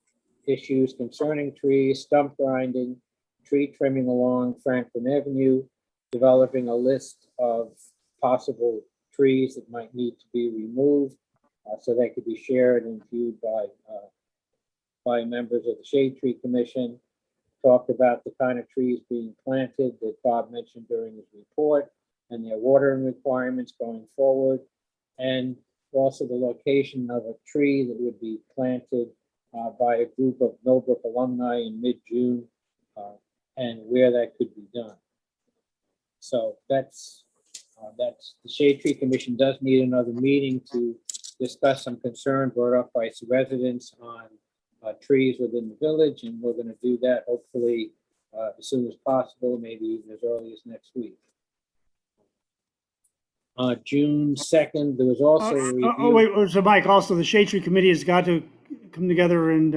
issues concerning trees, stump grinding, tree trimming along Franklin Avenue, developing a list of possible trees that might need to be removed so they could be shared and viewed by members of the Shade Tree Commission. Talked about the kind of trees being planted that Bob mentioned during his report and their watering requirements going forward, and also the location of a tree that would be planted by a group of Millbrook alumni in mid-June, and where that could be done. So that's the Shade Tree Commission does need another meeting to discuss some concern brought up by some residents on trees within the village, and we're going to do that hopefully as soon as possible, maybe even as early as next week. June 2nd, there was also a review. Wait, so Mike, also the Shade Tree Committee has got to come together and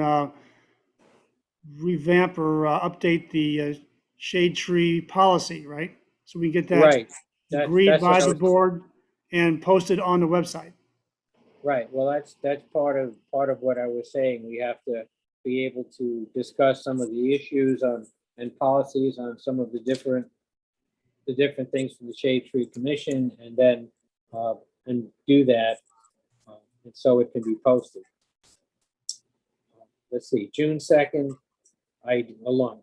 revamp or update the shade tree policy, right? So we get that Right. agreed That's by what I the was- board and posted on the website. Right, well, that's part of what I was saying. We have to be able to discuss some of the issues and policies on some of the different things from the Shade Tree Commission, and then and do that, and so it can be posted. Let's see, June 2nd, I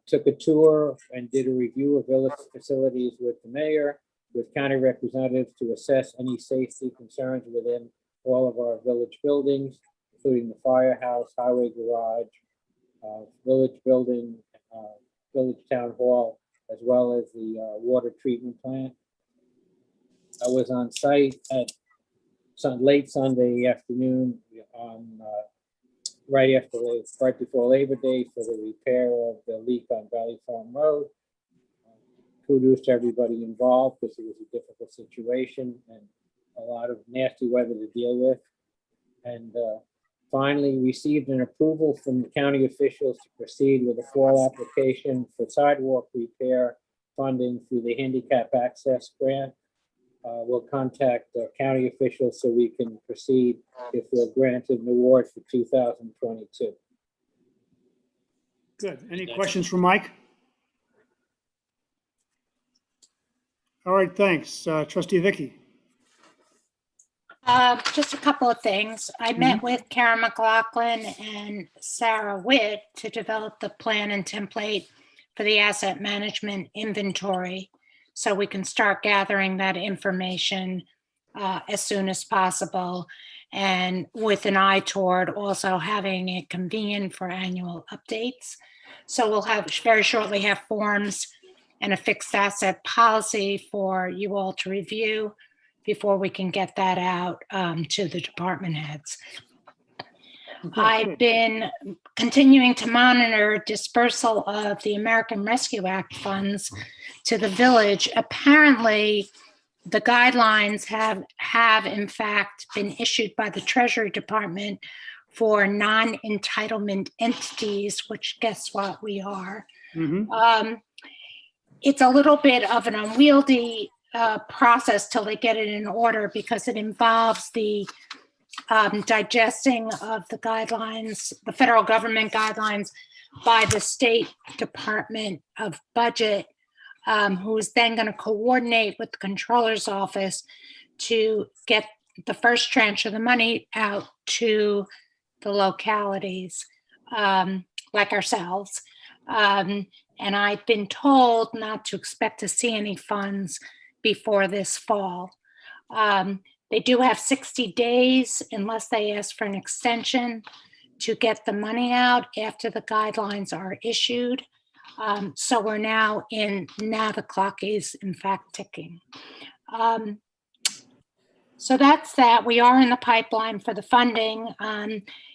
took a tour and did a review of village facilities with the mayor, with county representatives to assess any safety concerns within all of our village buildings, including the firehouse, highway garage, village building, village town hall, as well as the water treatment plant. I was on site at late Sunday afternoon right before Labor Day for the repair of the leak on Valley Farm Road. Kudos to everybody involved because it was a difficult situation and a lot of nasty weather to deal with. And finally received an approval from the county officials to proceed with a fall application for sidewalk repair funding through the handicap access grant. We'll contact county officials so we can proceed if we're granted an award for 2022. Good. Any questions for Mike? All right, thanks. Trustee Vicky. Just a couple of things. I met with Karen McLaughlin and Sarah Witt to develop the plan and template for the asset management inventory, so we can start gathering that information as soon as possible, and with an eye toward also having it convenient for annual updates. So we'll have very shortly have forms and a fixed asset policy for you all to review before we can get that out to the department heads. I've been continuing to monitor dispersal of the American Rescue Act funds to the village. Apparently, the guidelines have in fact been issued by the Treasury Department for non-entitlement entities, which guess what we are. It's a little bit of an unwieldy process till they get it in order, because it involves the digesting of the guidelines, the federal government guidelines, by the State Department of Budget, who is then going to coordinate with the Controller's Office to get the first tranche of the money out to the localities, like ourselves. And I've been told not to expect to see any funds before this fall. They do have 60 days, unless they ask for an extension, to get the money out after the guidelines are issued. So we're now the clock is in fact ticking. So that's that. We are in the pipeline for the funding.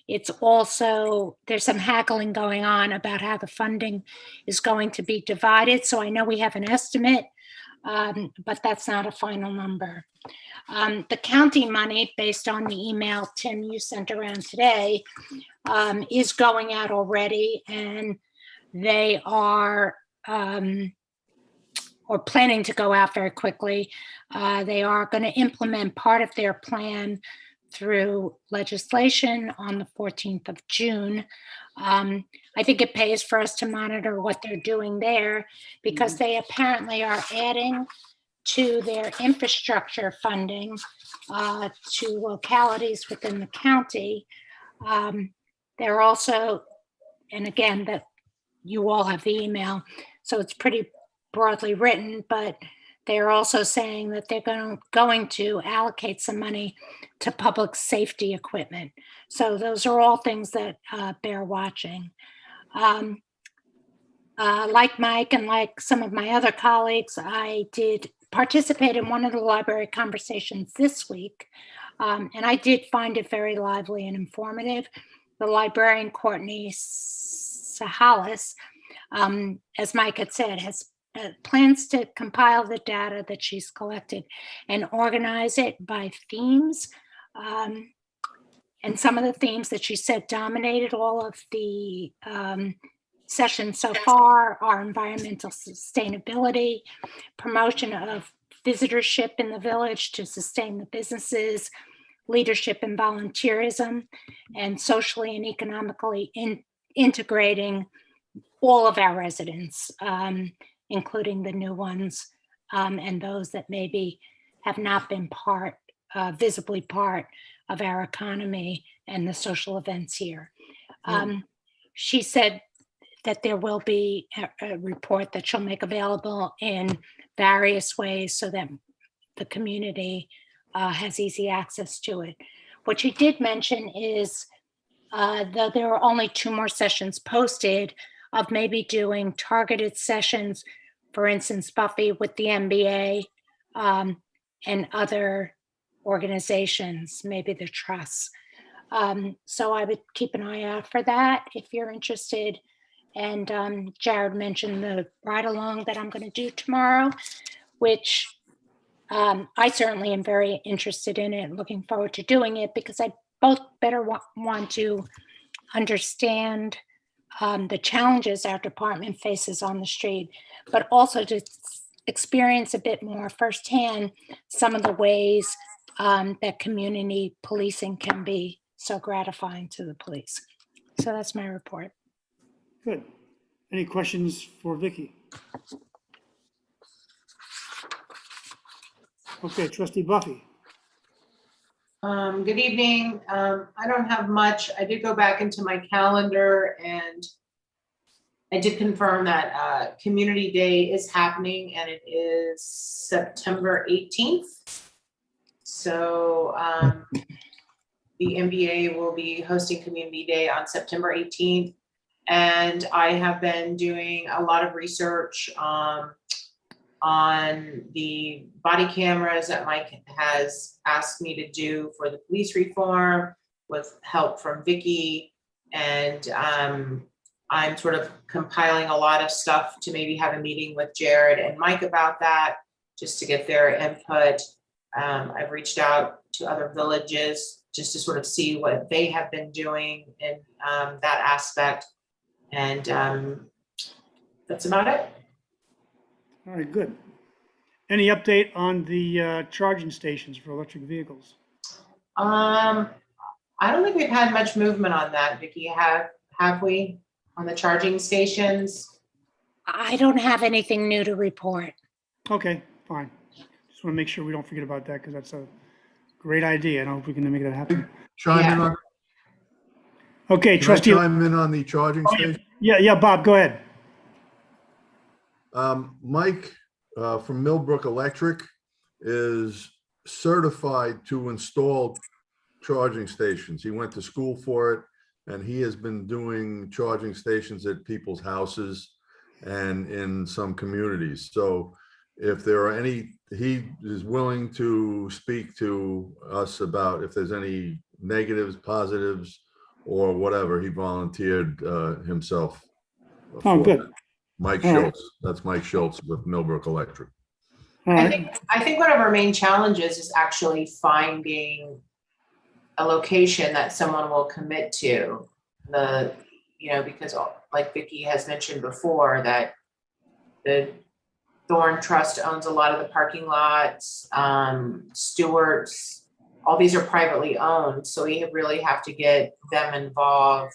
It's also, there's some haggling going on about how the funding is going to be divided. So I know we have an estimate, but that's not a final number. The county money, based on the email, Tim, you sent around today, is going out already, and they are or planning to go out very quickly. They are going to implement part of their plan through legislation on the 14th of June. I think it pays for us to monitor what they're doing there, because they apparently are adding to their infrastructure funding to localities within the county. They're also, and again, that you all have the email, so it's pretty broadly written, but they're also saying that they're going to allocate some money to public safety equipment. So those are all things that bear watching. Like Mike and like some of my other colleagues, I did participate in one of the library conversations this week, and I did find it very lively and informative. The librarian, Courtney Sahalis, as Mike had said, has plans to compile the data that she's collected and organize it by themes. And some of the themes that she said dominated all of the sessions so far are environmental sustainability, promotion of visitorship in the village to sustain the businesses, leadership and volunteerism, and socially and economically integrating all of our residents, including the new ones and those that maybe have not been visibly part of our economy and the social events here. She said that there will be a report that she'll make available in various ways so that the community has easy access to it. What she did mention is, though there are only 2 more sessions posted, of maybe doing targeted sessions, for instance, Buffy with the MBA and other organizations, maybe the trusts. So I would keep an eye out for that if you're interested. And Jared mentioned the ride along that I'm going to do tomorrow, which I certainly am very interested in it, looking forward to doing it, because I both better want to understand the challenges our department faces on the street, but also to experience a bit more firsthand some of the ways that community policing can be so gratifying to the police. So that's my report. Good. Any questions for Vicky? Okay, trustee Buffy. Good evening. I don't have much. I did go back into my calendar and I did confirm that Community Day is happening and it is September 18th. So the MBA will be hosting Community Day on September 18th. And I have been doing a lot of research on the body cameras that Mike has asked me to do for the police reform with help from Vicky. And I'm sort of compiling a lot of stuff to maybe have a meeting with Jared and Mike about that, just to get their input. I've reached out to other villages just to sort of see what they have been doing in that aspect. And that's about it. All right, good. Any update on the charging stations for electric vehicles? I don't think we've had much movement on that, Vicky. Have we on the charging stations? I don't have anything new to report. Okay, fine. Just want to make sure we don't forget about that because that's a great idea. And I hope we can make that happen. Chime in on, Okay, can I trustee. chime in on the charging station? Yeah, Bob, go ahead. Mike from Millbrook Electric is certified to install charging stations. He went to school for it, and he has been doing charging stations at people's houses and in some communities. So if there are any, he is willing to speak to us about if there's any negatives, positives, or whatever. He volunteered himself. Oh, for good. that. Mike All right. Schultz. That's Mike Schultz with Millbrook Electric. All right. I think one of our main challenges is actually finding a location that someone will commit to. Because like Vicky has mentioned before, that the Thorn Trust owns a lot of the parking lots, Stewart's, all these are privately owned. So we really have to get them involved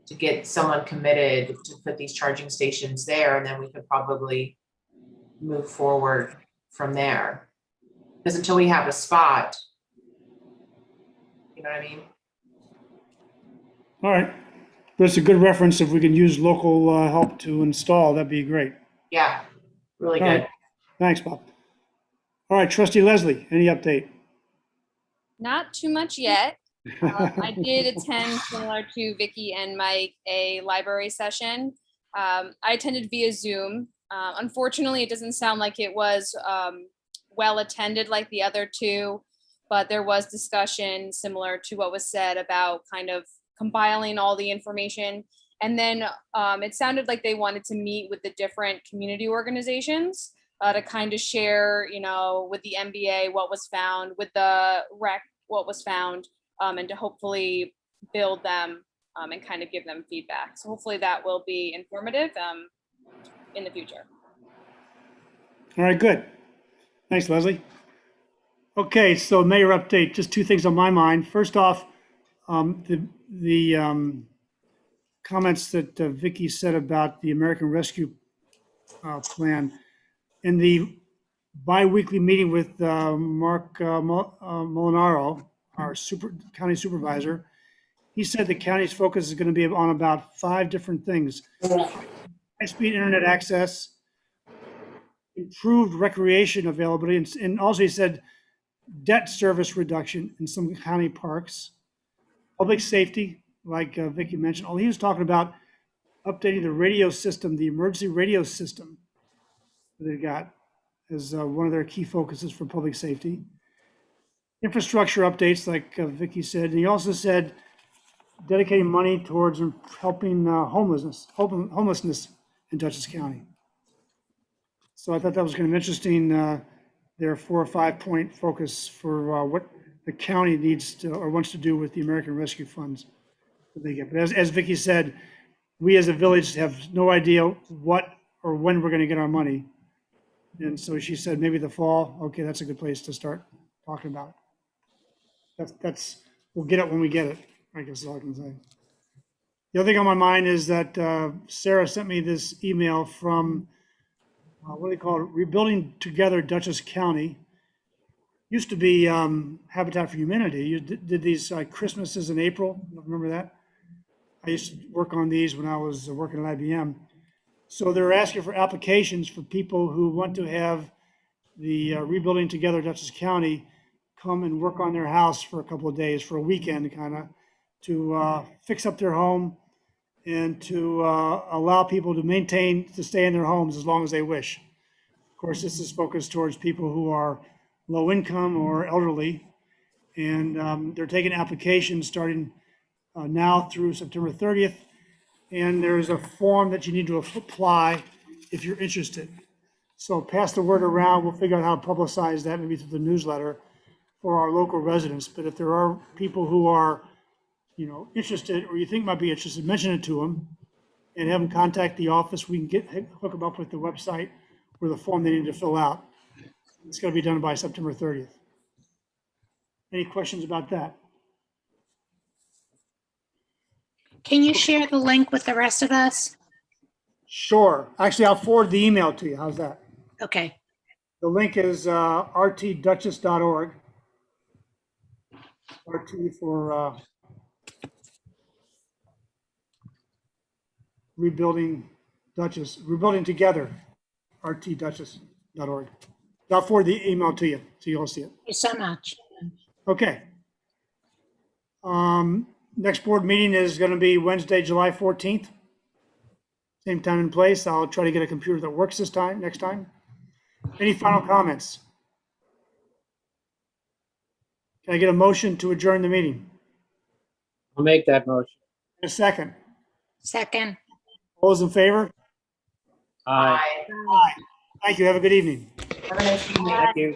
to get someone committed to put these charging stations there. And then we could probably move forward from there. Because until we have a spot, you know what I mean? All right. That's a good reference. If we can use local help to install, that'd be great. Yeah, really All good. right. Thanks, Bob. All right, trustee Leslie, any update? Not too much yet. I did attend, similar to Vicky and Mike, a library session. I attended via Zoom. Unfortunately, it doesn't sound like it was well attended like the other two, but there was discussion similar to what was said about kind of compiling all the information. And then it sounded like they wanted to meet with the different community organizations to kind of share, with the MBA what was found, with the rec what was found, and to hopefully build them and kind of give them feedback. So hopefully that will be informative in the future. All right, good. Thanks, Leslie. Okay, so mayor update, just two things on my mind. First off, the comments that Vicky said about the American Rescue Plan. In the bi-weekly meeting with Mark Molinaro, our county supervisor, he said the county's focus is going to be on about 5 different things: high-speed internet access, improved recreation availability, and also he said debt service reduction in some county parks, public safety, like Vicky mentioned. He was talking about updating the radio system, the emergency radio system that they got as one of their key focuses for public safety. Infrastructure updates, like Vicky said. And he also said dedicating money towards helping homelessness in Dutchess County. So I thought that was kind of interesting. Their 4 or 5 point focus for what the county needs to or wants to do with the American Rescue Funds that they get. But as Vicky said, we as a village have no idea what or when we're going to get our money. And so she said maybe the fall. Okay, that's a good place to start talking about it. That's we'll get it when we get it, I guess is all I can say. The other thing on my mind is that Sarah sent me this email from what do they call it? Rebuilding Together Dutchess County. used to be Habitat for Humanity. You did these Christmases in April. Remember that? I used to work on these when I was working at IBM. So they're asking for applications for people who want to have the Rebuilding Together Dutchess County come and work on their house for a couple of days, for a weekend, kind of, to fix up their home and to allow people to stay in their homes as long as they wish. Of course, this is focused towards people who are low income or elderly. And they're taking applications starting now through September 30th. And there's a form that you need to apply if you're interested. So pass the word around. We'll figure out how to publicize that, maybe through the newsletter for our local residents. But if there are people who are, interested, or you think might be interested, mention it to them and have them contact the office. We can hook them up with the website or the form they need to fill out. It's got to be done by September 30th. Any questions about that? Can you share the link with the rest of us? Sure. Actually, I'll forward the email to you. How's that? Okay. The link is rtduchess.org. RT for Rebuilding Together, rtduchess.org. I'll forward the email to you so you'll see it. Thank you so much. Okay. Next board meeting is going to be Wednesday, July 14th. Same time and place. I'll try to get a computer that works next time. Any final comments? Can I get a motion to adjourn the meeting? I'll make that motion. A second. Second. All those in favor? Aye. Aye. Thank you. Have a good evening. Have a nice evening. Thank you.